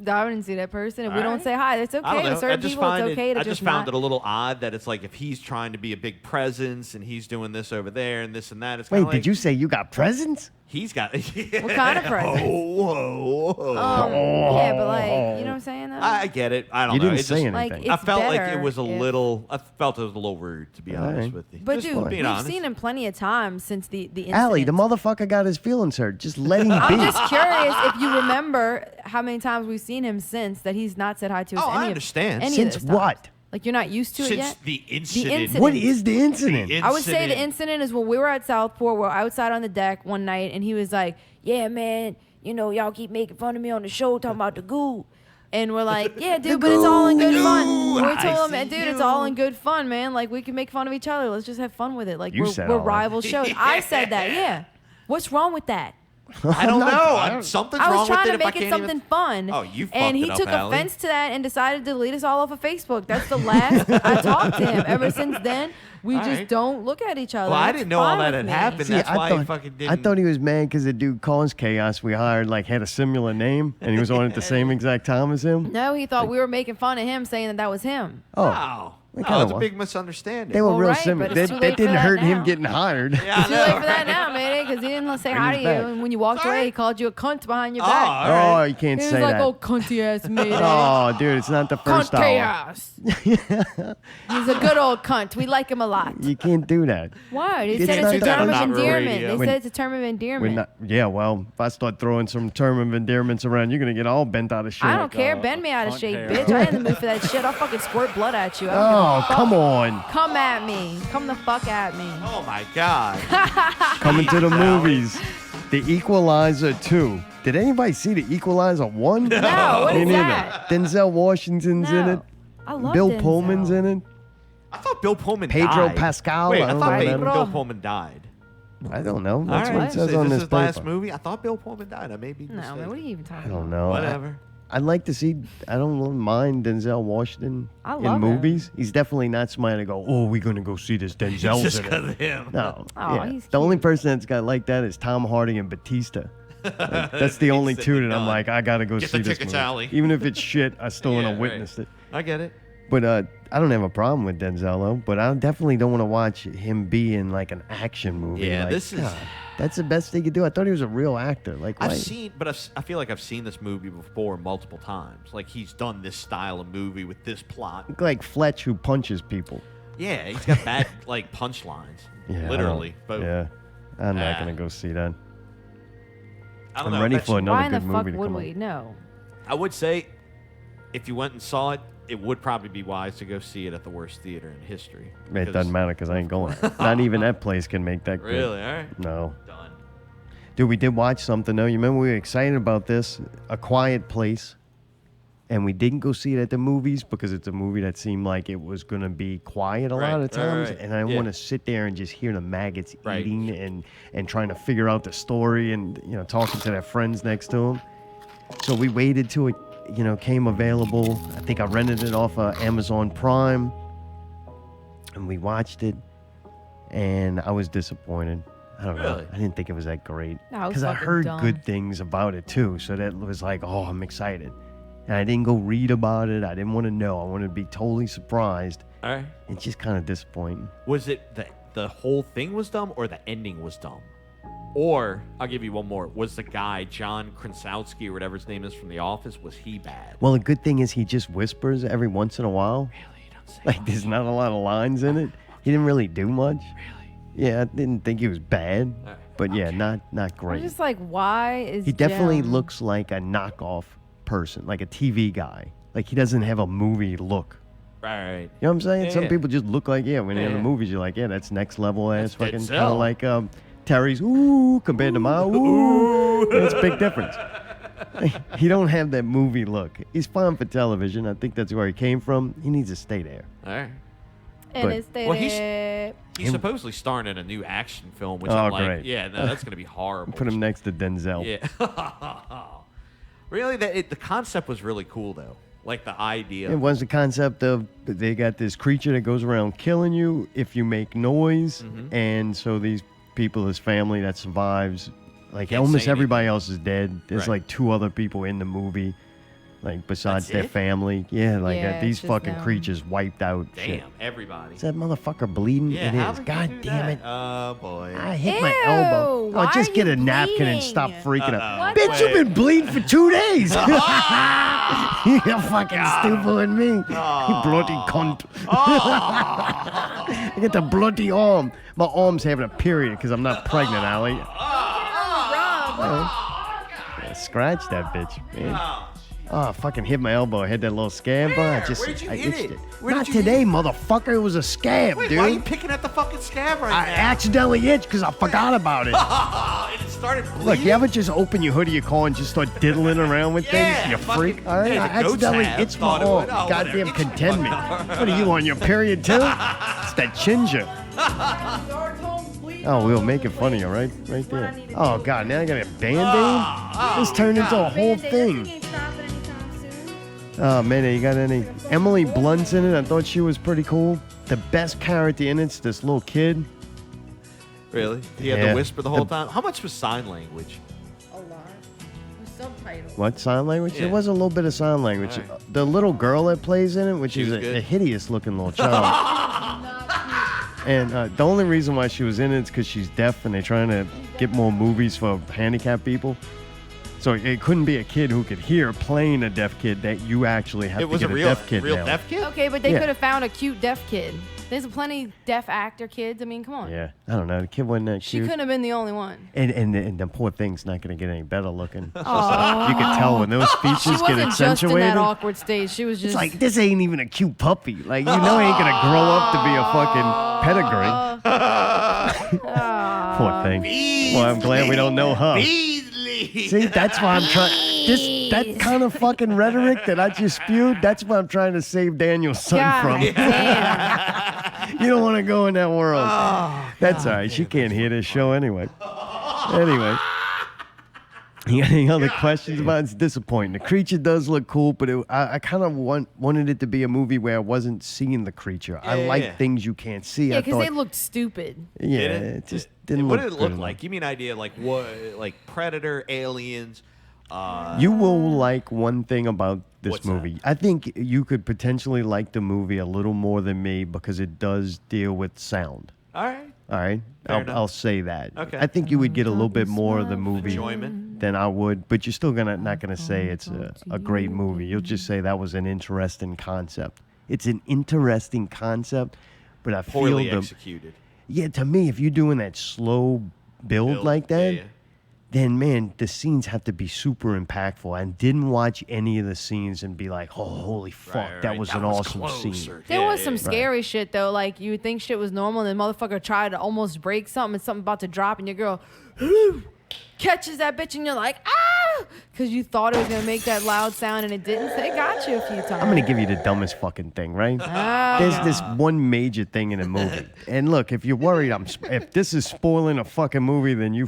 I didn't see that person. If we don't say hi, that's okay. I don't know. To certain people, it's okay to I just found not. it a little odd that it's like if he's trying to be a big presence and he's doing this over there and this and that. It's Wait, like, did you say you got presents? He's got. What kind of presents? Whoa. Yeah, but like, you know what I'm saying? Though? I get it. I don't You know. didn't It say just, anything. Like, I felt like it better was a if- little. I felt it was a little rude, to be honest with you. But Just dude, being we've honest. seen him plenty of times since the incident. Allie, the motherfucker got his feelings hurt. Just let him be. I'm just curious if you remember how many times we've seen him since that he's not said hi to us. Oh, I any understand. Of, any Since of this what? times. Like you're not used to it Since yet. the incident. What is the incident? I would say the incident is when we were at Southport. We're outside on the deck one night, and he was like, "Yeah, man, you know, y'all keep making fun of me on the show talking about the goo." And we're like, yeah, dude, but it's all in good fun. We told him, dude, it's all in good fun, man. Like, we can make fun of each other. Let's just have fun with it. Like, You said we're all that. rival shows. I said that, yeah. What's wrong with that? I don't know. Something's I wrong was trying with to it if I make it can't something even... fun. Oh, you fucked And he it up, took Allie. offense to that and decided to delete us all off of Facebook. That's the last I talked to him. Ever since then, we All just right. don't look at each other. Well, I That's didn't know all fine that with had me. happened. See, That's I why thought, he fucking didn't. I thought he was mad because the dude Caused Chaos we hired like had a similar name and he was on at the same exact time as him. No, he thought we were making fun of him, saying that was him. Oh, Wow. They No, kinda it's a wa- big misunderstanding. they were Well, real right, similar. but That it's too late for didn't that hurt him now. getting hired. Yeah, It's too late for that now, man, because he didn't say hi to you. back. And when you walked away, he called you a cunt behind your Oh, back. all right. Oh, you can't He was say like, that. oh, cunty ass mate. Oh, dude, it's not the first Cunt hour. chaos. He's a good old cunt. We like him a lot. You can't do that. Why? They It's said not it's a that term on of Not Real endearment. Radio. They When- said it's a term of We're endearment. not, yeah, well, if I start throwing some term of endearments around, you're gonna get all bent out of shape. I don't care. Bend me out of cunt shape, hair. bitch. I ain't in the mood for that shit. I'll fucking squirt blood at you. I don't Oh, give a fuck. come on. Come at me. Come the fuck at me. Oh my God. Coming to the Allie. movies. The Equalizer 2. Did anybody see The Equalizer 1? No, what Me is neither. that? Denzel Washington's in No. it. I love Bill Denzel. Pullman's in it. I thought Bill Pullman Pedro died. Pascal, Wait, I I don't thought know Bill, that. Bill Pullman died. I don't know. All That's right. what it says Is on this this his paper. last movie? I thought Bill Pullman died. I may be No, mistaken. man, what are you even talking I don't about? know. Whatever. I'd like to see. I don't mind Denzel Washington I in love him. movies. He's definitely not somebody to go, oh, we're gonna go see this Denzel's Just in it. because of him. No, Oh, yeah. he's The only cute. person that's got like that is Tom Hardy and Batista. Like, that's the only two that I'm done. like, I gotta go Get see the this tickets, movie. Allie. Even if it's shit, I still want to Yeah, witness right. it. I get it. But I don't have a problem with Denzel though. But I definitely don't want to watch him be in like an action movie. Yeah, like, this is- God, that's the best they could do. I thought he was a real actor. Like, I've why- seen, but I feel like I've seen this movie before multiple times. Like he's done this style of movie with this plot. like Fletch who punches people. Yeah, he's got bad like punchlines, Yeah, I literally. don't- But yeah, I'm not Ah. gonna go see that. I don't I'm know. ready That's- for another Why in the good fuck movie to would come we? out. No. I would say, if you went and saw it, it would probably be wise to go see it at the worst theater in history. It because- doesn't matter because I ain't going. Not even that place can make that good. Really? All right. No. Done. Dude, we did watch something though. You remember we were excited about this, A Quiet Place, and we didn't go see it at the movies because it's a movie that seemed like it was gonna be quiet a lot of Right, times, right. and I Yeah. want to sit there and just hear the maggots Right. eating and trying to figure out the story and talking to their friends next to them. So we waited till it came available. I think I rented it off of Amazon Prime, and we watched it, and I was disappointed. I don't know. Really? I didn't think it was that great. No, it was Because I fucking heard dumb. good things about it too. So that was like, oh, I'm excited. And I didn't go read about it. I didn't want to know. I wanted to be totally surprised. All right. It's just kind of disappointing. Was it the whole thing was dumb or the ending was dumb? Or, I'll give you one more. Was the guy, John Krasinski or whatever his name is from The Office, was he bad? Well, the good thing is he just whispers every once in a while. Really? You don't say Like, there's not a lot of lines in it. He didn't really do much. Really? Yeah, I didn't think he was bad. Alright. But yeah, not I'm great. just like, why is He definitely Jim- looks like a knockoff person, like a TV guy. Like, he doesn't have a movie look. Right. You know what I'm saying? Yeah, Some yeah. people just look like, when they're in the Yeah. movies, you're like, that's next level ass That's fucking Denzel. kind of like Terry's ooh compared to my ooh. It's a big difference. He don't have that movie look. He's fine for television. I think that's where he came from. He needs to stay there. All right. And but- it's Well, he's- that- He's supposedly starring in a new action film, which Oh, I'm like, great. yeah, no, that's going to be horrible. Put him next to Denzel. Yeah. Really, the concept was really cool, though. Like the idea. It was the concept of they got this creature that goes around killing you if you make noise, and so these people, his family that survives, like Can't almost say everybody else is dead. There's Right. like 2 other people in the movie, like besides That's their it? family. Yeah, like Yeah, these it's just fucking them. creatures wiped out. Damn, Shit. everybody. Is that motherfucker bleeding? Yeah, It how is. would you God do damn that? it. Oh, boy. I hit my elbow. why just are get you a napkin and stop bleeding? freaking out. Uh-oh. Bitch, you've Wait. been bleeding for 2 days. You're fucking stupid with me. You bloody cunt. I get the bloody arm. My arm's having a period because I'm not pregnant, Allie. Yeah, scratch that bitch, man. Oh, I fucking hit my elbow. I had that little scab. I Where'd you hit itched it? Where Not did you today, motherfucker. It was a scab, Wait, dude. why are you picking at the fucking scab right I now? accidentally itched because I forgot about it. And it started bleeding? Look, you ever just open your hood of your car and just start diddling around with Yeah, things? You fucking- freak. All right, yeah, I the goats accidentally have itched my thought it would. arm. Oh, Goddamn whatever. contend me. What are you on your period too? It's that ginger. Oh, we'll make it funny, all right? Right there. Oh, God, now I got a Band-Aid? This turned into a whole thing. Oh, man, you got any? Emily Blunt's in it. I thought she was pretty cool. The best character in it's this little kid. Really? He had Yeah. to whisper the whole time? How much was sign language? A lot. Subtitles. What, sign language? Yeah. There was a little bit of sign language. All right. The little girl that plays in it, which She is was a good? hideous-looking little child. And the only reason why she was in it is because she's deaf, and they're trying to get more movies for handicapped people. So it couldn't be a kid who could hear playing a deaf kid. That you actually have It to was get a a real, deaf kid real now. deaf kid? Okay, but they Yeah. could have found a cute deaf kid. There's plenty deaf actor kids. I mean, come on. Yeah, I don't know. The kid wasn't that She cute. couldn't have been the only one. And the poor thing's not going to get any better looking. Aw. You can tell when those She features get wasn't just in accentuated. that awkward stage. She was just It's like, this ain't even a cute puppy. Like, you know he ain't going to grow up to be a fucking pedigree. Poor thing. Well, I'm glad we don't know her. See, that's why I'm trying. That kind of fucking rhetoric that I just spewed, that's what I'm trying to save Daniel's son God from. You don't want to go in that world. That's all right. She can't hear this show anyway. Anyway. You got any other questions about it? It's disappointing. The creature does look cool, but I kind of wanted it to be a movie where I wasn't seeing the creature. I Yeah, like yeah. things you can't see. yeah, I because thought, they looked stupid. yeah, Did it just didn't What look did it good look enough. like? Give me an idea, like what, like Predator, Aliens. You will like one thing about this What's that? movie. I think you could potentially like the movie a little more than me because it does deal with sound. All right. All right, Fair enough. I'll say that. Okay. I think you would get a little bit more of the movie Enjoyment. than I would, but you're still not gonna say it's a great movie. You'll just say that was an interesting concept. It's an interesting concept, but I Poorly feel executed. yeah. To me, if you're doing that slow build like that, Yeah, yeah. then man, the scenes have to be super impactful. I didn't watch any of the scenes and be like, oh, holy fuck, Right, that right. was That an was awesome close, scene. or- There Yeah, was some yeah. scary shit though. Like you would think shit was normal, and the motherfucker tried to almost break something, and something about to drop, and your girl catches that bitch, and you're like, ah, because you thought it was gonna make that loud sound, and it didn't. So it got you a few times. I'm gonna give you the dumbest fucking thing, right? Ah. There's this one major thing in the movie, and look, if you're worried, if this is spoiling a fucking movie, then you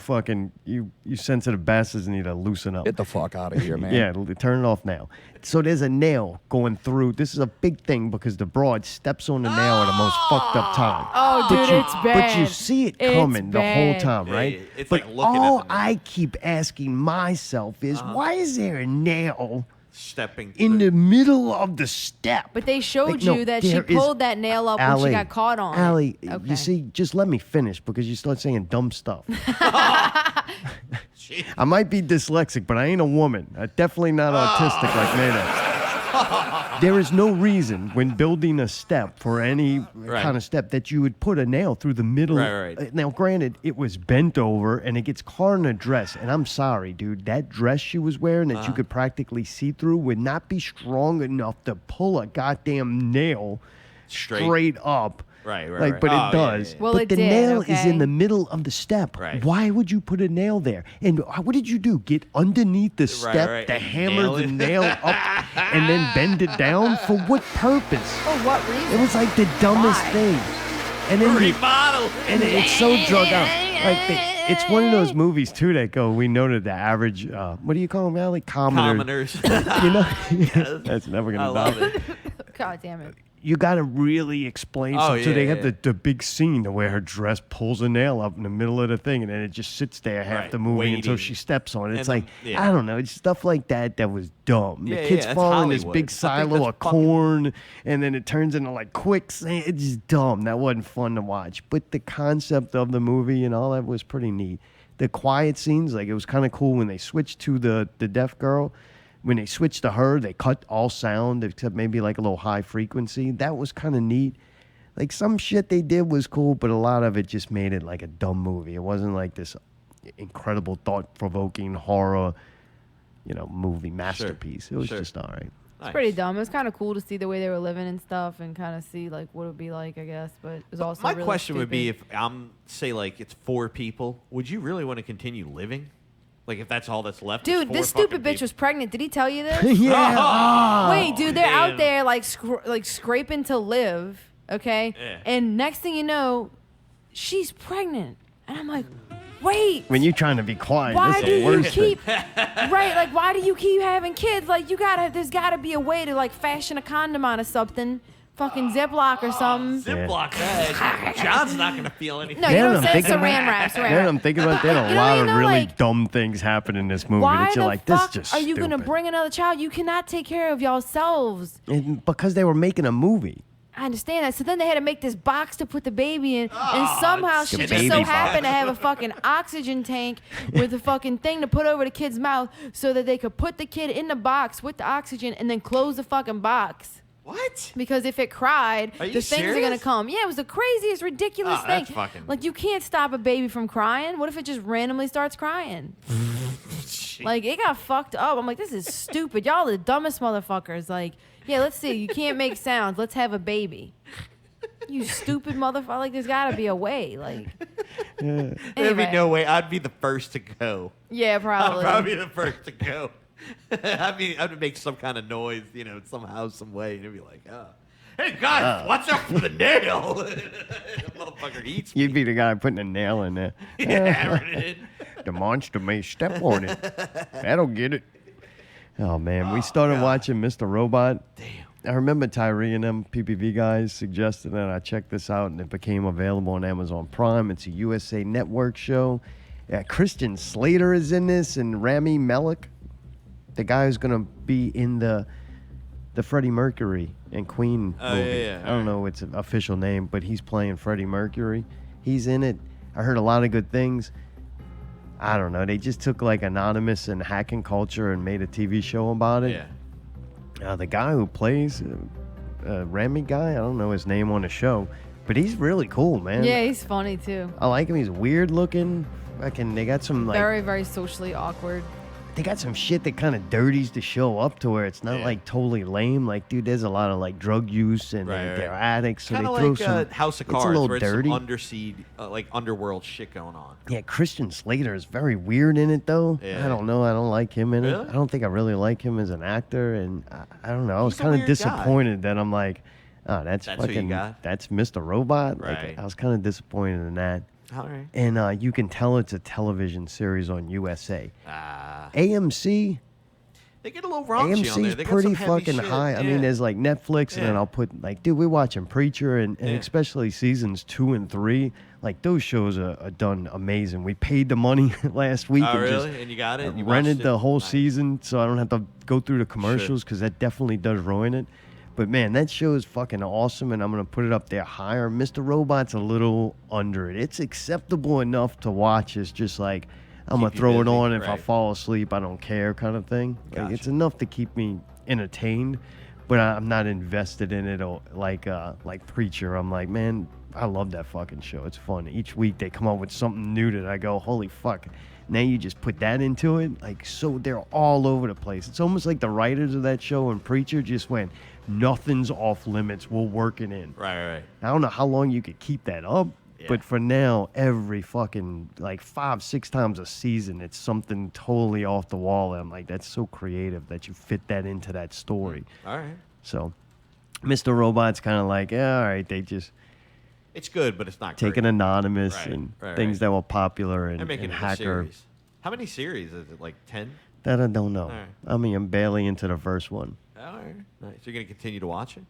sensitive bastards need to loosen up. Get the fuck out of here, man. Yeah, turn it off now. So there's a nail going through. This is a big thing because the broad steps on the nail at the most fucked up time. Oh, But dude, you- it's bad. But you see it It's coming the whole bad. time, right? Yeah, it's but like looking at all the nail. I keep asking myself is, why is there a nail Stepping in the middle of the step? But they showed Like, no, you that she there is- pulled that nail up when Allie, she got caught on Allie, it. Okay. you see, just let me finish because you start saying dumb stuff. I might be dyslexic, but I ain't a woman. I'm definitely not autistic like Nana. There is no reason when building a step for any Right. kind of step that you would put a nail through the middle. Right. Now, granted, it was bent over and it gets caught in a dress. And I'm sorry, dude, that dress she was wearing that you could practically see through would not be strong enough to pull a goddamn nail straight up. Right, right, Like, right. but Oh, it yeah, does. yeah. Well, but it the did, nail is okay. in the middle of the step. Right. Why would you put a nail there? And what did you do? Get underneath the step right, to and hammer nail the it? nail up and then bend it down? For what purpose? For what reason? It was like the dumbest Why? thing. And then Remodel. and it's so drug out. It's one of those movies too that go. We noted the average. What do you call them, Allie? Commoners. You know, that's never gonna die. I love it. God damn it. You got to really explain something. So they have the big scene where her dress pulls a nail up in the middle of the thing, and then it just sits there half the movie until she steps on it. It's like, I don't know, it's stuff like that was dumb. The kids fall in this big silo of corn, and then it turns into like quicksand. It's just dumb. That wasn't fun to watch. But the concept of the movie and all that was pretty neat. The quiet scenes, like it was kind of cool when they switched to the deaf girl. When they switched to her, they cut all sound except maybe like a little high frequency. That was kind of neat. Like some shit they did was cool, but a lot of it just made it like a dumb movie. It wasn't like this incredible thought-provoking horror, movie masterpiece. It was just all right. It's pretty dumb. It was kind of cool to see the way they were living and stuff, and kind of see like what it would be like, I guess. But it was also my really question would be, stupid. if say like it's 4 people, would you really want to continue living? Like, if that's all that's left. Dude, this stupid bitch was pregnant. Did he tell you this? Yeah. Wait, dude, they're out there like scraping to live, okay? Yeah. And next thing you know, she's pregnant, and I'm like, wait. When you're trying to be quiet, Why that's do the you worst keep thing. right? Like, why do you keep having kids? Like, there's gotta be a way to like fashion a condom out of something. Fucking Ziploc or something. Ziploc that. John's not going to feel anything. No, you know what I'm saying? Saran wrap, saran wrap. I'm thinking about that. A lot of really dumb things happen in this movie. Why That you're the like, this fuck just are you stupid. gonna bring another child? You cannot take care of yourselves. And because they were making a movie. I understand that. So then they had to make this box to put the baby in, and somehow she just so happened to have a fucking oxygen tank with a fucking thing to put over the kid's mouth so that they could put the kid in the box with the oxygen and then close the fucking box. What? Because if it cried, Are you the things are gonna serious? come. Yeah, it was the craziest, ridiculous thing. That's fucking... Like, you can't stop a baby from crying. What if it just randomly starts crying? Like, it got fucked up. I'm like, this is stupid. Y'all are the dumbest motherfuckers. Like, yeah, let's see. You can't make sounds. Let's have a baby. You stupid motherfucker. Like, there's gotta be a way. Like, There'd Anyway. be no way. I'd be the first to go. yeah, probably. I'd probably be the first to go. I'd make some kind of noise, somehow, some way, and it'd be like, hey guys, watch out for the nail. The motherfucker eats me. You'd be the guy putting a nail in there. Yeah, The monster may step on it. That'll get it. Oh, man. We started watching Mr. Robot. Damn. I remember Tyree and them PPV guys suggested that I check this out, and it became available on Amazon Prime. It's a USA Network show. Christian Slater is in this, and Rami Malek, the guy who's going to be in the Freddie Mercury and Queen movie. Yeah. I don't know its official name, but he's playing Freddie Mercury. He's in it. I heard a lot of good things. I don't know. They just took like Anonymous and hacking culture and made a TV show about it. Yeah. The guy who plays Rami guy, I don't know his name on the show, but he's really cool, man. Yeah, he's funny too. I like him. He's weird looking. They got some like Very, very socially awkward. they got some shit that kind of dirties the show up to where it's not like totally lame. Like, dude, there's a lot of like drug use and they're addicts, so Kind they of throw like some. House of it's Cards, a little where dirty. it's some like underworld shit going on. Yeah, Christian Slater is very weird in it, though. Yeah. I don't know. I don't like him in it. Really? I don't think I really like him as an actor, and I don't know. I was He's a kind of weird guy. disappointed that I'm like, oh, that's That's who you fucking, got? that's Mr. Robot. Right. Like, I was kind of disappointed in that. All right. And you can tell it's a television series on USA. AMC. They get a little raunchy on there. AMC's They got pretty some heavy fucking shit. high. I Yeah. mean, there's like Netflix, and then Yeah. I'll put like, dude, we're watching Preacher, and Yeah. especially seasons 2 and 3. Like, those shows are done amazing. We paid the money last week. Oh, and really? just And you got it? You rented watched the it? whole Nice. season, so I don't have to go through the commercials because that definitely does ruin it. But man, that show is fucking awesome, and I'm gonna put it up there higher. Mr. Robot's a little under it. It's acceptable enough to watch. It's just like I'm gonna Keep you throw it busy, on. If I right. fall asleep, I don't care, kind of thing. Like, Gotcha. it's enough to keep me entertained, but I'm not invested in it. Or like Preacher, I'm like, man, I love that fucking show. It's fun. Each week they come up with something new that I go, holy fuck. Now you just put that into it. Like, so they're all over the place. It's almost like the writers of that show and Preacher just went, nothing's off limits. We'll work it in. Right. I don't know how long you could keep that up, but for now, every fucking like 5-6 times a season, it's something totally off the wall. And I'm like, that's so creative that you fit that into that story. All right. So, Mr. Robot's kind of like, yeah, all right, they just It's good, but it's not taking great. anonymous Right, and right, things that were popular They're and, making and it a hacker. series. How many series is it? Like 10? That I don't know. All right. I mean, I'm barely into the first one. All right. Nice. So you're going to continue to watch it?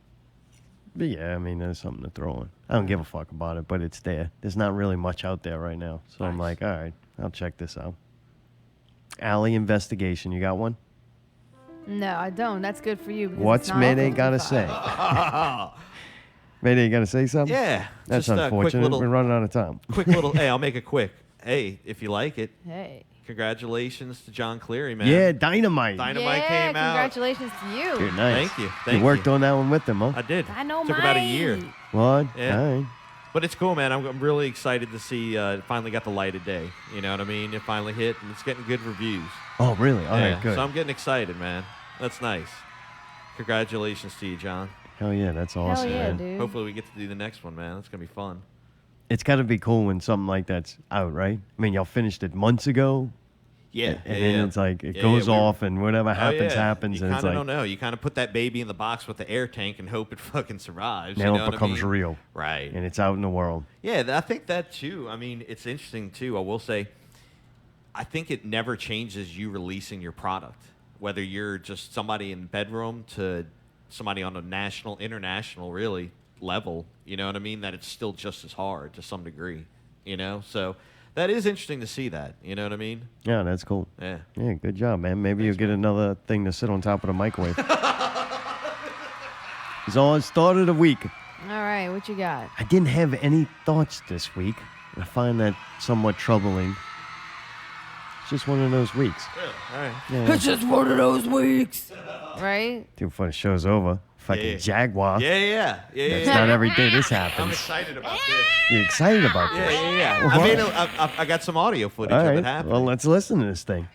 But yeah, I mean, there's something to throw in. I don't give a fuck about it, but it's there. There's not really much out there right now. So I'm like, all right, I'll check this out. Alley Investigation, you got one? No, I don't. That's good for you. because What's it's not Mayday all got to 55. say? Mayday, got to say something? Yeah. That's just a quick unfortunate. little- We're running out of time. Quick little, hey, I'll make it quick. Hey, if you like it, Hey. congratulations to John Cleary, man. Yeah, Dynamite. Dynamite Yeah, came out. congratulations to you. Dude, nice. Thank you. You Thank worked you. on that one with them, huh? I did. Dynamite. Took about a year. What? Yeah. All right. But it's cool, man. I'm really excited to see it finally got the light of day. You know what I mean? It finally hit, and it's getting good reviews. Oh, really? All right, Yeah, good. So I'm getting excited, man. That's nice. Congratulations to you, John. Hell yeah, that's awesome, yeah, man. dude. Hopefully we get to do the next one, man. That's going to be fun. It's got to be cool when something like that's out, right? I mean, y'all finished it months ago. Yeah. And yeah, then it's like, it Yeah, goes yeah, we- off, and whatever happens, yeah. happens. You And kind it's of like, don't know. You kind of put that baby in the box with the air tank and hope it fucking survives. now you know it what becomes I mean? real. Right. And it's out in the world. Yeah, I think that too. I mean, it's interesting too. I will say, I think it never changes you releasing your product, whether you're just somebody in the bedroom to somebody on a national, international, really level. You know what I mean? That it's still just as hard to some degree. You know, so that is interesting to see that. You know what I mean? Yeah, that's cool. Yeah. Yeah, good job, man. Maybe you'll get another thing to sit on top of the microwave. It's all start of the week. All right, what you got? I didn't have any thoughts this week. I find that somewhat troubling. It's just one of those weeks. All right. Yeah. It's just one of those weeks. Right? Dude, before the show's over, fucking Yeah. Jaguar. Yeah. It's not every day this I'm happens. excited about this. You're excited about this? Yeah. Well, I got some audio footage all of right. it happening. Well, let's listen to this thing.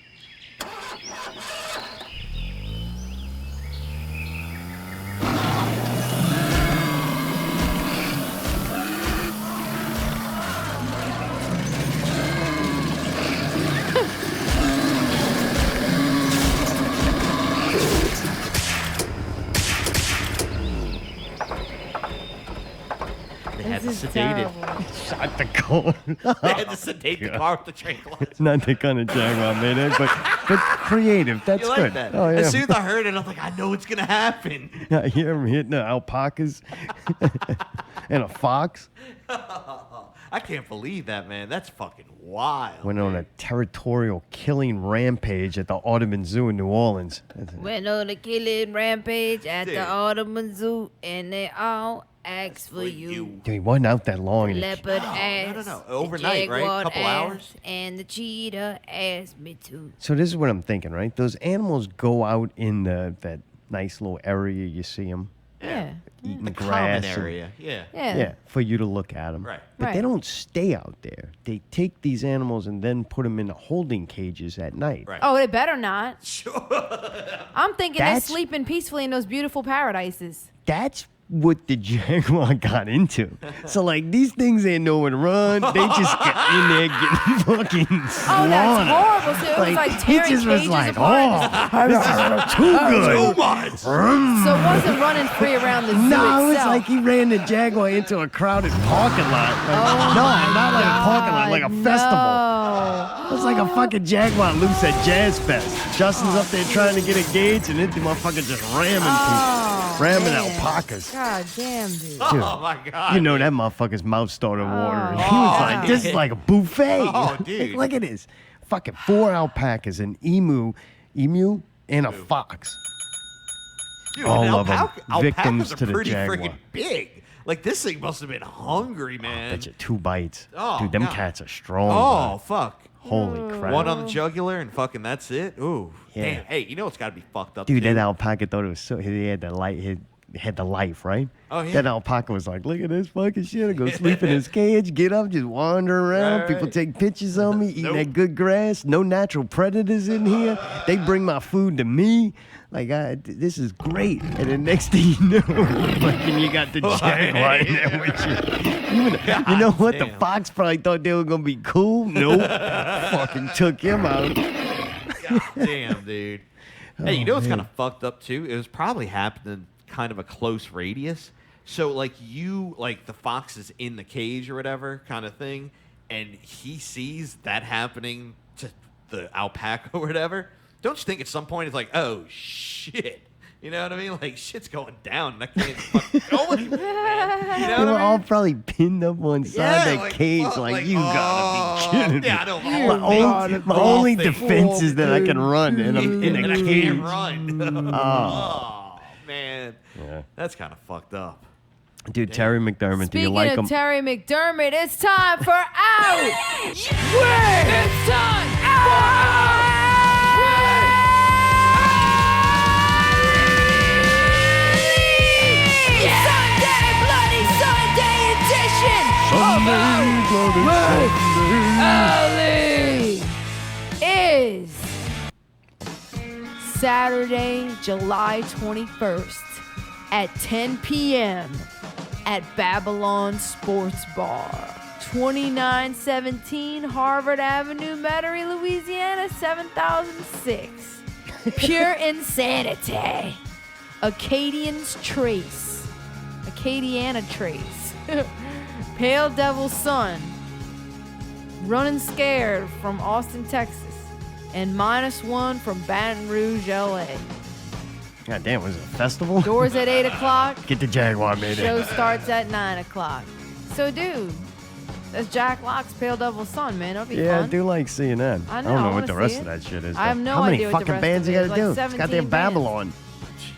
They had to This is sedate it. terrible. Shot the car. They had to sedate the car with the tranquilizer. Not the kind of Jaguar made it, but creative. That's You like good. that? Oh, yeah. As soon as I heard it, I'm like, I know it's gonna happen. I hear him hitting the alpacas and a fox. I can't believe that, man. That's fucking wild. Went on a territorial killing rampage at the Audubon Zoo in New Orleans. Went on a killing rampage at Dude. the Audubon Zoo, and they all asked for you. Dude, he wasn't out that long. and he- Leopard asked. no. the Overnight, right? jaguar Couple hours? asked, and the cheetah asked me to. So this is what I'm thinking, right? Those animals go out in that nice little area you see them Yeah. eating The grass. common and- area. Yeah. Yeah. for you to look at them. Right. But they Right. don't stay out there. They take these animals and then put them in holding cages at night. Right. Oh, they better not. Sure. I'm thinking That's- they're sleeping peacefully in those beautiful paradises. That's what the Jaguar got into. So, like, these things ain't nowhere to run. They just get in there getting fucking Oh, that's slaughtered. horrible. So it was like he tearing just was cages like, apart. oh, this is too good. Too much. So it wasn't running free around the zoo No, it was itself. like he ran the Jaguar into a crowded parking lot. Like, no, not like a parking lot, like a festival. No. It was like a fucking Jaguar loose at Jazz Fest. Justin's up there trying to get engaged, and then the motherfucker just ramming people. Ramming man. alpacas. God damn, dude. Oh my god. You know that motherfucker's mouth started watering. He Oh, was like, this is like a buffet. Oh, dude. Look at this. Fucking 4 alpacas, an emu, and a fox. Dude, all and of 'em victims alpacas are to the pretty Jaguar. freaking big. Like this thing must have been hungry, man. Bet you 2 bites. Oh, Dude, them God. cats are strong. Oh bro. fuck. Holy crap. One on the jugular and fucking that's it. Ooh. Yeah. Damn. Hey, you know it's got to be fucked up. Dude, too. that alpaca thought it was so. He had the light. He had the life, right? Oh, yeah. That alpaca was like, look at this fucking shit. I go sleep in his cage, get up, just wander around. Right, People right. take pictures of me, eating Nope. that good grass. No natural predators in here. They bring my food to me. Like, this is great. And the next thing you know, fucking you got the Jaguar in there with you. You know what? The damn. fox probably thought they were going to be cool. Nope. Fucking took him out. God damn, dude. Hey, you know what's kind of fucked up too? It was probably happening kind of a close radius So like the fox is in the cage or whatever kind of thing, and he sees that happening to the alpaca or whatever. Don't you think at some point it's like, oh shit? You know what I mean? Like, shit's going down. And I can't fucking go anymore, man. You know They were what I all mean? probably pinned up on side that like, cage. fuck, Like, you gotta be kidding me. Yeah, I know. My only defense is that I can run in a and I cage. can't run. Oh. Oh, man. Yeah. That's kind of fucked up. Dude, Terry McDermott, do you Speaking like of him? Terry McDermott, it's time for Out! It's time for Sunday, Bloody Sunday edition of is Saturday, July 21st at 10 p.m. at Babylon Sports Bar, 2917 Harvard Avenue, Metairie, Louisiana, 7006. Pure insanity. Acadiana Trace. Pale Devil's Son. Running Scared from Austin, Texas. And -1 from Baton Rouge, LA. God damn, was it a festival? Doors at 8 o'clock. Get the Jaguar made Show it. starts at 9 o'clock. So, dude, that's Jack Locke's Pale Devil's Son, man. That'll be Yeah, fun. I do like seeing that. I know, don't know I what the wanna rest see of it. that shit is. I have though. no How many idea what the fucking rest bands of you it gotta is, do? like It's 17 goddamn Babylon.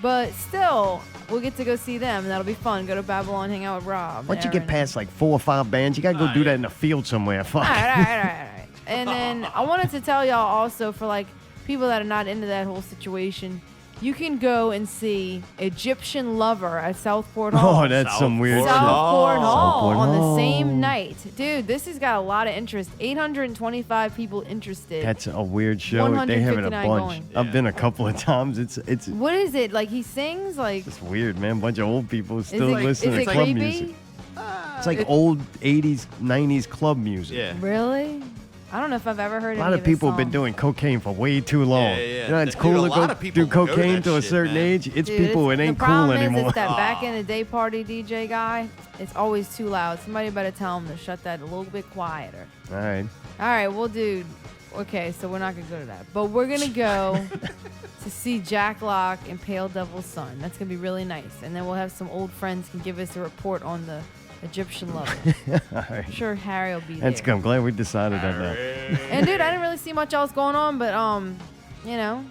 But still, we'll get to go see them, and that'll be fun. Go to Babylon, hang out with Rob. Once you Aaron. get past like 4 or 5 bands, you gotta go do that in a field somewhere. Fuck. All right. And then I wanted to tell y'all also, for like people that are not into that whole situation, you can go and see Egyptian Lover at Southport Hall. Oh, that's some weird shit. Southport Hall Southport on the Hall. same night. Dude, this has got a lot of interest. 825 people interested. That's a weird show. They have it a 159 bunch. going. I've been a couple of times. It's What is it? Like he sings? Like It's weird, man. A bunch of old people still it- listening is to it club creepy? music. It's like old 80s, 90s club music. Yeah. Really? I don't know if I've ever heard A lot any of people have his been doing cocaine for way too long. yeah. You know, it's Dude, cool a to lot go of people do go to cocaine that to a shit, certain man. age. It's Dude, people, it ain't the cool problem anymore. is it's that back in the day party DJ guy. It's always too loud. Somebody better tell him to shut that a little bit quieter. All right. All right, well, dude. Okay, so we're not gonna go to that, but we're gonna go to see Jack Locke and Pale Devil's Son. That's gonna be really nice, and then we'll have some old friends can give us a report on the Egyptian Lover. All right. I'm sure Harry will be That's there. good. I'm glad we decided that now. And dude, I didn't really see much else going on, but you know,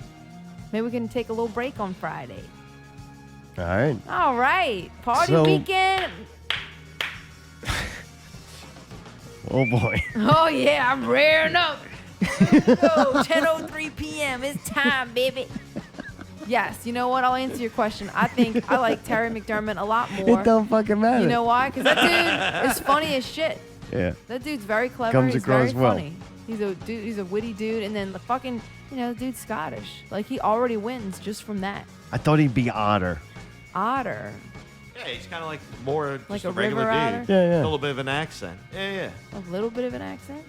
maybe we can take a little break on Friday. All right. All right, party So- weekend. Oh, boy. Oh yeah, I'm rearing up. Go 10:03 p.m. It's time, baby. Yes, you know what? I'll answer your question. I think I like Terry McDermott a lot more. It don't fucking matter. You know why? Because that dude is funny as shit. Yeah. That dude's very clever. Comes He's across very well. funny. He's a dude. He's a witty dude, and then the fucking, you know, the dude's Scottish. Like he already wins just from that. I thought he'd be Otter. Otter. Yeah, he's kind of like more Like just a a regular river dude. otter? Yeah, yeah. A little bit of an accent. Yeah. A little bit of an accent.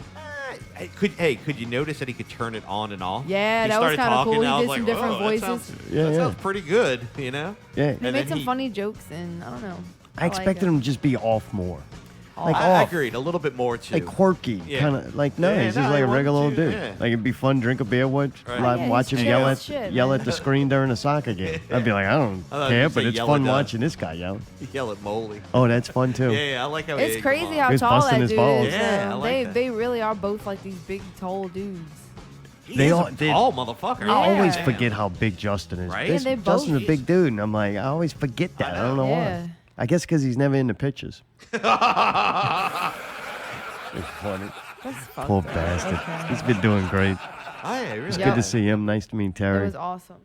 Could you notice that he could turn it on and off? Yeah, He that was started kinda talking, cool. He and I did was some like, different "Whoa, voices." That sounds, Yeah, that yeah. sounds pretty good, you know? Yeah. He made some funny jokes, and I don't know. I expected him to just be off more. Like I off. agreed. A little bit more, too. Like quirky, Yeah. kind of like no, Yeah, he's no, just like I a regular old wanted to, dude. yeah. Like it'd be fun, drink a beer, watch Right. Yeah, he's watch him chill yell as at shit, yell man. at the screen during a soccer game. I'd be like, I don't I thought care, you'd but say it's yell fun at watching this guy yell. Yell at Moley. Oh, that's fun too. Yeah, I like how he It's egged crazy him how on. He's tall busting that his dude balls. is. Yeah, I like that. They really are both like these big, tall dudes. He is a they- tall motherfucker. I always Yeah. forget how big Justin is. Right? This- Yeah, they both- Justin's a big dude, and I'm like, I always forget that. I don't know Yeah. why. I guess because he's never in the pictures. It's funny. That's fucked Poor up. bastard. Okay. He's been doing great. Oh, yeah, really. It's Yeah. good to see him. Nice to meet It Terry. was awesome.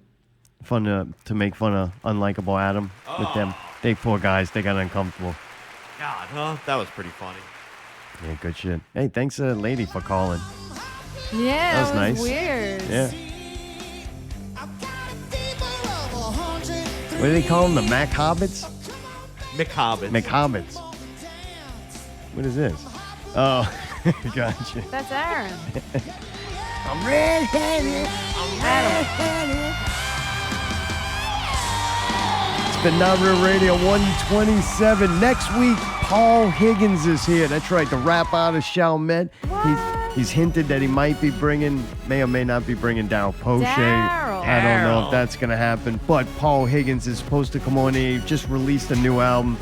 Fun to make fun of unlikable Adam with them. They poor guys. They got uncomfortable. God, huh? That was pretty funny. Yeah, good shit. Hey, thanks to that lady for calling. Yeah, That was it nice. weird. Yeah. What do they call them? The Mac Hobbits? McHobbit. McHobbits. What is this? Oh, gotcha. That's Aaron. I'm red-headed. I'm red-headed. It's been Not Real Radio 127. Next week, Paul Higgins is here. That's right, the rap artist Chalmette. He's hinted that he might be may or may not be bringing Daryl Poche. I don't know if that's going to happen. But Paul Higgins is supposed to come on here. He just released a new album.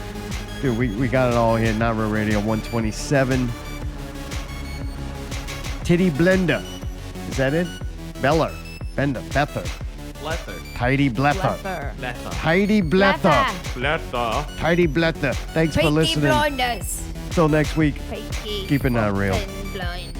Dude, we got it all here. Not Real Radio 127. Titty Blender. Is that it? Blether. Blether. Tidy Blether. Blether. Tidy Blether. Blether. Tidy Blether. Thanks for listening. Blinders. Till next week. Peaky Keep it not real. fucking blind.